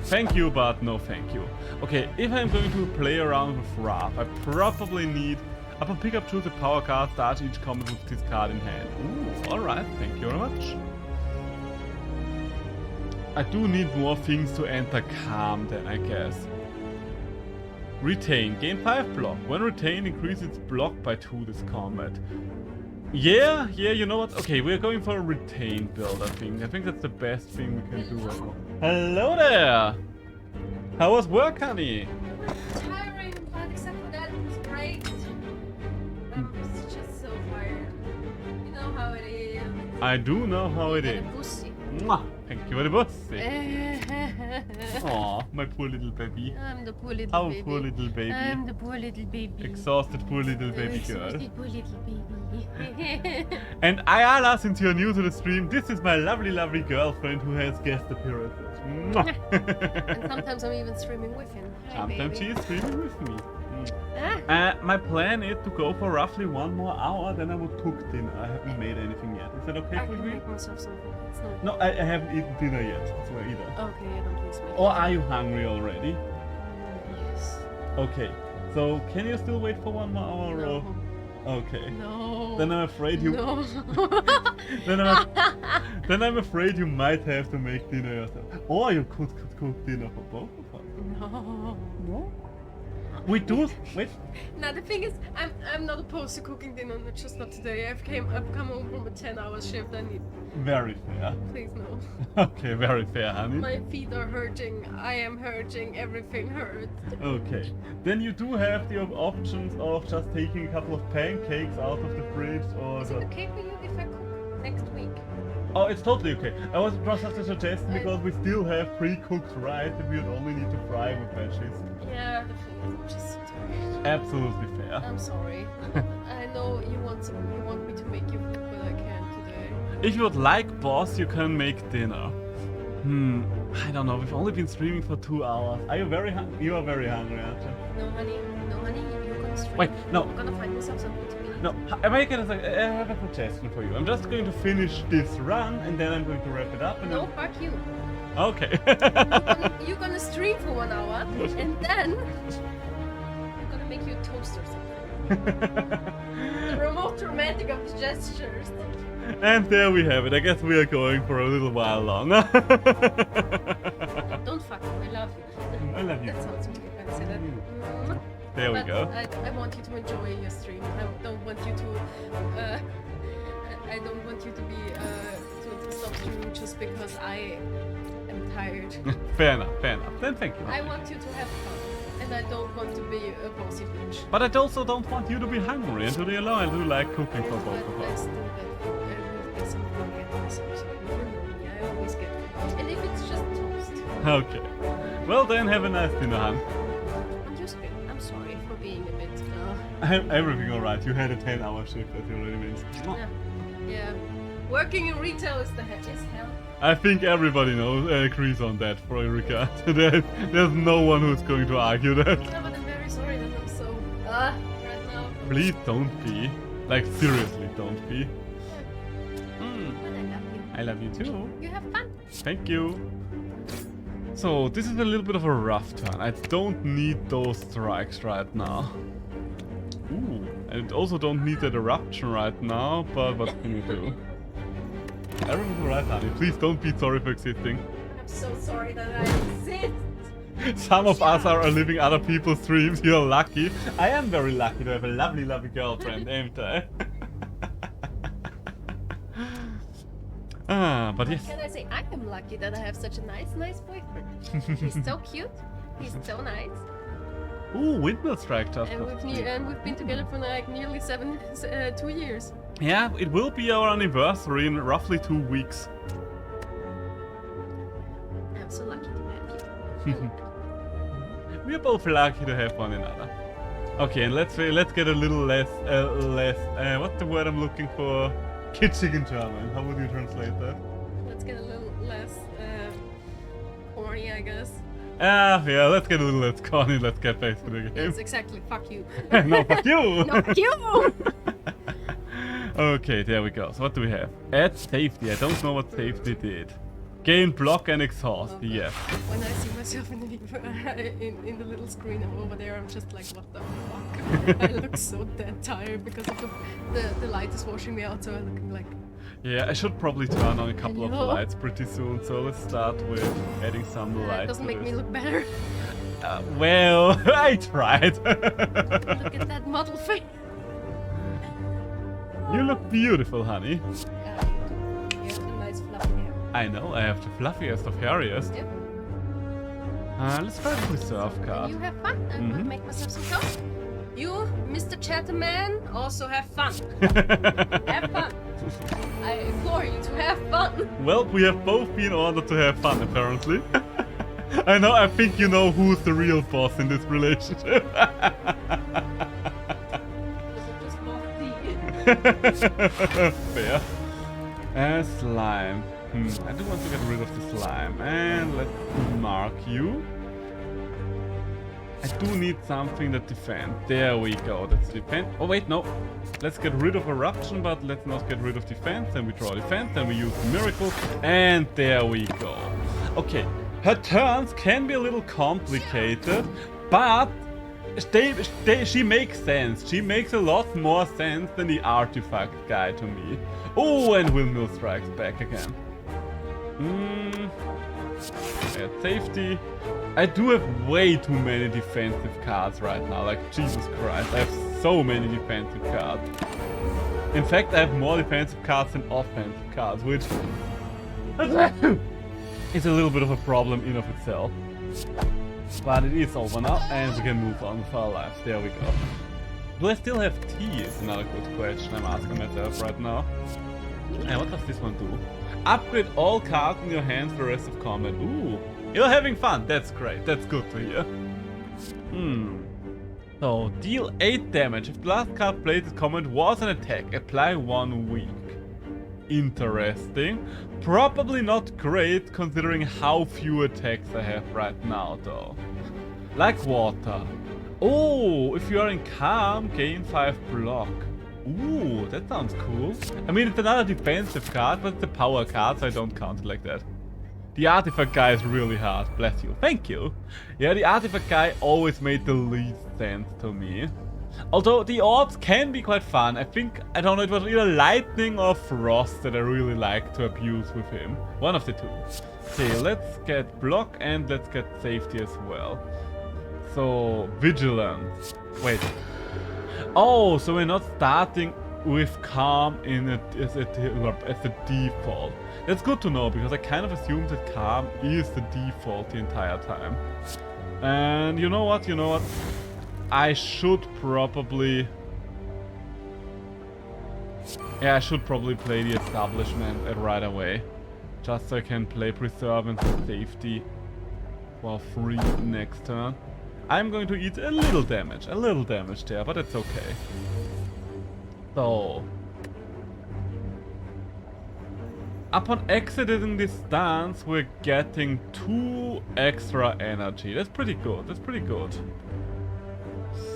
Thank you, but no thank you. Okay, if I'm going to play around with Wrath, I probably need... Upon pickup, choose a power card, start each combat with this card in hand. Ooh, alright, thank you very much. I do need more things to enter Calm then, I guess. Retain. Gain 5 block. When retained, increase its block by 2 this combat. Yeah, you know what? Okay, we're going for a retain build, I think. I think that's the best thing we can do right now. Hello there! How was work, honey? Tiring, but except for that, it was great. I'm just so tired. You know how it is. I do know how it is. Mwah! Thank you very much. Aw, my poor little baby. I'm the poor little baby. How poor little baby. I'm the poor little baby. Exhausted poor little baby girl. Exhausted poor little baby. And Ayala, since you're new to the stream, this is my lovely, lovely girlfriend who has guest appearances. And sometimes I'm even streaming with him. Hi, sometimes baby. she is streaming with me. My plan is to go for roughly 1 more hour, then I will cook dinner. I haven't made anything yet. Is that okay I for can you? make myself something. It's not... No, I haven't eaten dinner yet. So either. Okay, I don't please me. Or are you hungry already? Yes. Okay. So can you still wait for 1 more hour? No. Or... Okay. No. Then I'm afraid you. No. then I'm afraid you might have to make dinner yourself. Or you could cook dinner for both of us. No. No. We do. Wait. Now the thing is, I'm not opposed to cooking dinner, just not today. I've come home from a 10-hour shift. I need. Very fair. Please no. Okay, very fair, honey. My feet are hurting. I am hurting. Everything hurts. Okay. Then you do have the options of just taking a couple of pancakes out of the fridge, or. Is it okay for you if I cook next week? Oh, it's totally okay. I was just a suggestion because we still have pre-cooked rice that we would only need to fry with veggies. Yeah, the thing is, I'm just so tired. Absolutely fair. I'm sorry. I know So you want me to make you what I can today? If you would like, boss, you can make dinner. I don't know. We've only been streaming for 2 hours. Are you very hungry? You are very hungry, aren't you? No, honey. You're gonna stream. Wait, no. I'm gonna find myself something to eat. No, I have a suggestion for you. I'm just going to finish this run and then I'm going to wrap it up. And No, fuck you. Okay. You're gonna stream for 1 hour and then I'm gonna make you a toast or something. The most romantic of gestures. And there we have it. I guess we are going for a little while longer. Don't fuck you. I love you. I love you. That sounds weird when I say that. There we But go. I want you to enjoy your stream. I don't want you to. I don't want you to be to stop streaming just because I am tired. Fair enough. Then thank you. I want you to have fun, and I don't want to be a bossy bitch. But I also don't want you to be hungry and to be alone. I do like cooking for both of I us. still get something get myself. So you know me, I always get food. And if it's just toast, Okay. Well then, have a nice dinner, hun. I'm sorry for being a bit. Everything alright. You had a 10-hour shift, as you already mentioned. Yeah. Working in retail is hell. I think everybody agrees on that, for Erika. There's no one who's going to argue that. Yeah, but I'm very sorry that I'm so right now. Please don't be. Like, seriously, don't be. But I love you. I love you too. You have fun. Thank you. So, this is a little bit of a rough turn. I don't need those strikes right now. Ooh. I also don't need that eruption right now, but what can you do? Everything's alright, honey. Please don't be sorry for existing. I'm so sorry that I exist. Some of us are living other people's dreams. You're lucky. I am very lucky to have a lovely, lovely girlfriend, ain't I? But yes. Can I say I am lucky that I have such a nice boyfriend. He's so cute. He's so nice. Ooh, windmill strike just. And we've been together for like nearly 2 years. Yeah, it will be our anniversary in roughly 2 weeks. I'm so lucky to have you. We're both lucky to have one another. Okay, and let's get a little less what's the word I'm looking for? Kitschig in German. How would you translate that? Let's get a little less corny, I guess. Yeah, let's get a little less corny. Let's get back to the game. Yes, exactly. Fuck you. No, fuck you! No, fuck you! Okay, there we go. So what do we have? Add safety. I don't know what safety did. Gain block and exhaust. Okay. Yes. When I see myself in the little screen over there, I'm just like, what the fuck? I look so dead tired because of the light is washing me out, so I'm looking like... Yeah, I should probably turn on a couple of Hello? lights pretty soon. So let's start with adding some light. It doesn't to make me this. look better. Well, I tried. Look at that model face. You look beautiful, honey. Yeah, you do. You have a nice fluffy hair. I know, I have the fluffiest of hairiest. Yep. Let's try the preserve And card. you have fun. I'm gonna make myself some toast. You, Mr. Chatterman, also have fun. Have fun. I implore you to have fun. Well, we have both been ordered to have fun, apparently. I think you know who's the real boss in this relationship. Fair. Slime. I do want to get rid of the slime. And let's mark you. I do need something that defends. There we go. That's defense. Oh, wait, no. Let's get rid of eruption, but let's not get rid of defense. Then we draw defense, then we use miracle. And there we go. Okay. Her turns can be a little complicated, but she makes sense. She makes a lot more sense than the artifact guy to me. Oh, and windmill strikes back again. Add safety. I do have way too many defensive cards right now. Like, Jesus Christ, I have so many defensive cards. In fact, I have more defensive cards than offensive cards, which is a little bit of a problem in of itself. But it is over now, and we can move on with our lives. There we go. Do I still have tea? Is another good question I'm asking myself right now. And what does this one do? Upgrade all cards in your hands for the rest of combat. Ooh, you're having fun. That's great. That's good to hear. So, deal 8 damage. If the last card played this comment was an attack, apply 1 weak. Interesting. Probably not great considering how few attacks I have right now though. Like water. Oh, if you are in calm, gain 5 block. Ooh, that sounds cool. I mean, it's another defensive card, but it's a power card, so I don't count it like that. The artifact guy is really hard, bless you. Thank you. Yeah, the artifact guy always made the least sense to me. Although the orbs can be quite fun. I think, I don't know, it was either lightning or frost that I really like to abuse with him. One of the two. Okay, let's get block and let's get safety as well. So, vigilance. Wait. Oh, so we're not starting with calm as a default. That's good to know, because I kind of assumed that calm is the default the entire time. And you know what, I should probably... Yeah, I should probably play the establishment right away. Just so I can play preserve and safety for free next turn. I'm going to eat a little damage there, but it's okay. So... Upon exiting this stance, we're getting 2 extra energy. That's pretty good,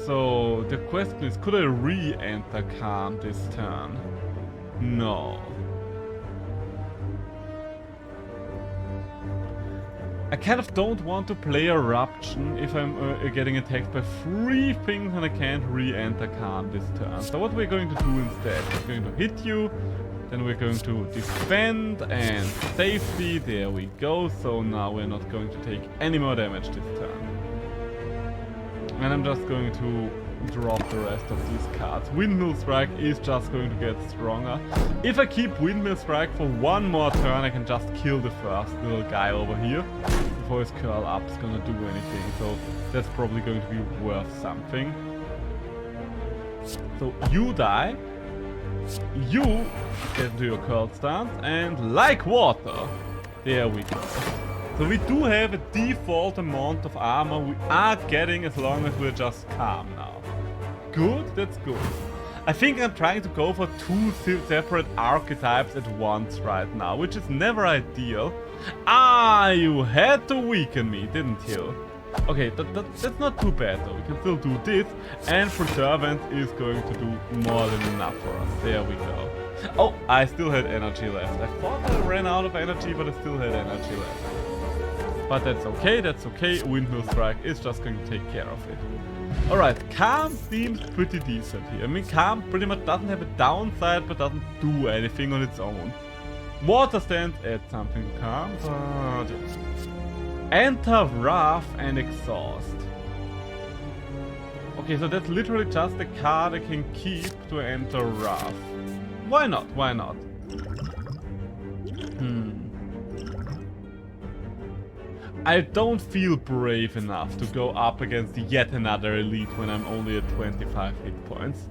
So, the question is, could I re-enter calm this turn? No. I kind of don't want to play Eruption if I'm getting attacked by 3 things and I can't re-enter calm this turn. So what we're going to do instead, we're going to hit you, then we're going to defend and safety, there we go. So now we're not going to take any more damage this turn. And I'm just going to drop the rest of these cards. Windmill Strike is just going to get stronger. If I keep Windmill Strike for 1 more turn, I can just kill the first little guy over here before his curl up is gonna do anything. So that's probably going to be worth something. So you die. You get into your curl stance and like water. There we go. So we do have a default amount of armor we are getting as long as we're just calm now. Good, that's good. I think I'm trying to go for 2 separate archetypes at once right now, which is never ideal. Ah, you had to weaken me, didn't you? Okay, that's not too bad though. We can still do this, and Preservant is going to do more than enough for us. There we go. Oh, I still had energy left. I thought I ran out of energy, but I still had energy left. But that's okay. Windmill Strike is just going to take care of it. Alright, Calm seems pretty decent here. I mean, Calm pretty much doesn't have a downside, but doesn't do anything on its own. Water Stance adds something to Calm, but... Enter Wrath and Exhaust. Okay, so that's literally just a card I can keep to enter Wrath. Why not? I don't feel brave enough to go up against yet another elite when I'm only at 25 hit points.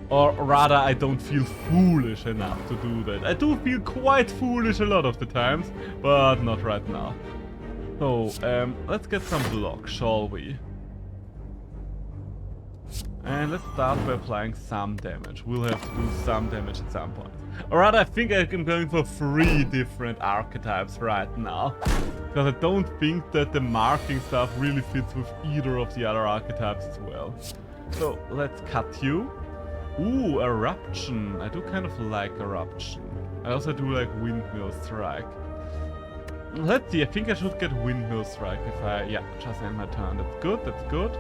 Or rather, I don't feel foolish enough to do that. I do feel quite foolish a lot of the times, but not right now. So, let's get some block, shall we? And let's start by applying some damage. We'll have to do some damage at some point. Or rather, I think I'm going for 3 different archetypes right now. Because I don't think that the marking stuff really fits with either of the other archetypes as well. So, let's cut you. Ooh, Eruption. I do kind of like Eruption. I also do like Windmill Strike. Let's see, I think I should get Windmill Strike if I... Yeah, just end my turn. That's good.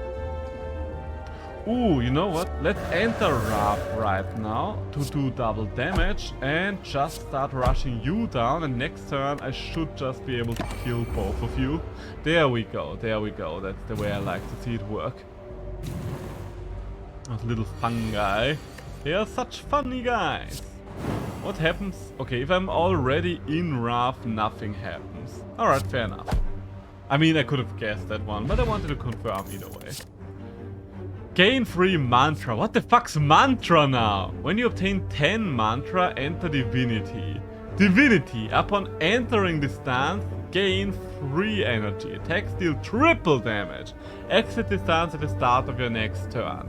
Ooh, you know what? Let's enter Wrath right now to do double damage and just start rushing you down, and next turn I should just be able to kill both of you. There we go. That's the way I like to see it work. Those little fungi. They are such funny guys. What happens? Okay, if I'm already in Wrath, nothing happens. Alright, fair enough. I mean, I could have guessed that one, but I wanted to confirm either way. Gain 3 mantra. What the fuck's mantra now? When you obtain 10 mantra, enter divinity. Divinity. Upon entering the stance, gain 3 energy. Attacks deal triple damage. Exit distance at the start of your next turn.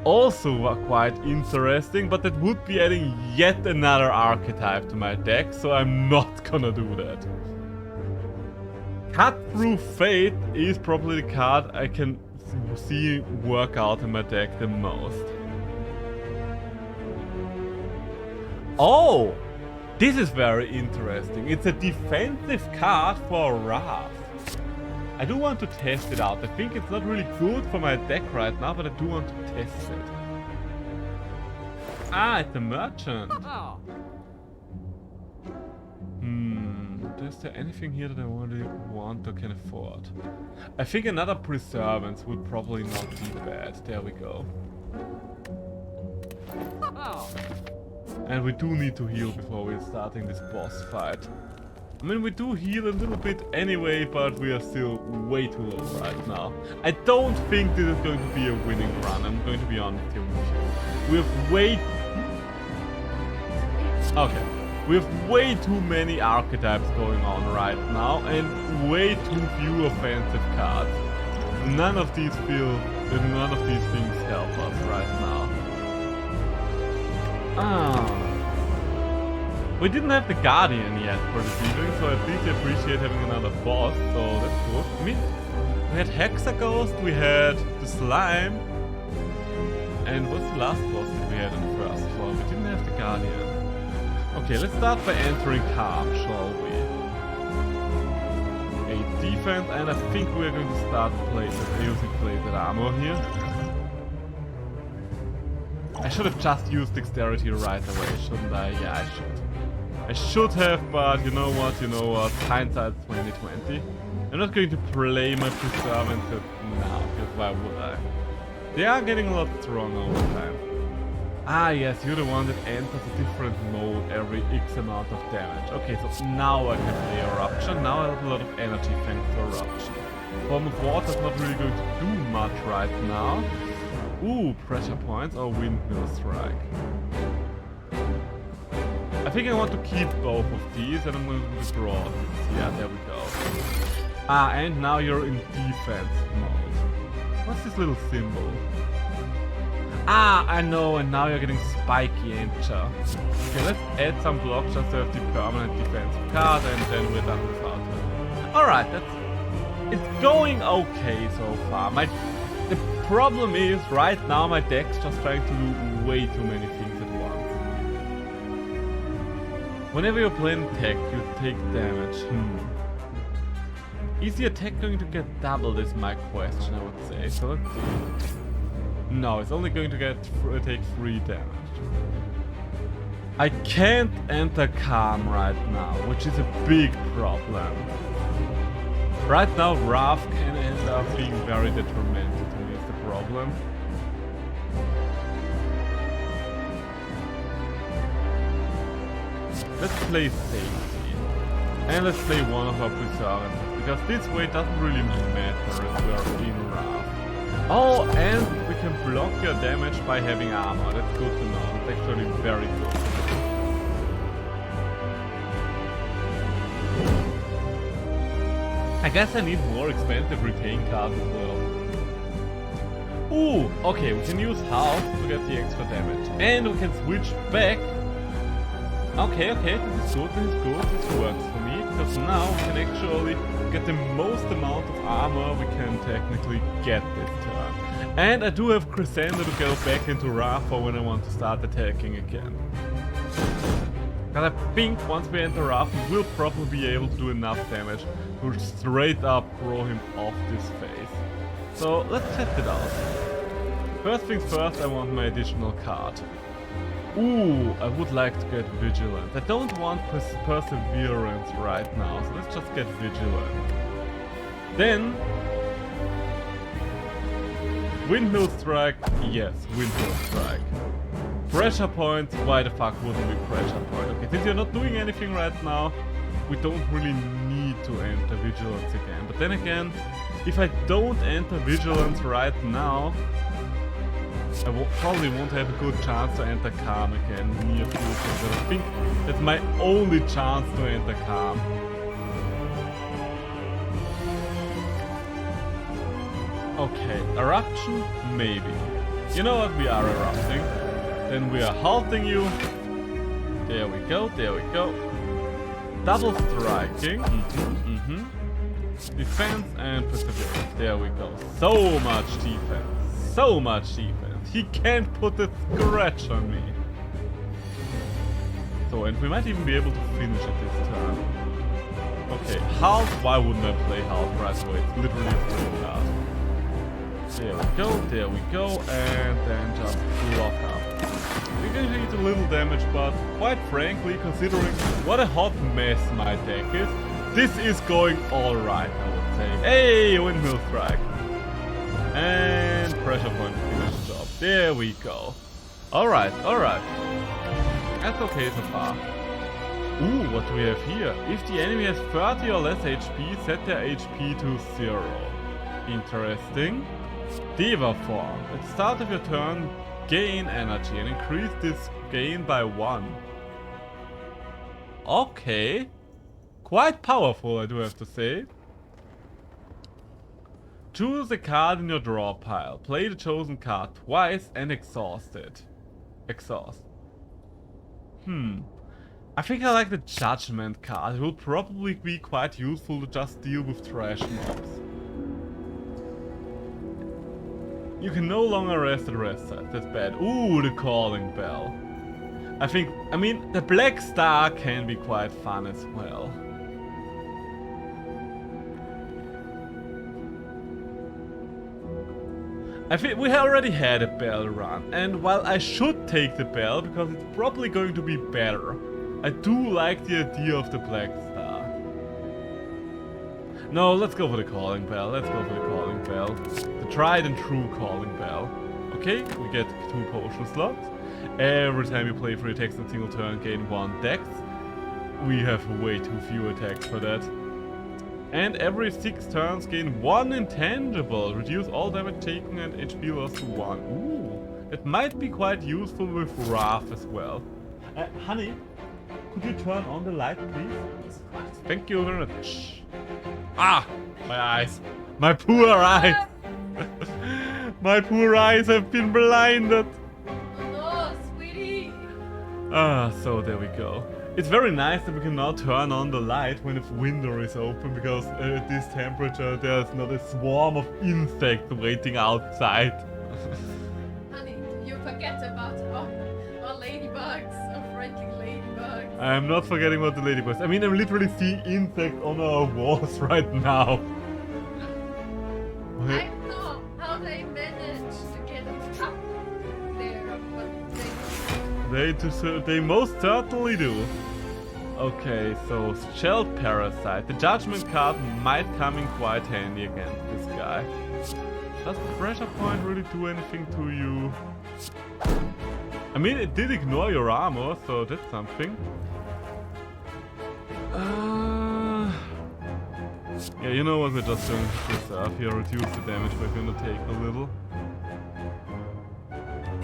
Also quite interesting, but that would be adding yet another archetype to my deck, so I'm not gonna do that. Cut Through Fate is probably the card I can see work out in my deck the most. Oh! This is very interesting. It's a defensive card for Wrath. I do want to test it out. I think it's not really good for my deck right now, but I do want to test it. Ah, it's a merchant. Is there anything here that I really want or can afford? I think another Preservance would probably not be bad. There we go. And we do need to heal before we're starting this boss fight. I mean, we do heal a little bit anyway, but we are still way too low right now. I don't think this is going to be a winning run, I'm going to be honest here with you. We have way... Okay. We have way too many archetypes going on right now, and way too few offensive cards. None of these things help us right now. We didn't have the Guardian yet for this evening, so at least I appreciate having another boss, so that's good. I mean, we had Hexaghost, we had the Slime, and what's the last boss that we had on the first floor? We didn't have the Guardian. Okay, let's start by entering Calm, shall we? A defense, and I think we're going to start using plated armor here. I should have just used dexterity right away, shouldn't I? Yeah, I should. I should have, but you know what, hindsight's 2020. I'm not going to play my Preservance now, because why would I? They are getting a lot stronger over time. Ah yes, you're the one that enters a different mode every X amount of damage. Okay, so now I can play Eruption. Now I have a lot of energy thanks to Eruption. Form of Water's not really going to do much right now. Ooh, Pressure Points or Windmill Strike. I think I want to keep both of these and I'm going to withdraw this. Yeah, there we go. Ah, and now you're in defense mode. What's this little symbol? Ah, I know, and now you're getting Spiky Enter. Okay, let's add some blocks just to have the permanent defensive card, and then we're done without it. Alright, it's going okay so far. The problem is, right now my deck's just trying to do way too many things at once. Whenever you're playing attack, you take damage. Is the attack going to get doubled is my question, I would say. So let's see. No, it's only going to take 3 damage. I can't enter Calm right now, which is a big problem. Right now, Wrath can end up being very detrimental to me, is the problem. Let's play Safety. And let's play one of our Preservances, because this way doesn't really matter if we're in Wrath. Oh, and we can block your damage by having armor. That's good to know. It's actually very good. I guess I need more expensive retain cards as well. Ooh, okay, we can use House to get the extra damage. And we can switch back. Okay, this is good, this works for me. Because now we can actually get the most amount of armor we can technically get this turn. And I do have Crescendo to go back into Wrath for when I want to start attacking again. Because I think once we enter Wrath, we will probably be able to do enough damage to straight up throw him off this phase. So let's test it out. First things first, I want my additional card. Ooh, I would like to get Vigilant. I don't want Perseverance right now, so let's just get Vigilant. Then... Windmill Strike, yes, Windmill Strike. Pressure Point, why the fuck wouldn't we Pressure Point? Okay, since you're not doing anything right now, we don't really need to enter Vigilance again. But then again, if I don't enter Vigilance right now, I probably won't have a good chance to enter Calm again in the near future, but I think that's my only chance to enter Calm. Okay, eruption? Maybe. You know what? We are erupting. Then we are halting you. There we go, there we go. Double striking. Defense and perseverance. There we go. So much defense. So much defense. He can't put a scratch on me. So, and we might even be able to finish it this turn. Okay, half. Why wouldn't I play half right away? It's literally a free card. There we go, there we go, and then just block up. We're going to eat a little damage, but quite frankly, considering what a hot mess my deck is, this is going alright, I would say. Hey, windmill strike. And pressure point to finish the job. There we go. Alright, alright. That's okay so far. Ooh, what do we have here? If the enemy has 30 or less HP, set their HP to 0. Interesting. Diva form. At the start of your turn, gain energy and increase this gain by 1. Okay. Quite powerful, I do have to say. Choose a card in your draw pile. Play the chosen card twice and exhaust it. Exhaust. I think I like the Judgment card. It will probably be quite useful to just deal with trash mobs. You can no longer rest at rest side. That's bad. Ooh, the Calling Bell. I mean, the Black Star can be quite fun as well. I think we already had a bell run, and while I should take the bell because it's probably going to be better, I do like the idea of the Black Star. No, let's go for the Calling Bell. Let's go for the Calling Bell. The tried and true Calling Bell. Okay, we get 2 potion slots. Every time you play 3 attacks in a single turn, gain 1 dex. We have way too few attacks for that. And every 6 turns, gain 1 intangible. Reduce all damage taken and HP loss to 1. Ooh, it might be quite useful with Wrath as well. Honey, could you turn on the light, please? Thank you very much. Ah, my eyes. My poor eyes. My poor eyes have been blinded. Oh no, sweetie. Ah, so there we go. It's very nice that we can now turn on the light when the window is open, because at this temperature there's not a swarm of insects waiting outside. Honey, you forget about our ladybugs, our friendly ladybugs. I'm not forgetting about the ladybugs. I mean, I'm literally seeing insects on our walls right now. I don't know how they managed to get up there, but they most certainly do. Okay, so Shelled Parasite. The Judgment card might come in quite handy against this guy. Does the pressure point really do anything to you? I mean, it did ignore your armor, so that's something. Yeah, you know what, we're just going to preserve here, reduce the damage we're gonna take a little.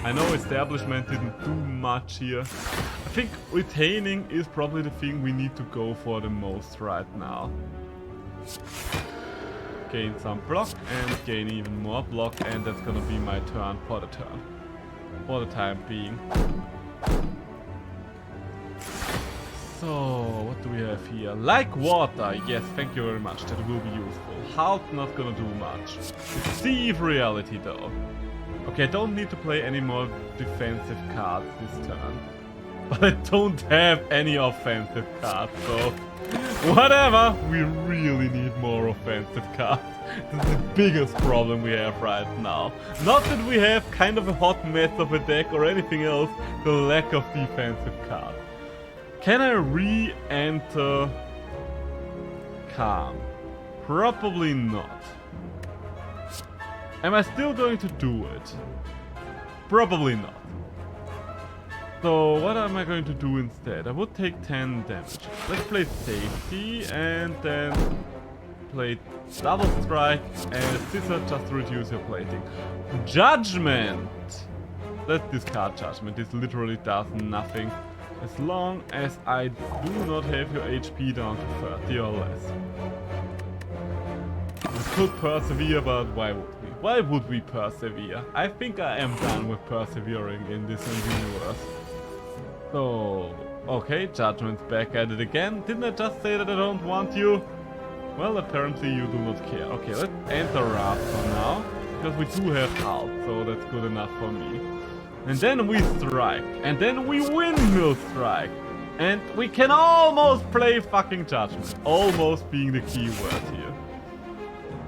I know Establishment didn't do much here. I think retaining is probably the thing we need to go for the most right now. Gain some block and gain even more block, and that's gonna be my turn for the turn. For the time being. So, what do we have here? Like water, yes, thank you very much, that will be useful. Halt, not gonna do much. Deceive reality though. Okay, I don't need to play any more defensive cards this turn. But I don't have any offensive cards, so whatever! We really need more offensive cards. This is the biggest problem we have right now. Not that we have kind of a hot mess of a deck or anything else, the lack of defensive cards. Can I re-enter Calm? Probably not. Am I still going to do it? Probably not. So what am I going to do instead? I would take 10 damage. Let's play Safety and then play Double Strike and Scissor just to reduce your plating. Judgment! Let's discard Judgment. This literally does nothing. As long as I do not have your HP down to 30 or less. could persevere, but why would we? Why would we persevere? I think I am done with persevering in this universe. So, okay, Judgment's back at it again. Didn't I just say that I don't want you? Well, apparently you do not care. Okay, let's enter Wrath for now, because we do have health, so that's good enough for me. And then we strike, and then we windmill strike. And we can almost play fucking Judgment. Almost being the key word here.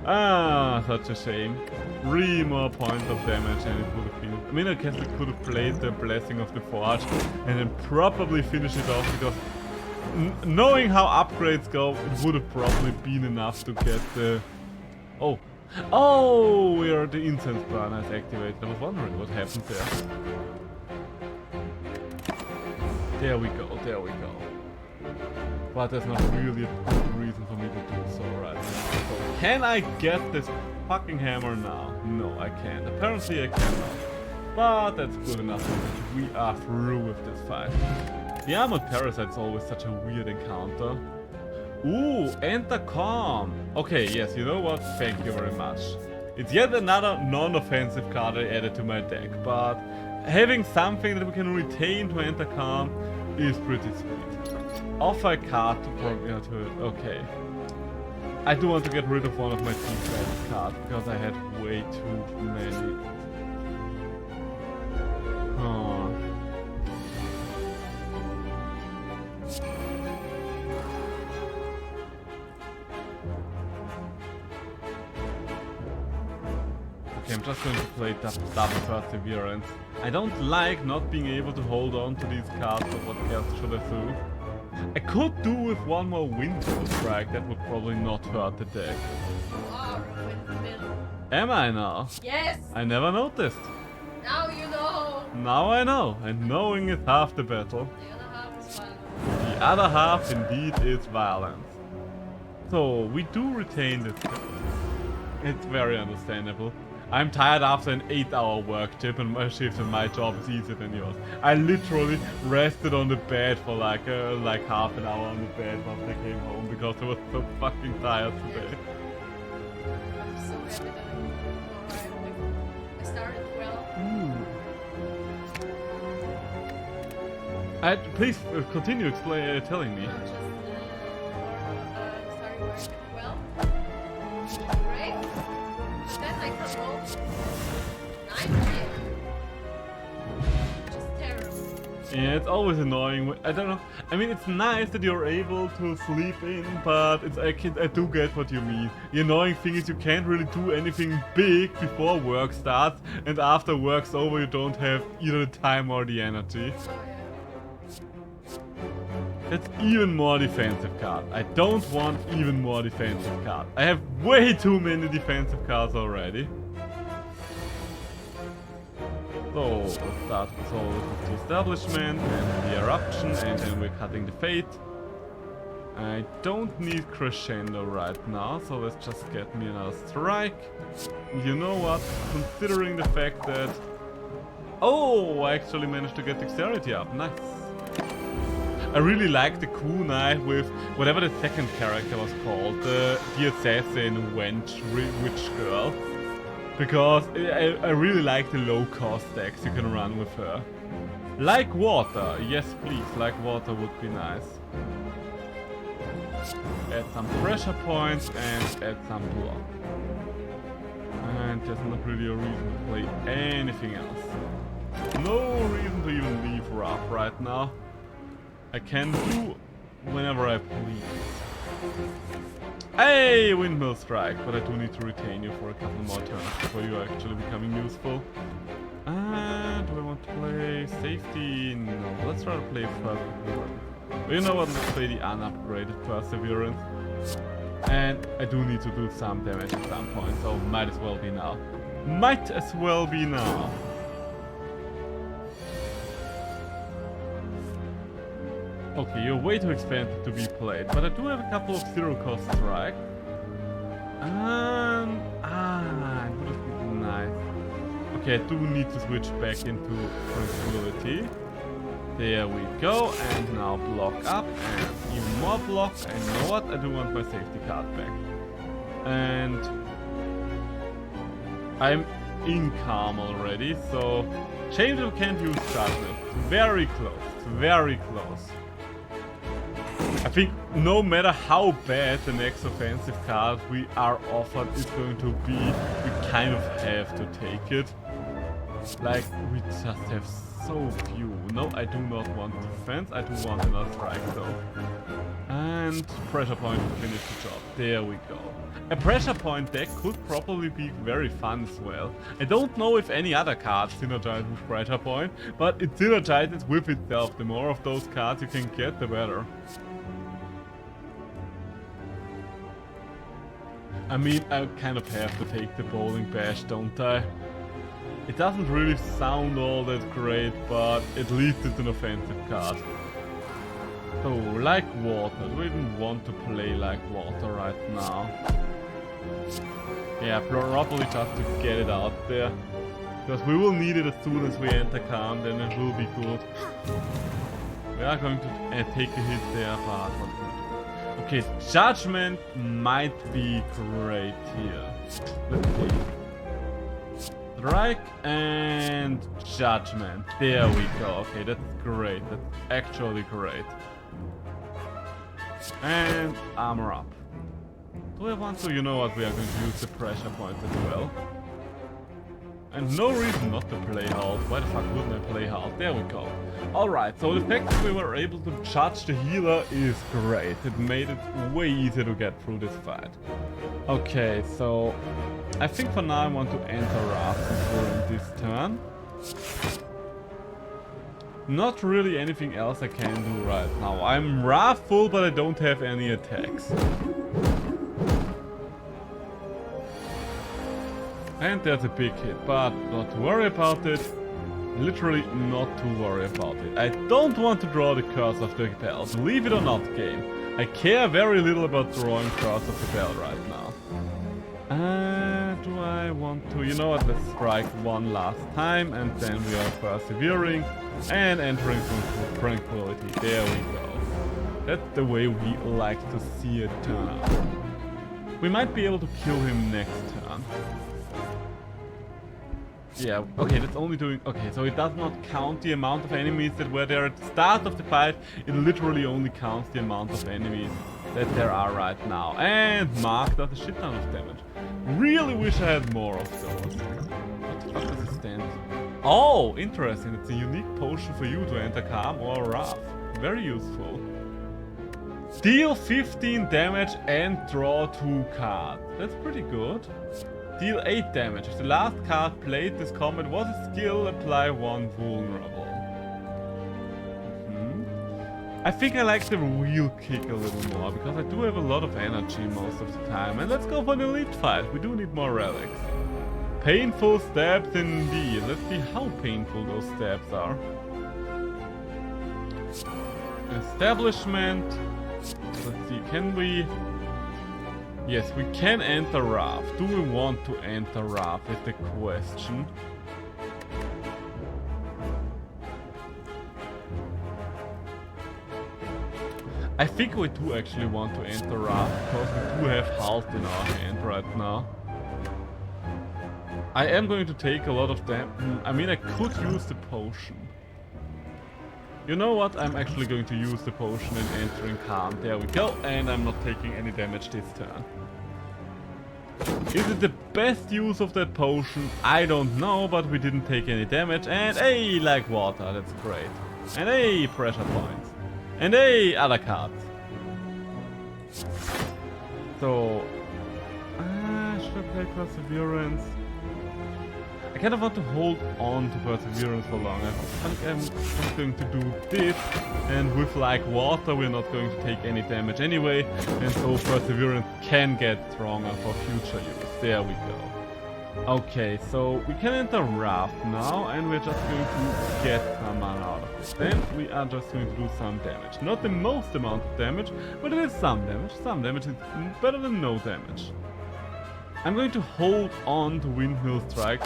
Ah, such a shame. 3 more points of damage and it would have been... I mean, I guess we could have played the Blessing of the Forge and then probably finish it off because... knowing how upgrades go, it would have probably been enough to get the... Oh. Oh, the incense burner is activated. I was wondering what happened there. There we go, there we go. But there's not really a good reason for me to do so right now. So can I get this fucking hammer now? No, I can't. Apparently I cannot. But that's good enough for me. We are through with this fight. The Armored Parasite is always such a weird encounter. Ooh, enter calm. Okay, yes, you know what? Thank you very much. It's yet another non-offensive card I added to my deck, but having something that we can retain to enter calm is pretty sweet. Offer a card to it. Okay. I do want to get rid of one of my team cards because I had way too many. Oh. Okay, I'm just going to play double Perseverance. I don't like not being able to hold on to these cards, but what else should I do? I could do with one more Windmill Strike, that would probably not hurt the deck. Am I now? Yes! I never noticed. Now you know! Now I know, and knowing is half the battle. The other half is violence. The other half indeed is violence. So, we do retain this. It's very understandable. I'm tired after an 8-hour work shift and my job is easier than yours. I literally rested on the bed for like half an hour on the bed once I came home because I was so fucking tired today. I'm so happy that I started well. Please continue telling me. I'm just starting work well. Great. Then I can roll 9. Just terrible. Yeah, it's always annoying. I don't know. I mean, it's nice that you're able to sleep in, but I do get what you mean. The annoying thing is you can't really do anything big before work starts, and after work's over you don't have either the time or the energy. Oh, yeah. That's even more defensive card. I don't want even more defensive card. I have way too many defensive cards already. So, let's start with the Establishment and the Eruption, and then we're cutting the Fate. I don't need Crescendo right now, so let's just get me another Strike. You know what? Considering the fact that... Oh, I actually managed to get Dexterity up. Nice. I really like the kunai with whatever the second character was called, the assassin witch girl, because I really like the low cost decks you can run with her. Like water, yes please, like water would be nice. Add some pressure points and add some block. And there's not really a reason to play anything else. No reason to even leave Wrath right now. I can do whenever I please. Hey, Windmill Strike, but I do need to retain you for a couple more turns before you are actually becoming useful. Do I want to play Safety? No, let's try to play Perseverance. But you know what, let's play the unupgraded Perseverance. And I do need to do some damage at some point, so might as well be now. Might as well be now. Okay, you're way too expensive to be played, but I do have a couple of zero-cost strike. It would have been nice. Okay, I do need to switch back into tranquility. There we go, and now block up, and even more block, and you know what? I do want my safety card back. And I'm in calm already, so change we can't use judgment. Very close, very close. I think no matter how bad the next offensive card we are offered is going to be, we kind of have to take it. Like, we just have so few. No, I do not want defense, I do want another strike though. And pressure point to finish the job. There we go. A pressure point deck could probably be very fun as well. I don't know if any other cards synergize with pressure point, but it synergizes with itself. The more of those cards you can get, the better. I mean, I kind of have to take the bowling bash, don't I? It doesn't really sound all that great, but at least it's an offensive card. So, like water. Do we even want to play like water right now? Yeah, probably just to get it out there. Because we will need it as soon as we enter calm, then it will be good. We are going to take a hit there, but what can we do? Okay, judgment might be great here. Let's see. Strike and judgment. There we go. Okay, that's great. That's actually great. And armor up. Do I want to? You know what? We are going to use the pressure points as well. And no reason not to play halt. Why the fuck wouldn't I play halt? There we go. Alright, so the fact that we were able to judge the healer is great. It made it way easier to get through this fight. Okay, so I think for now I want to enter Wrath during this turn. Not really anything else I can do right now. I'm wrathful, but I don't have any attacks. And there's a big hit, but not to worry about it. Literally not to worry about it. I don't want to draw the Curse of the Bell. Believe it or not, game. I care very little about drawing Curse of the Bell right now. Do I want to? You know what? Let's strike one last time, and then we are persevering and entering tranquility. There we go. That's the way we like to see it turn out. We might be able to kill him next turn. Yeah, okay, that's only doing... Okay, so it does not count the amount of enemies that were there at the start of the fight. It literally only counts the amount of enemies that there are right now. And Mark does a shit ton of damage. Really wish I had more of those. What the fuck does it stand? Oh, interesting. It's a unique potion for you to enter Calm or Wrath. Very useful. Deal 15 damage and draw 2 cards. That's pretty good. Deal 8 damage. If the last card played this combat was a skill, apply 1 vulnerable. I think I like the wheel kick a little more, because I do have a lot of energy most of the time. And let's go for an elite fight. We do need more relics. Painful stabs indeed. Let's see how painful those stabs are. Establishment. Let's see, can we... Yes, we can enter Wrath. Do we want to enter Wrath is the question. I think we do actually want to enter Wrath, because we do have Halt in our hand right now. I am going to take a lot of damage. I mean, I could use the potion. You know what? I'm actually going to use the potion and entering Calm. There we go. And I'm not taking any damage this turn. Is it the best use of that potion? I don't know, but we didn't take any damage. And hey, like water. That's great. And hey, pressure points. And hey, other cards. So, should I play Perseverance? I kind of want to hold on to Perseverance for long. I think I'm just going to do this, and with like water we're not going to take any damage anyway, and so Perseverance can get stronger for future use. There we go. Okay, so we can enter Wrath now, and we're just going to get some mana out of it. Then we are just going to do some damage. Not the most amount of damage, but it is some damage. Some damage is better than no damage. I'm going to hold on to Windmill Strike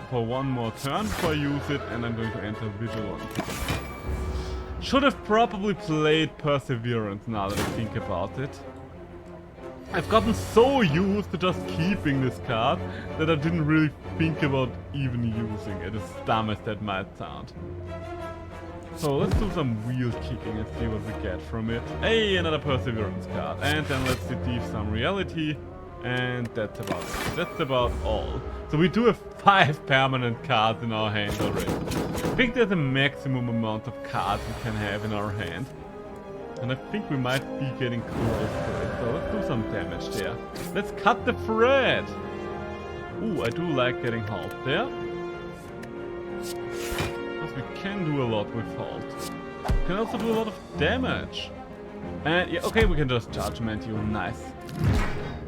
for one more turn before I use it, and I'm going to enter Vigilance. Should have probably played Perseverance now that I think about it. I've gotten so used to just keeping this card that I didn't really think about even using it, as dumb as that might sound. So let's do some wheel kicking and see what we get from it. Hey, another Perseverance card. And then let's deceive some reality. And that's about it. That's about all. So we do have 5 permanent cards in our hand already. I think there's a maximum amount of cards we can have in our hand. And I think we might be getting close to it. So let's do some damage there. Let's cut the thread! Ooh, I do like getting halt there. Because we can do a lot with halt. We can also do a lot of damage. And yeah, okay, we can just Judgment you. Nice.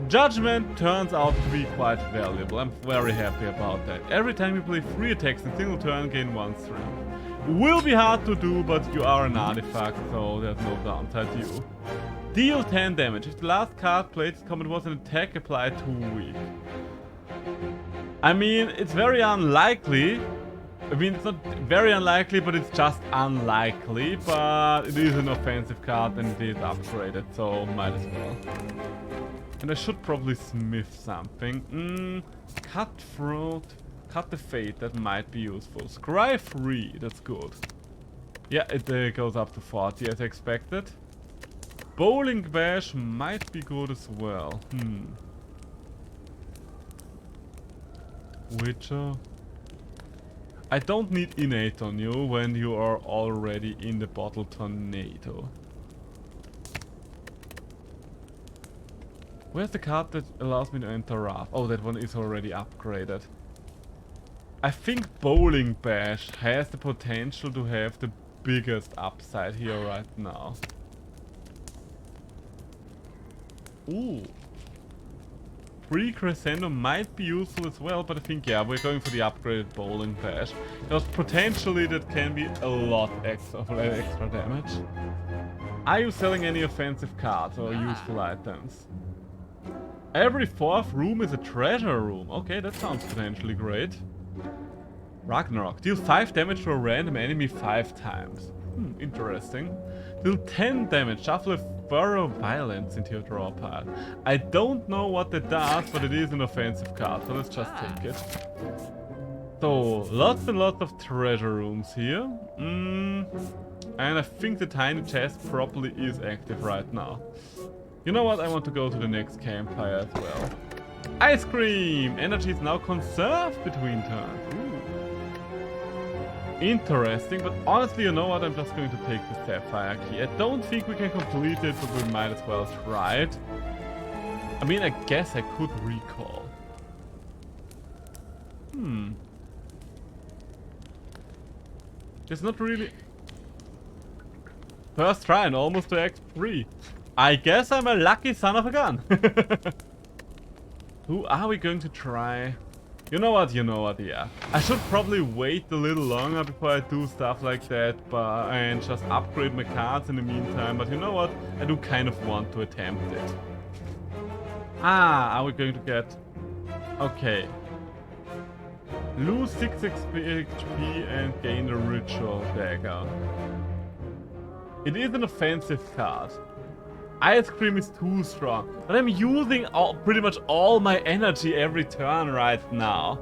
Judgment turns out to be quite valuable. I'm very happy about that. Every time you play 3 attacks in single turn, gain 1 strength. Will be hard to do, but you are an artifact, so there's no downside to you. Deal 10 damage. If the last card played this combat was an attack, apply 2 weak. I mean, it's very unlikely. I mean, it's not very unlikely, but it's just unlikely. But it is an offensive card and it is upgraded, so might as well. And I should probably smith something. Cutthroat. Cut the Fate, that might be useful. Scry 3, that's good. Yeah, it goes up to 40 as expected. Bowling Bash might be good as well. Witcher. I don't need innate on you when you are already in the Bottle Tornado. Where's the card that allows me to enter Wrath? Oh, that one is already upgraded. I think Bowling Bash has the potential to have the biggest upside here right now. Ooh. 3 Crescendo might be useful as well, but I think, yeah, we're going for the upgraded Bowling Bash. Because potentially that can be a lot extra damage. Are you selling any offensive cards or useful items? Every 4th room is a treasure room. Okay, that sounds potentially great. Ragnarok. Deal 5 damage to a random enemy 5 times. Interesting. Deal 10 damage. Shuffle a Furrow Violence into your draw pile. I don't know what that does, but it is an offensive card, so let's just take it. So, lots and lots of treasure rooms here. And I think the tiny chest probably is active right now. You know what? I want to go to the next campfire as well. Ice cream! Energy is now conserved between turns. Ooh. Interesting, but honestly, you know what? I'm just going to take the Sapphire Key. I don't think we can complete it, but we might as well try it. I mean, I guess I could recall. It's not really... First try and almost to Act 3. I guess I'm a lucky son of a gun. Who are we going to try? You know what, yeah. I should probably wait a little longer before I do stuff like that, and just upgrade my cards in the meantime, but you know what? I do kind of want to attempt it. Are we going to get... Okay. Lose 6 HP and gain the Ritual Dagger. It is an offensive card. Ice Cream is too strong, but I'm using pretty much all my energy every turn right now.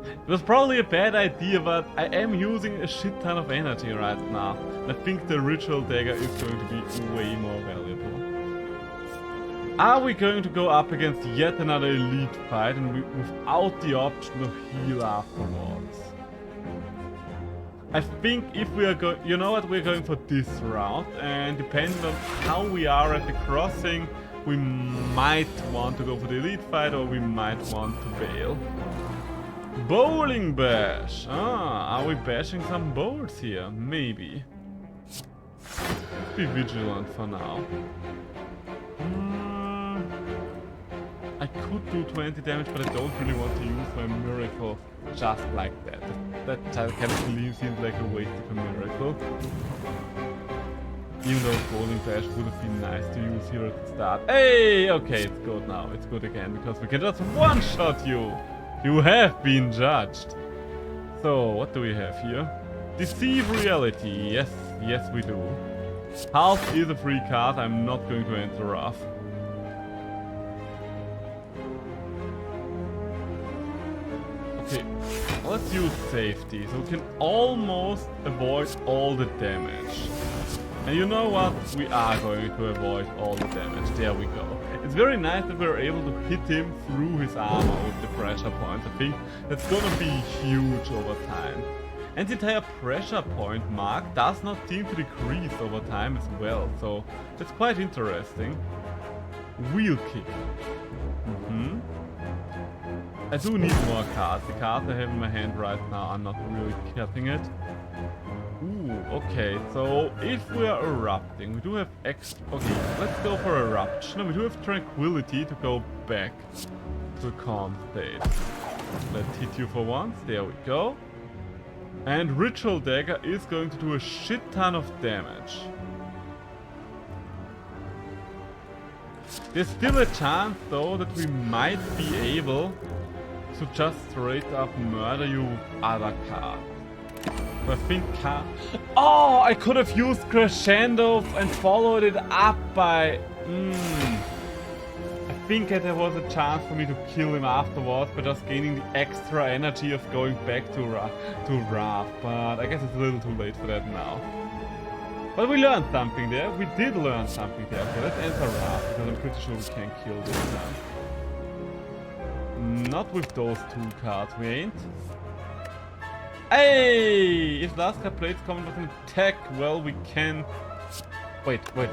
It was probably a bad idea, but I am using a shit ton of energy right now. And I think the Ritual Dagger is going to be way more valuable. Are we going to go up against yet another elite fight and without the option to heal afterwards? I think if we are going, you know what, we're going for this route, and depending on how we are at the crossing, we might want to go for the elite fight or we might want to bail. Bowling Bash! Are we bashing some bowls here? Maybe. Let's be vigilant for now. I could do 20 damage, but I don't really want to use my miracle just like that. That kind of seems like a waste of a miracle. Even though Bowling Bash would have been nice to use here at the start. Hey! Okay, it's good now. It's good again, because we can just one-shot you! You have been judged! So, what do we have here? Deceive Reality. Yes, yes we do. Half is a free card. I'm not going to enter Wrath. Let's use safety, so we can almost avoid all the damage. And you know what? We are going to avoid all the damage. There we go. It's very nice that we're able to hit him through his armor with the pressure points. I think that's gonna be huge over time. And the entire pressure point mark does not seem to decrease over time as well, so that's quite interesting. Wheel kick. I do need more cards. The cards I have in my hand right now are not really cutting it. Ooh, okay, so if we are erupting, we do have okay, let's go for eruption. No, we do have tranquility to go back to calm state. Let's hit you for once. There we go. And Ritual Dagger is going to do a shit ton of damage. There's still a chance though that we might be able to just straight up murder you with other cards. I think oh, I could have used Crescendo and followed it up by... I think that there was a chance for me to kill him afterwards by just gaining the extra energy of going back to Wrath, but I guess it's a little too late for that now. But we learned something there. We did learn something there. Okay, let's enter Wrath, because I'm pretty sure we can kill this time. Not with those two cards, we ain't. Hey! If the last card plays comment with an attack, well, we can... Wait, the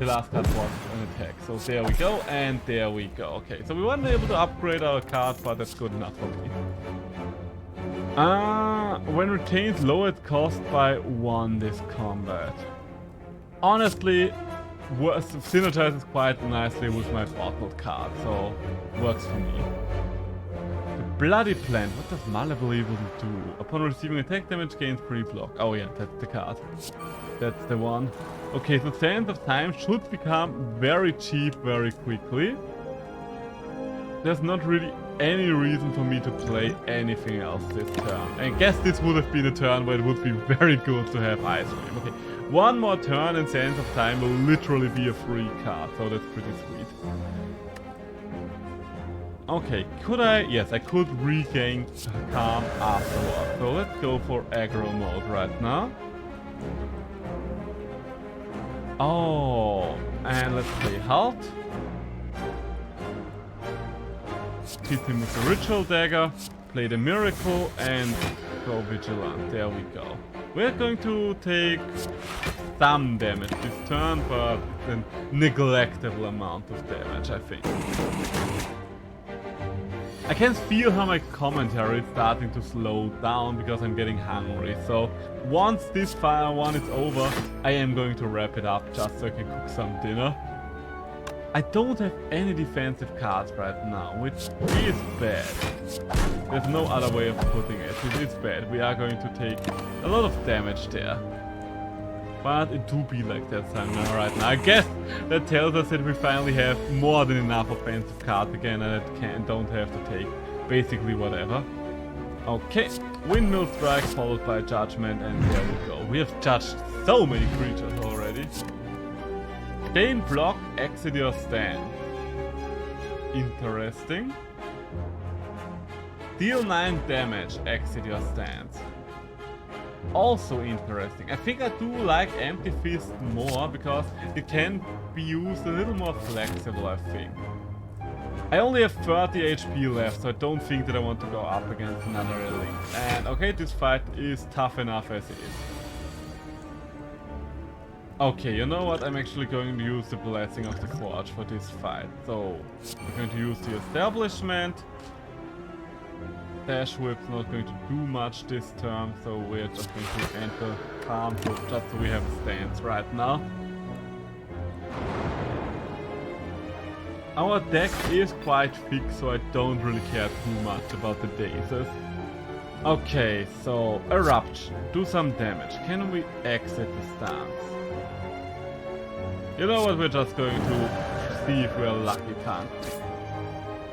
last card was an attack. So there we go, and there we go. Okay, so we weren't able to upgrade our card, but that's good enough for me. When retained, lower its cost by 1 this combat. Honestly, synergizes quite nicely with my bottled card, so works for me. Bloody Plant. What does Malevolable do? Upon receiving attack damage, gains free block. Oh yeah, that's the card. That's the one. Okay, so Sands of Time should become very cheap very quickly. There's not really any reason for me to play anything else this turn. I guess this would have been a turn where it would be very good to have Ice Cream. Okay, one more turn and Sands of Time will literally be a free card, so that's pretty sweet. Okay, could I? Yes, I could regain calm afterwards. So let's go for aggro mode right now. Oh, and let's play Halt. Hit him with the Ritual Dagger, play the Miracle, and go Vigilant. There we go. We're going to take some damage this turn, but it's a neglectable amount of damage, I think. I can feel how my commentary is starting to slow down because I'm getting hungry. So once this fire one is over, I am going to wrap it up just so I can cook some dinner. I don't have any defensive cards right now, which is bad. There's no other way of putting it. It is bad. We are going to take a lot of damage there. But it do be like that right now. I guess that tells us that we finally have more than enough offensive cards again and don't have to take basically whatever. Okay, Windmill Strike followed by Judgment, and there we go. We have judged so many creatures already. Gain block, exit your stand. Interesting. Deal 9 damage, exit your stance. Also interesting. I think I do like Empty Fist more because it can be used a little more flexible, I think. I only have 30 HP left, so I don't think that I want to go up against another elite. And okay, this fight is tough enough as it is. Okay, you know what? I'm actually going to use the Blessing of the Forge for this fight. So, we're going to use the Establishment. Dash Whip's not going to do much this turn, so we're just going to enter Calm just so we have a stance right now. Our deck is quite fixed, so I don't really care too much about the dazes. Okay, so Eruption. Do some damage. Can we exit the stance? You know what, we're just going to see if we're Lucky Punk.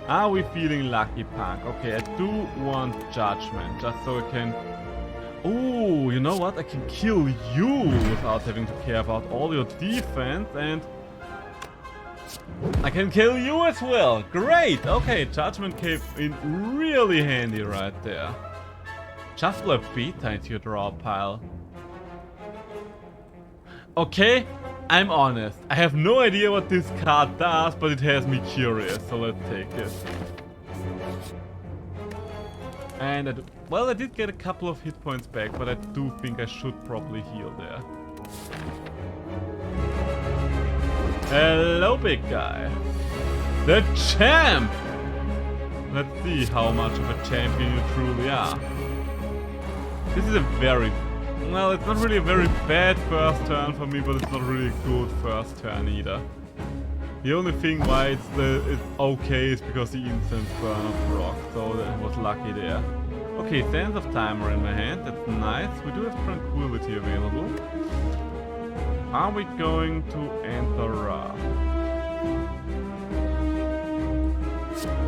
Are we feeling Lucky Punk? Okay, I do want Judgment, just so I can... Ooh, you know what? I can kill you without having to care about all your defense, and... I can kill you as well! Great! Okay, Judgment came in really handy right there. Shuffle a beta into your draw pile. Okay, I'm honest. I have no idea what this card does, but it has me curious, so let's take it. And well, I did get a couple of hit points back, but I do think I should probably heal there. Hello, big guy. The champ! Let's see how much of a champion you truly are. This is a very... well, it's not really a very bad first turn for me, but it's not really a good first turn either. The only thing why it's okay is because the incense burn of rock, so that was lucky there. Okay, Sands of Timer in my hand, that's nice. We do have Tranquility available. Are we going to enter Ra?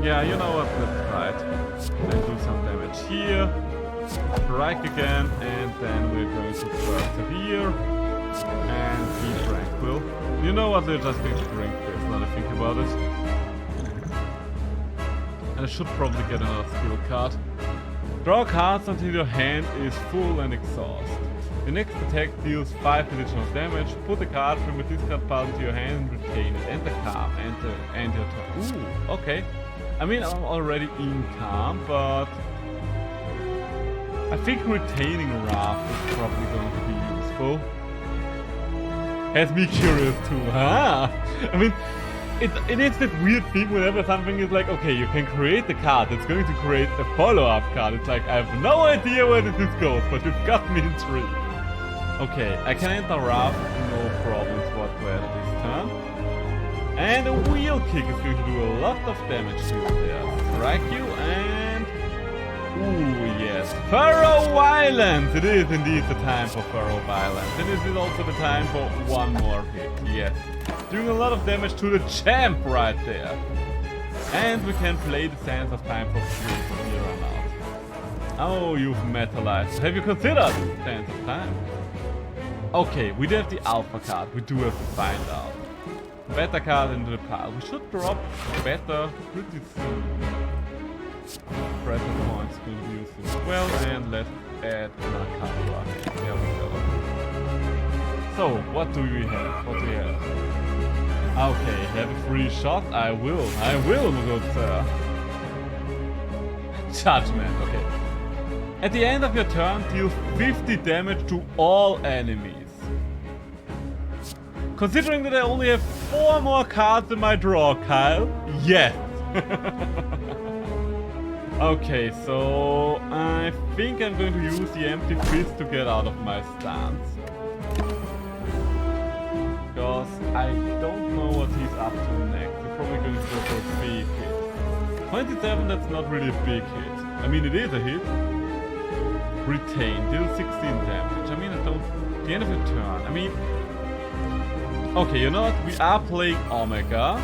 Yeah, you know what, let's try it. Then do some damage here. Strike again, and then we're going to persevere and be tranquil. You know what, we're just going to drink this, now that I think about it. And I should probably get another skill card. Draw cards until your hand is full and exhaust. Your next attack deals 5 additional damage. Put a card from a discard pile into your hand and retain it. Enter calm, and your turn. Ooh, okay. I mean, I'm already in calm, but I think retaining Wrath is probably going to be useful. Has me curious too, huh? I mean, it is that weird thing whenever something is like, okay, you can create the card that's going to create a follow-up card. It's like, I have no idea where this goes, but you've got me intrigued. Okay, I can enter Wrath, no problems whatsoever this turn. And a wheel kick is going to do a lot of damage to you there. Strike you and... ooh, yes. Furrow Violence! It is indeed the time for Furrow Violence. And this is also the time for one more hit. Yes. Doing a lot of damage to the champ right there. And we can play the Sands of Time for free from here on out. Oh, you've metalized. Have you considered Sands of Time? Okay, we do have the Alpha card. We do have to find out. Beta card into the pile. We should drop Beta pretty soon. Present points will be useful as well, and let's add Nakara. There we go. So, what do we have? What do we have? Okay, have a free shot? I will, my good sir. Judgment, okay. At the end of your turn, deal 50 damage to all enemies. Considering that I only have 4 more cards in my draw, Kyle, yes. Okay, so I think I'm going to use the Empty Fist to get out of my stance. Because I don't know what he's up to next. We're probably going to go for a big hit. 27, that's not really a big hit. I mean, it is a hit. Retain, deal 16 damage. I mean, the end of your turn. I mean... okay, you know what? We are playing Omega.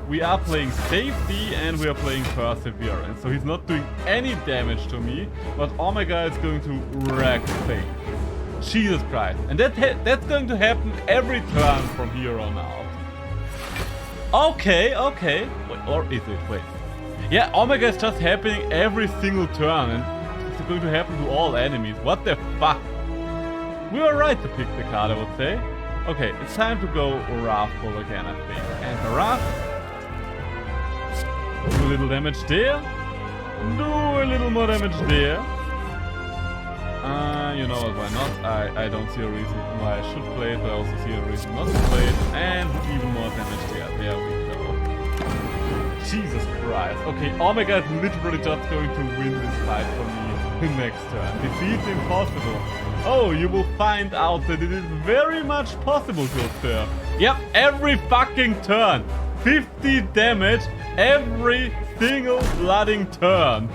We are playing Safety and we are playing Perseverance. So he's not doing any damage to me, but Omega is going to wreck Faith. Jesus Christ. And that's going to happen every turn from here on out. Okay, okay. Wait, or is it? Wait. Yeah, Omega is just happening every single turn and it's going to happen to all enemies. What the fuck? We were right to pick the card, I would say. Okay, it's time to go Wrathful again, I think. And the Wrath. Do a little damage there. Do a little more damage there. You know what, why not? I don't see a reason why I should play it, but I also see a reason not to play it. And even more damage there. There we go. Jesus Christ. Okay, Omega is literally just going to win this fight for me next turn. Defeat impossible. Oh, you will find out that it is very much possible, good sir. Yep, every fucking turn. 50 damage every single blooding turn.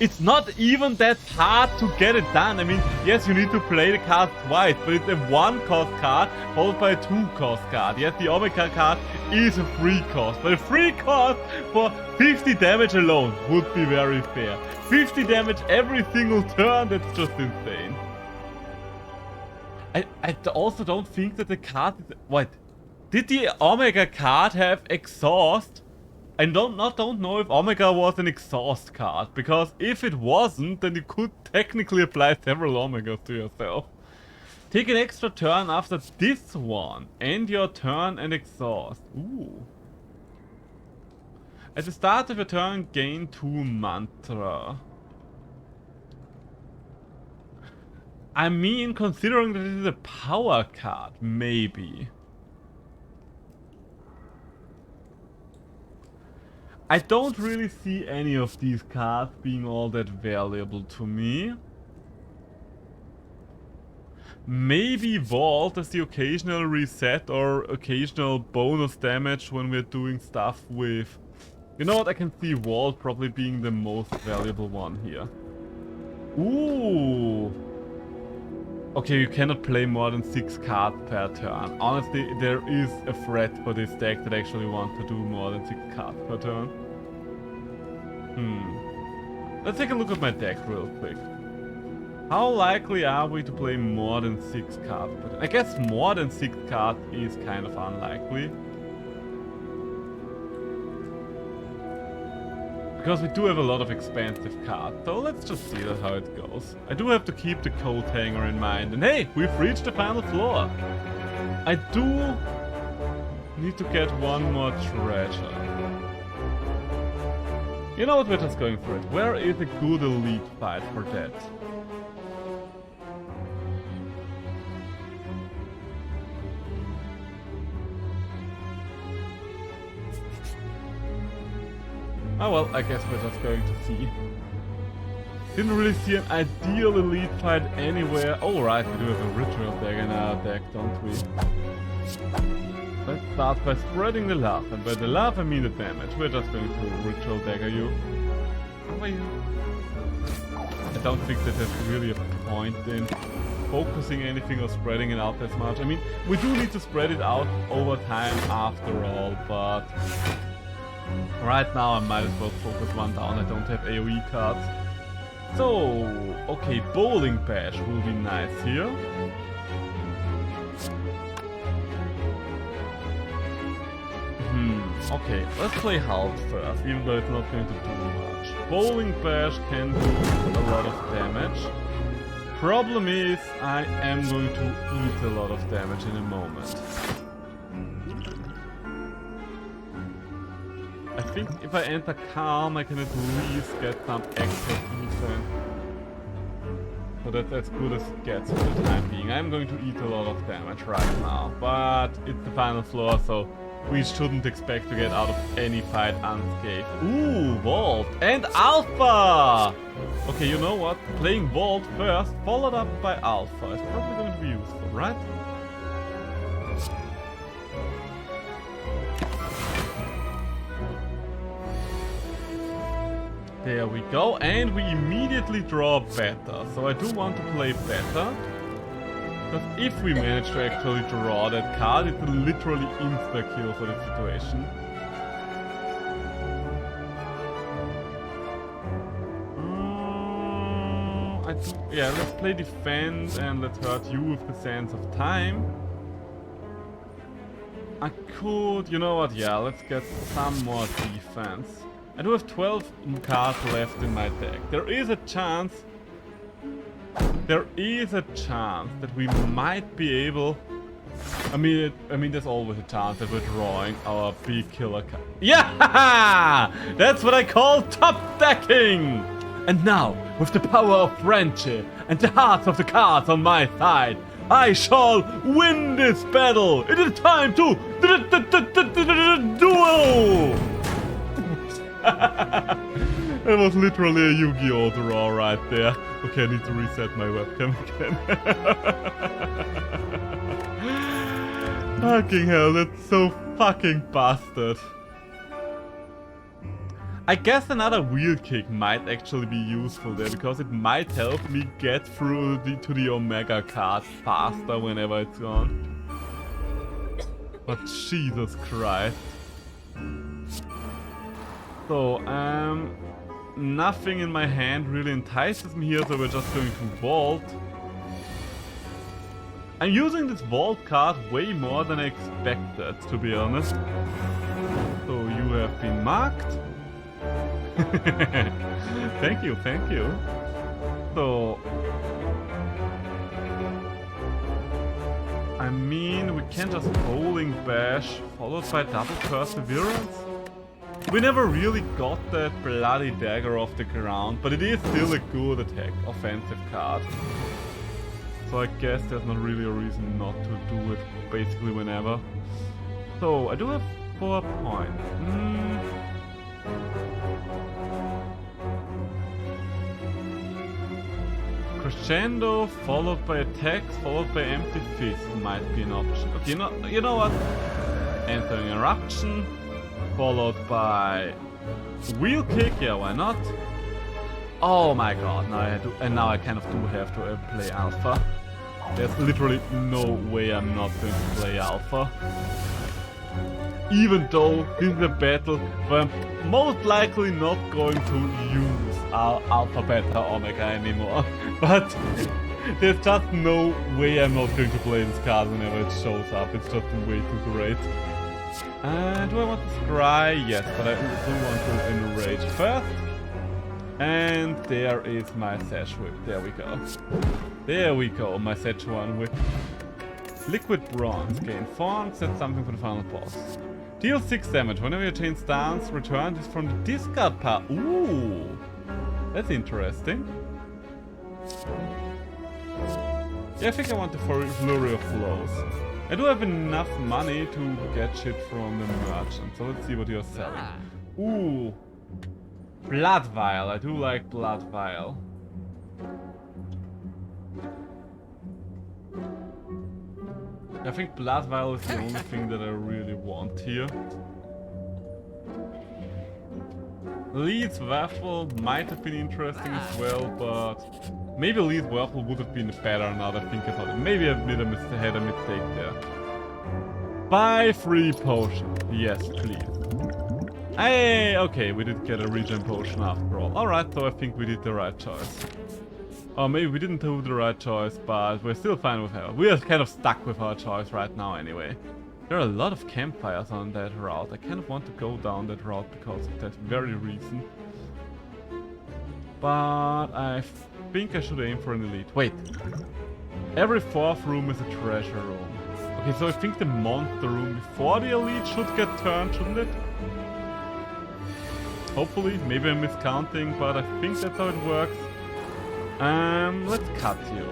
It's not even that hard to get it done. I mean, yes, you need to play the card twice, but it's a 1-cost card followed by a 2-cost card. Yes, the Omega card is a 3-cost, but a 3-cost for 50 damage alone would be very fair. 50 damage every single turn, that's just insane. I also don't think that the card is... wait, did the Omega card have exhaust? I don't know if Omega was an exhaust card, because if it wasn't, then you could technically apply several Omegas to yourself. Take an extra turn after this one. End your turn and exhaust. Ooh. At the start of your turn, gain 2 mantra. I mean, considering that it is a power card, maybe. I don't really see any of these cards being all that valuable to me. Maybe Vault as the occasional reset or occasional bonus damage when we're doing stuff with... You know what, I can see Vault probably being the most valuable one here. Ooh! Okay, you cannot play more than 6 cards per turn. Honestly, there is a threat for this deck that actually wants to do more than 6 cards per turn. Let's take a look at my deck real quick. How likely are we to play more than 6 cards per turn? I guess more than 6 cards is kind of unlikely. Because we do have a lot of expensive cards, so let's just see how it goes. I do have to keep the coat hanger in mind, and hey, we've reached the final floor. I do need to get one more treasure. You know what, we're just going for it. Where is a good elite fight for that? Oh well, I guess we're just going to see. Didn't really see an ideal elite fight anywhere. Oh right, we do have a ritual dagger in our deck, don't we? Let's start by spreading the love, and by the love I mean the damage. We're just going to ritual dagger you. How are you? I don't think that there's really a point in focusing anything or spreading it out as much. I mean, we do need to spread it out over time after all, but... Right now I might as well focus one down, I don't have AoE cards. So, okay, Bowling Bash will be nice here. Okay, let's play Halt first, even though it's not going to do much. Bowling Bash can do a lot of damage. Problem is, I am going to eat a lot of damage in a moment. I think if I enter Calm, I can at least get some extra defense. So that's as good as it gets for the time being. I'm going to eat a lot of damage right now, but it's the final floor, so we shouldn't expect to get out of any fight unscathed. Ooh, Vault and Alpha! Okay, you know what? Playing Vault first, followed up by Alpha is probably going to be useful, right? There we go, and we immediately draw better. So I do want to play better. Because if we manage to actually draw that card, it's literally insta-kill for the situation. Yeah, let's play defense and let's hurt you with the Sands of Time. I could, you know what, yeah, let's get some more defense. I do have 12 cards left in my deck. There is a chance that we might be able... I mean, there's always a chance that we're drawing our big killer card. Yeah! That's what I call top decking! And now, with the power of friendship and the hearts of the cards on my side, I shall win this battle! It is time to duel! That was literally a Yu-Gi-Oh! Draw right there. Okay, I need to reset my webcam again. Fucking hell, that's so fucking bastard. I guess another wheel kick might actually be useful there, because it might help me get through to the Omega card faster whenever it's gone. But Jesus Christ. So, nothing in my hand really entices me here, so we're just going to Vault. I'm using this Vault card way more than I expected, to be honest. So you have been marked. Thank you, thank you. So... I mean, we can just bowling bash, followed by double perseverance. We never really got that bloody dagger off the ground, but it is still a good attack, offensive card. So I guess there's not really a reason not to do it basically whenever. So I do have 4 points. Crescendo, followed by attacks, followed by empty fist might be an option. Okay, you know what? Entering eruption, followed by wheel kick. Yeah, why not? Oh my god! Now I kind of do have to play alpha. There's literally no way I'm not going to play alpha. Even though this is a battle where I'm most likely not going to use alpha, beta, omega anymore. But there's just no way I'm not going to play this card whenever it shows up. It's just way too great. Do I want to scry? Yes, but I do want to enrage first. And there is my Sash Whip. There we go. There we go, my Szechuan Whip. Liquid Bronze. Gain Thorns. That's something for the final boss. Deal 6 damage. Whenever you change stance, return this from the discard pile. Ooh! That's interesting. Yeah, I think I want the Flurry of Flows. I do have enough money to get shit from the merchant, so let's see what you're selling. Ooh! Blood Vial. I do like Blood Vial. I think Blood Vial is the only thing that I really want here. Leeds Waffle might have been interesting as well, but maybe Leeds Waffle would have been better now that I think about it. Maybe I had a mistake there. Buy 3 potions. Yes, please. Hey, okay, we did get a regen potion after all. Alright, so I think we did the right choice. Or maybe we didn't do the right choice, but we're still fine with her. We are kind of stuck with our choice right now anyway. There are a lot of campfires on that route. I kind of want to go down that route because of that very reason. But I think I should aim for an elite. Wait. Every 4th room is a treasure room. Okay, so I think the monster room before the elite should get turned, shouldn't it? Hopefully. Maybe I'm miscounting, but I think that's how it works. Let's cut you.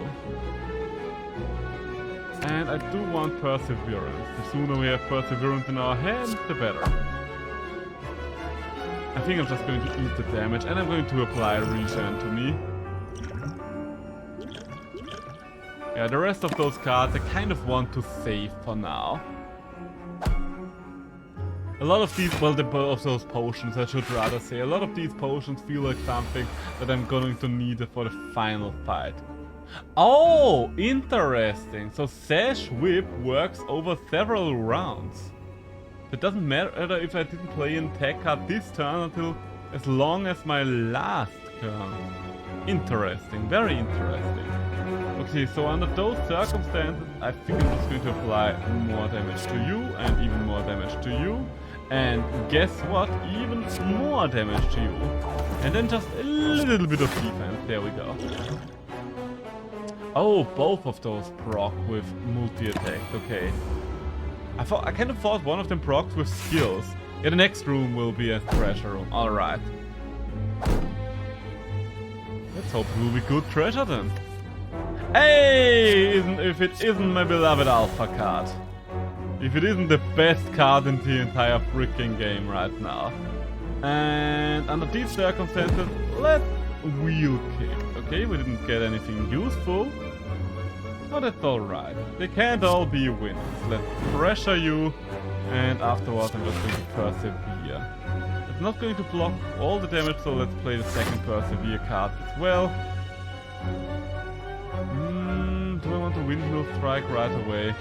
And I do want Perseverance. The sooner we have Perseverance in our hands, the better. I think I'm just going to eat the damage, and I'm going to apply regen to me. Yeah, the rest of those cards I kind of want to save for now. A lot of these, well, of those potions, I should rather say, a lot of these potions feel like something that I'm going to need for the final fight. Oh, interesting. So Sash Whip works over several rounds. It doesn't matter if I didn't play an attack card this turn until as long as my last turn. Interesting, very interesting. Okay, so under those circumstances, I think I'm just going to apply more damage to you and even more damage to you. And guess what? Even more damage to you. And then just a little bit of defense. There we go. Oh, both of those proc with multi-attack. Okay. I kind of thought one of them procs with skills. Yeah, the next room will be a treasure room. Alright. Let's hope it will be good treasure then. Hey! If it isn't my beloved Alpha card. If it isn't the best card in the entire freaking game right now. And under these circumstances, let's wheel kick. Okay, we didn't get anything useful. Oh, that's alright. They can't all be winners. Let's pressure you. And afterwards I'm just going to persevere. It's not going to block all the damage, so let's play the second persevere card as well. Do I want to windmill strike right away?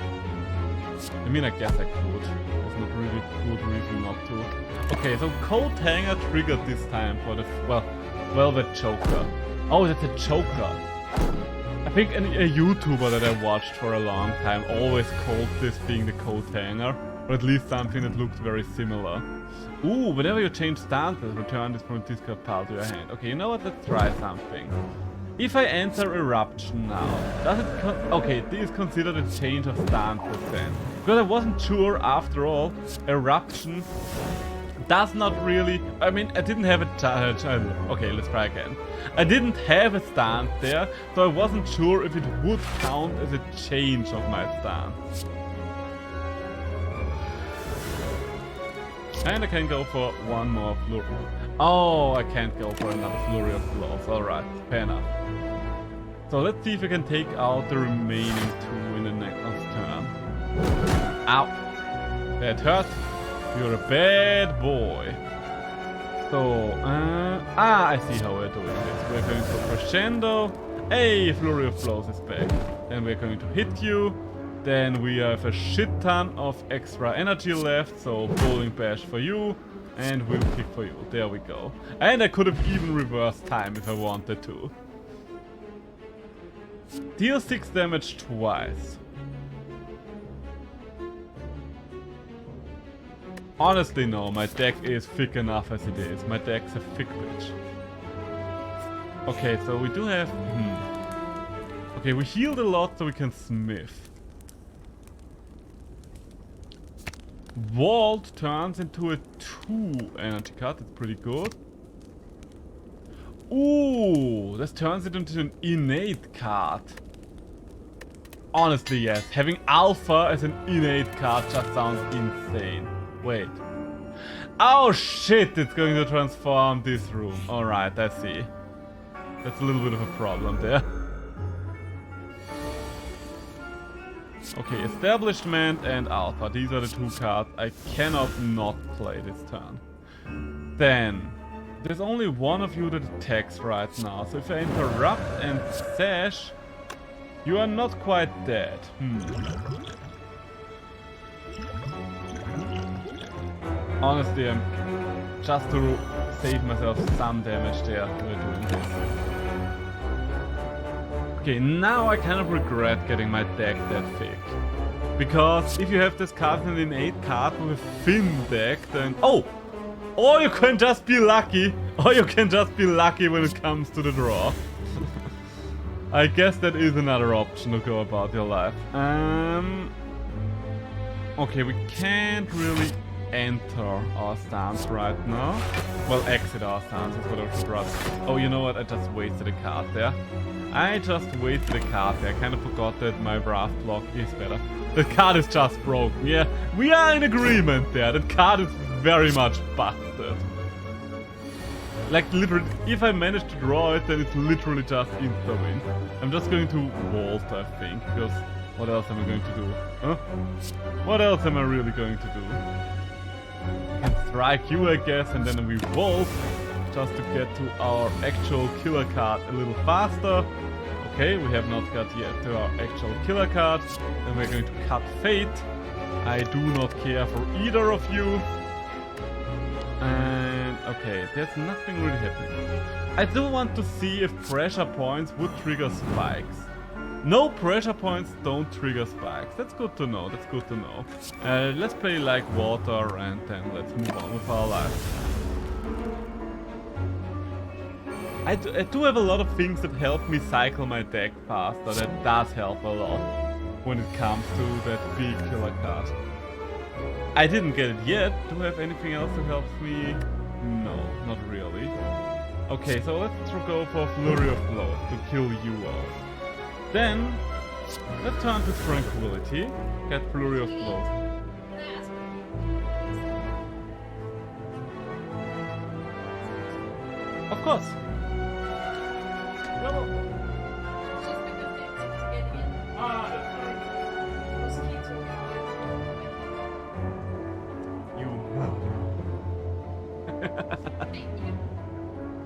I mean, I guess I could. There's not really good reason not to. Okay, so Coat Hanger triggered this time for the, well, Velvet Choker. Oh, that's a choker. I think a YouTuber that I watched for a long time always called this being the coat hanger, or at least something that looked very similar. Ooh, whenever you change stances, return this from a discard pile to your hand. Okay, you know what? Let's try something. If I enter Eruption now, does it okay, this is considered a change of stances then. Because I wasn't sure, after all, Eruption does not really... I mean, I didn't have a... okay, let's try again. I didn't have a stance there, so I wasn't sure if it would count as a change of my stance. And I can go for one more flurry. Oh, I can't go for another flurry of blows. Alright, fair enough. So let's see if I can take out the remaining two in the next turn. Ow! That hurt. You're a bad boy. So, I see how we're doing this. We're going for Crescendo. Hey, Flurry of Blows is back. Then we're going to hit you. Then we have a shit ton of extra energy left, so Bowling Bash for you, and Will Kick for you. There we go. And I could have even reversed time if I wanted to. Deal 6 damage twice. Honestly, no, my deck is thick enough as it is. My deck's a thick bitch. Okay, so we do have... Okay, we healed a lot so we can smith. Vault turns into a 2 energy card. That's pretty good. Ooh, this turns it into an innate card. Honestly, yes. Having Alpha as an innate card just sounds insane. Wait. Oh shit, it's going to transform this room. Alright, I see. That's a little bit of a problem there. Okay, Establishment and Alpha. These are the two cards I cannot not play this turn. Then, there's only one of you that attacks right now. So if I interrupt and sash, you are not quite dead. Honestly, I'm just to save myself some damage there. We're doing this. Okay, now I kind of regret getting my deck that thick. Because if you have this card in an innate card with a thin deck, then... Oh! Or you can just be lucky. Or you can just be lucky when it comes to the draw. I guess that is another option to go about your life. Okay, we can't really enter our stance right now. Well, exit our stance is what I should rather. Oh, you know what? I just wasted a card there. I just wasted a card there. I kind of forgot that my Wrath block is better. The card is just broken. Yeah, we are in agreement there. That card is very much busted. Like, literally, if I manage to draw it, then it's literally just insta-win. I'm just going to vault, I think, because what else am I going to do? Huh? What else am I really going to do? I can strike you, I guess, and then we vault, just to get to our actual killer card a little faster. Okay, we have not got yet to our actual killer card. Then we're going to cut Fate. I do not care for either of you. And okay, there's nothing really happening. I do want to see if pressure points would trigger spikes. No pressure points don't trigger spikes. That's good to know, that's good to know. Let's play like water and then let's move on with our life. I do have a lot of things that help me cycle my deck faster. That does help a lot when it comes to that big killer card. I didn't get it yet. Do I have anything else that helps me? No, not really. Okay, so let's go for Flurry of Blows to kill you off. Then, let's turn to Tranquility. Get Flurry of Blows. Of course.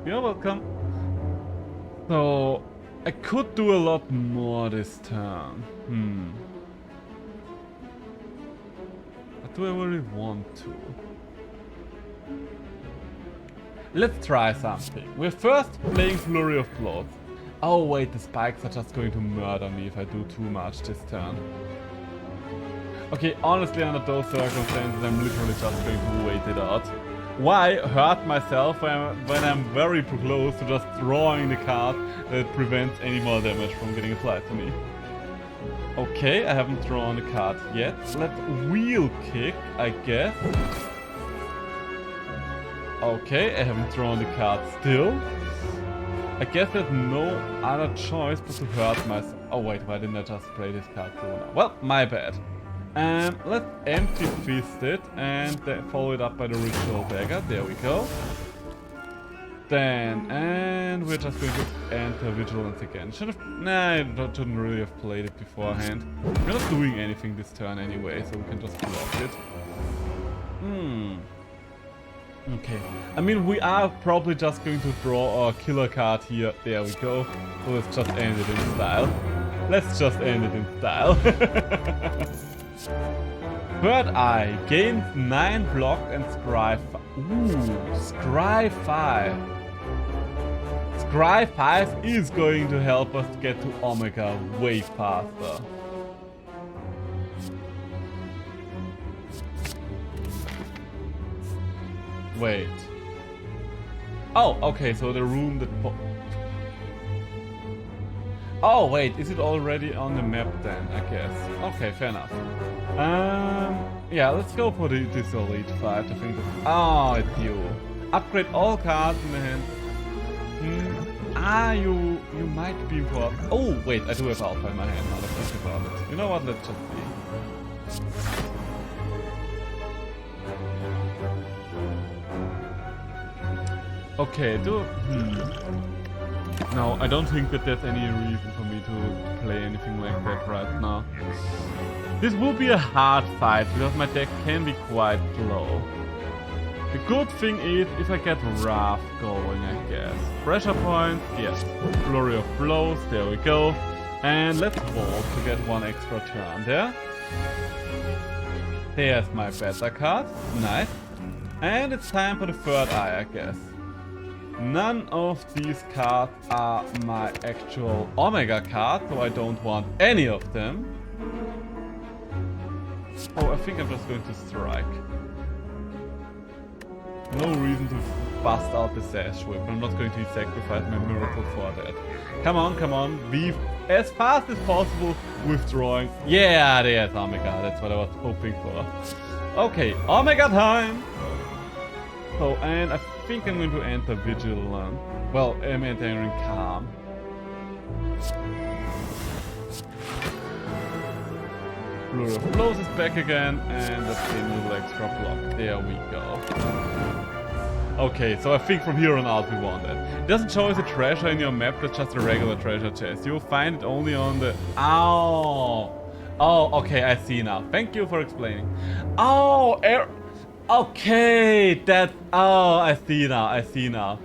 You're welcome. So, I could do a lot more this turn. But do I really want to? Let's try something. We're first playing Flurry of Blows. Oh wait, the spikes are just going to murder me if I do too much this turn. Okay, honestly, under those circumstances, I'm literally just going to wait it out. Why hurt myself when I'm very close to just drawing the card that prevents any more damage from getting applied to me? Okay, I haven't drawn a card yet. Let's wheel kick, I guess. Okay, I haven't drawn the card still. I guess there's no other choice but to hurt myself. Oh wait, why didn't I just play this card through now? Well, my bad. Let's empty fist it and then follow it up by the ritual dagger. There we go. Then, and we're just going to enter vigilance again. Nah, I shouldn't really have played it beforehand. We're not doing anything this turn anyway, so we can just block it. Okay. I mean, we are probably just going to draw our killer card here. There we go. So let's just end it in style. Let's just end it in style. Third Eye gains 9 block and scry 5. Ooh, scry 5. Scry 5 is going to help us get to Omega way faster. Wait. Oh, okay, so the room that... Oh, wait, is it already on the map then, I guess? Okay, fair enough. Yeah, let's go for this elite fight. I think that's... Oh, it's you. Upgrade all cards in the hand. You might be important. Oh, wait, I do have Alpha in my hand now that I think about it. You know what, let's just see. Okay, No, I don't think that there's any reason for me to play anything like that right now. This will be a hard fight because my deck can be quite low. The good thing is if I get Wrath going, I guess. Pressure point, yes. Flurry of blows, there we go. And let's vault to get one extra turn there. There's my beta card, nice. And it's time for the third eye, I guess. None of these cards are my actual Omega card, so I don't want any of them. Oh, I think I'm just going to strike. No reason to bust out the Sash Whip. I'm not going to sacrifice my miracle for that. Come on, come on. Be as fast as possible withdrawing. Yeah, there's Omega. That's what I was hoping for. Okay, Omega time! So, and I think I'm going to enter Vigilant. Well, I'm entering Calm. Flurry of Blows is back again, and let's get a little extra block. There we go. Okay, so I think from here on out we want it. It doesn't show as a treasure in your map, that's just a regular treasure chest. You'll find it only on the... Ow! Oh, okay, I see now. Thank you for explaining. Oh, okay, that... Oh, I see now, I see now.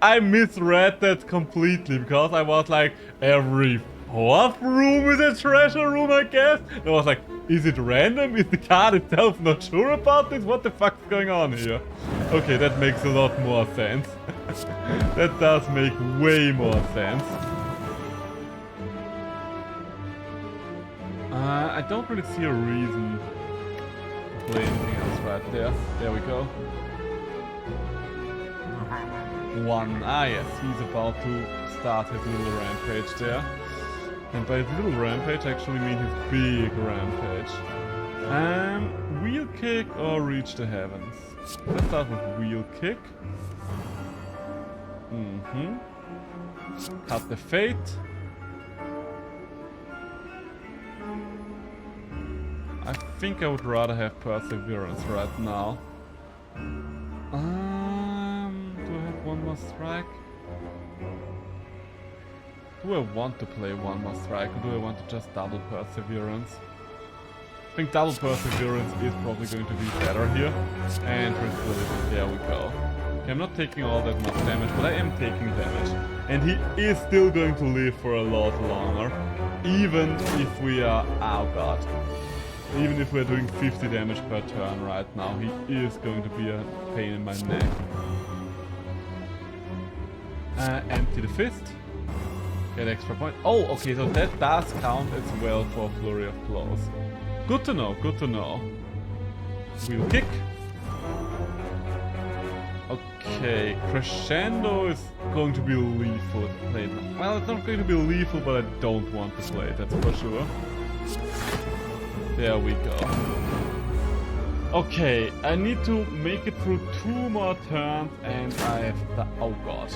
I misread that completely, because I was like, every fourth room is a treasure room, I guess? And I was like, is it random? Is the card itself not sure about this? What the fuck's going on here? Okay, that makes a lot more sense. That does make way more sense. I don't really see a reason to play anything else right there. There we go. One. Ah yes, he's about to start his little rampage there. And by his little rampage I actually mean his big rampage. Wheel kick or reach the heavens? Let's start with wheel kick. Cut the fate. I think I would rather have perseverance right now. Do I have one more strike? Do I want to play one more strike, or do I want to just double perseverance? I think double perseverance is probably going to be better here. And tranquility, there we go. Okay, I'm not taking all that much damage, but I am taking damage. And he is still going to live for a lot longer. Even if we are... Oh god. Even if we're doing 50 damage per turn right now, he is going to be a pain in my neck. Empty the fist. Get extra point. Oh, okay, so that does count as well for flurry of blows. Good to know, good to know. Wheel kick. Okay, crescendo is going to be lethal if played. Well, it's not going to be lethal, but I don't want to play it, that's for sure. There we go. Okay, I need to make it through 2 more turns and I have the... Oh god.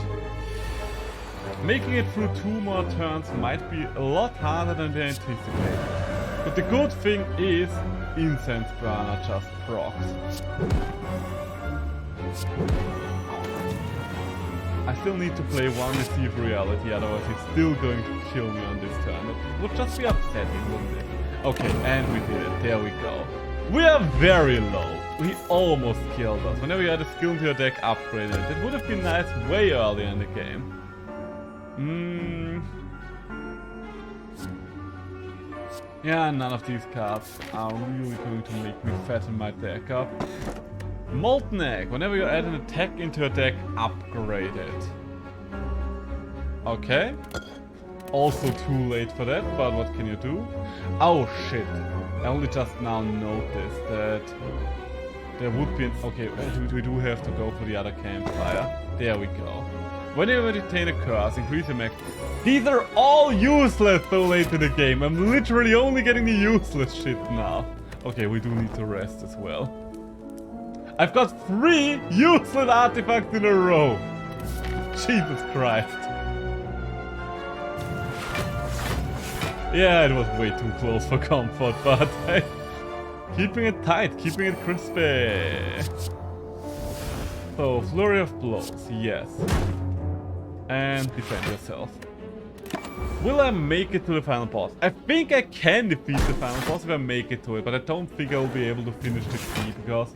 Making it through 2 more turns might be a lot harder than I anticipated. But the good thing is, Incense Burner just procs. I still need to play 1 Receive Reality, otherwise he's still going to kill me on this turn. It would just be upsetting, wouldn't it? Okay, and we did it. There we go. We are very low. He almost killed us. Whenever you had a skill into your deck upgraded, it would have been nice way earlier in the game. Yeah, none of these cards are really going to make me fatten my deck up. Molten Egg. Whenever you add an attack into your deck, upgrade it. Okay. Also too late for that, but what can you do? Oh shit. I only just now noticed that there would be an... Okay, we do have to go for the other campfire. There we go. Whenever you retain a curse, increase your max. These are all useless so late in the game. I'm literally only getting the useless shit now. Okay, we do need to rest as well. I've got 3 useless artifacts in a row. Jesus Christ. Yeah, it was way too close for comfort, but hey, keeping it tight, keeping it crispy. So, Flurry of Blows, yes. And defend yourself. Will I make it to the final boss? I think I can defeat the final boss if I make it to it, but I don't think I'll be able to finish the key because...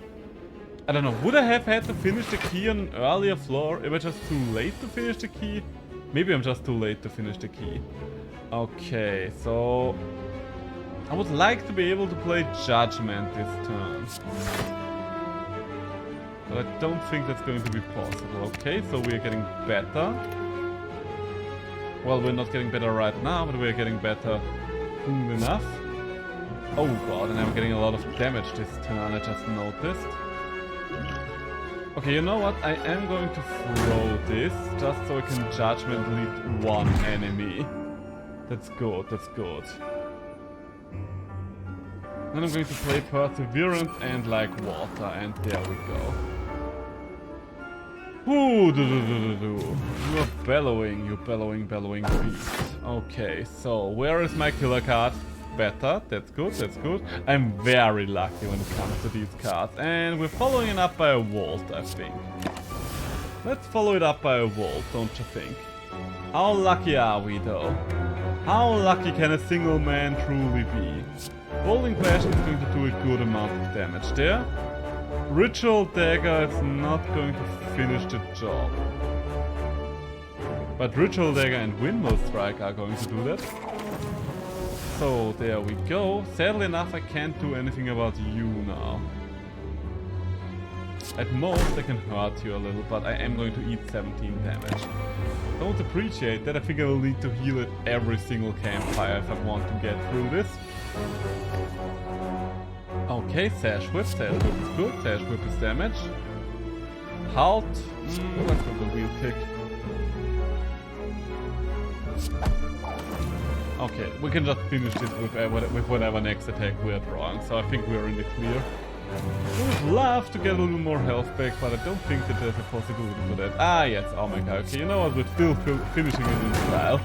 I don't know, would I have had to finish the key on an earlier floor? If I just too late to finish the key? Maybe I'm just too late to finish the key. Okay, so... I would like to be able to play Judgment this turn. But I don't think that's going to be possible. Okay, so we are getting better. Well, we're not getting better right now, but we're getting better soon enough. Oh god, and I'm getting a lot of damage this turn, I just noticed. Okay, you know what? I am going to throw this, just so I can Judgment lead 1 enemy. That's good, that's good. Then I'm going to play Perseverance and like water, and there we go. Ooh, you are bellowing, you bellowing beast. Okay, so where is my killer card? Better, that's good, that's good. I'm very lucky when it comes to these cards. And we're following it up by a vault, I think. Let's follow it up by a vault, don't you think? How lucky are we though? How lucky can a single man truly be? Rolling Passion is going to do a good amount of damage there. Ritual Dagger is not going to finish the job. But Ritual Dagger and Windmill Strike are going to do that. So there we go. Sadly enough, I can't do anything about you now. At most I can hurt you a little, but I am going to eat 17 damage. Don't appreciate that. I think I will need to heal at every single campfire if I want to get through this. Okay, Sash Whip is good. Sash Whip is damage. Halt. Let's go with the Wheel Kick. Okay, we can just finish this with whatever next attack we're drawing, so I think we're in the clear. I would love to get a little more health back, but I don't think that there's a possibility for that. Ah, yes, Omega. Okay, you know what? We're still finishing it in style.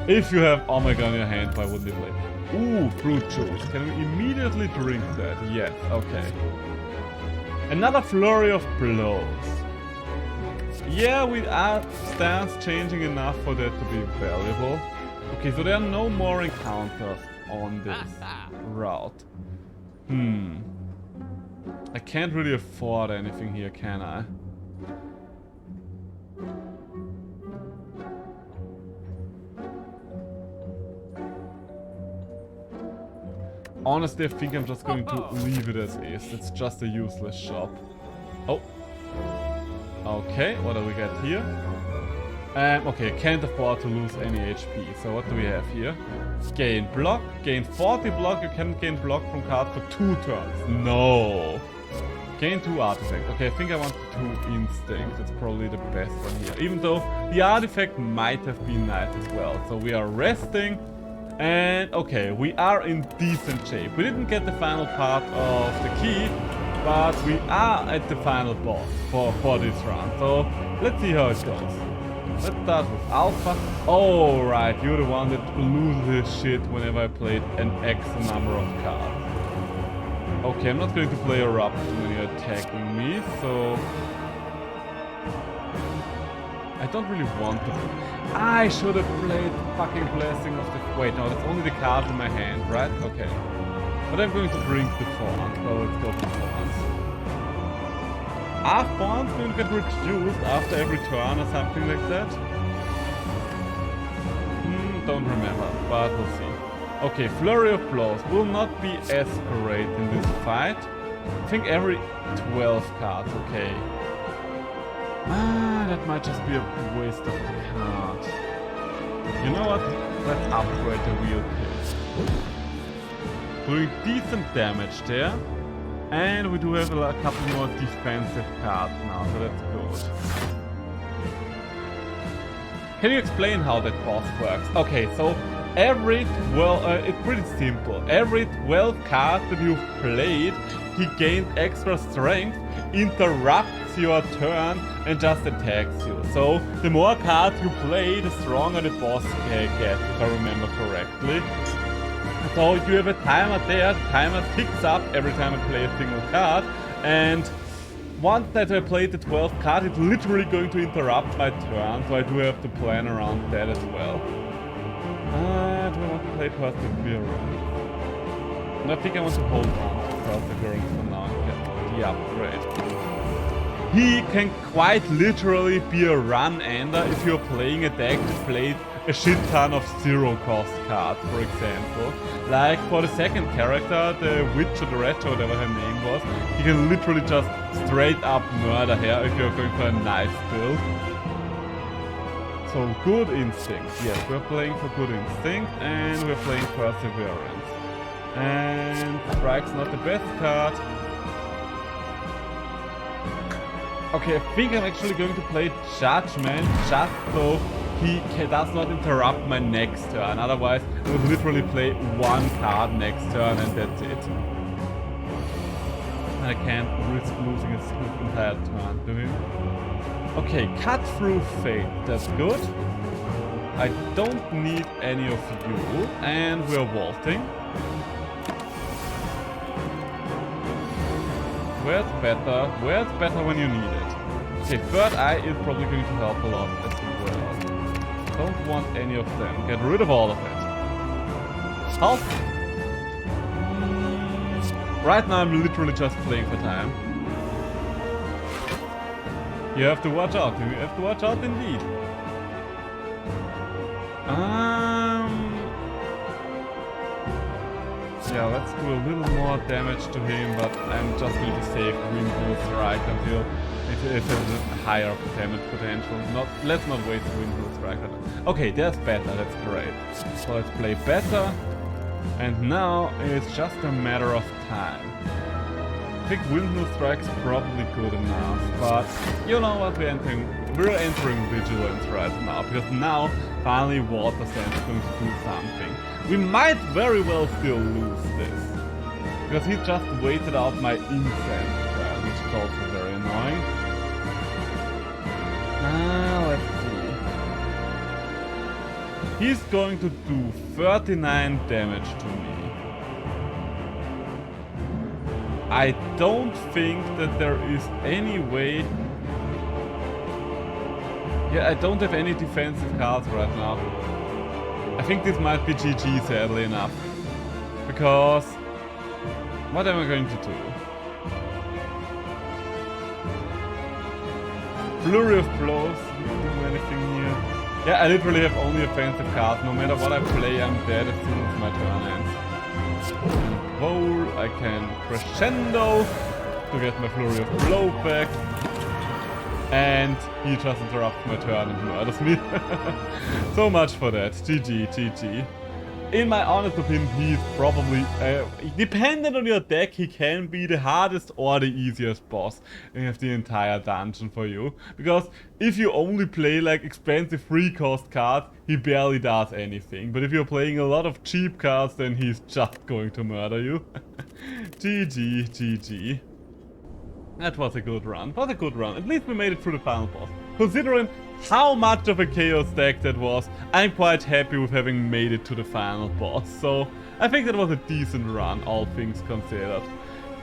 If you have Omega in your hand, why wouldn't you play? Ooh, Fruit Juice. Can we immediately drink that? Yes, okay. Another Flurry of Blows. Yeah, we are stance changing enough for that to be valuable. Okay, so there are no more encounters on this route. I can't really afford anything here, can I? Honestly, I think I'm just going to leave it as is. It's just a useless shop. Oh. Okay, what do we get here? Okay, can't afford to lose any HP. So what do we have here? Gain block, gain 40 block. You can gain block from cards for 2 turns. No. Gain 2 artifacts. Okay, I think I want 2 instinct. That's probably the best one here. Even though the artifact might have been nice as well. So we are resting. And okay, we are in decent shape. We didn't get the final part of the key, but we are at the final boss for this round. So let's see how it goes. Let's start with Alpha. Oh, right, you're the one that loses shit whenever I played an X number of cards. Okay, I'm not going to play Eruption when you're attacking me, so... I don't really want to. I should have played fucking Blessing of the... Wait, no, that's only the card in my hand, right? Okay. But I'm going to drink the Thorns, so let's go for Thorns. Are Thorns going to get reduced after every turn or something like that? Don't remember, but we'll see. Okay, Flurry of Blows will not be as great in this fight. I think every 12 cards, okay. That might just be a waste of a card. You know what? Let's upgrade the wheel kit. Doing decent damage there. And we do have a couple more defensive cards now, so that's good. Can you explain how that boss works? Okay, so every, well, it's pretty simple. Every 12 cards that you've played, he gains extra strength, interrupts your turn, and just attacks you. So the more cards you play, the stronger the boss gets, if I remember correctly. So you have a timer there, the timer ticks up every time I play a single card, and once that I played the 12th card, it's literally going to interrupt my turn, so I do have to plan around that as well. Do I want to play Perseverance? And I think I want to hold on to Perseverance for now and get the upgrade. He can quite literally be a run-ender if you're playing a deck that plays a shit ton of zero-cost cards, for example. Like for the second character, the witch or the wretch or whatever her name was, you can literally just straight up murder her if you're going for a nice build. So good instinct, yes, we're playing for good instinct and we're playing perseverance. And strike's not the best card. Okay, I think I'm actually going to play Judgment just so he does not interrupt my next turn. Otherwise, I would literally play one card next turn and that's it. I can't risk losing a entire turn, do we? Okay, Cut Through Fate, that's good. I don't need any of you, and we're vaulting. Where's better? Where's better when you need it? Okay, Third Eye is probably going to help a lot as well. Don't want any of them. Get rid of all of it. Health. Right now I'm literally just playing for time. You have to watch out. You have to watch out indeed. Yeah, let's do a little more damage to him, but I'm just going to save Windmill Strike until it has a higher damage potential. Let's not waste Windmill Strike. Okay, that's better, that's great. So let's play better. And now it's just a matter of time. I think Windmill Strike's probably good enough, but you know what, we're entering Vigilance right now, because now finally Water Sand is going to do something. We might very well still lose this, because he just waited out my Incense turn, which is also very annoying. Let's see. He's going to do 39 damage to me. I don't think that there is any way... Yeah, I don't have any defensive cards right now. I think this might be GG, sadly enough. Because... what am I going to do? Flurry of Blows, don't do anything here. Yeah, I literally have only offensive cards. No matter what I play, I'm dead as soon as my turn ends. Roll, I can crescendo to get my Flurry of Blow back. And he just interrupts my turn and murders me. So much for that. GG, GG. In my honest opinion, he's probably, dependent on your deck, he can be the hardest or the easiest boss of the entire dungeon for you. Because if you only play like expensive free cost cards, he barely does anything. But if you're playing a lot of cheap cards, then he's just going to murder you. GG, GG. That was a good run. Was a good run. At least we made it through the final boss. Considering how much of a chaos deck that was, I'm quite happy with having made it to the final boss. So I think that was a decent run, all things considered.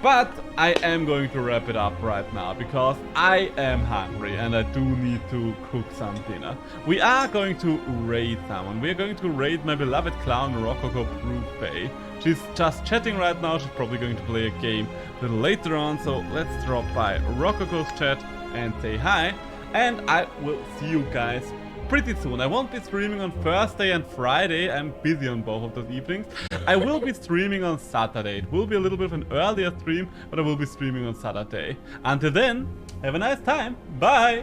But I am going to wrap it up right now because I am hungry and I do need to cook some dinner. We are going to raid someone. We are going to raid my beloved clown Rococo Proof Bay. She's just chatting right now. She's probably going to play a game a little later on. So let's drop by Rococo's chat and say hi. And I will see you guys pretty soon. I won't be streaming on Thursday and Friday. I'm busy on both of those evenings. I will be streaming on Saturday. It will be a little bit of an earlier stream, but I will be streaming on Saturday. Until then, have a nice time. Bye!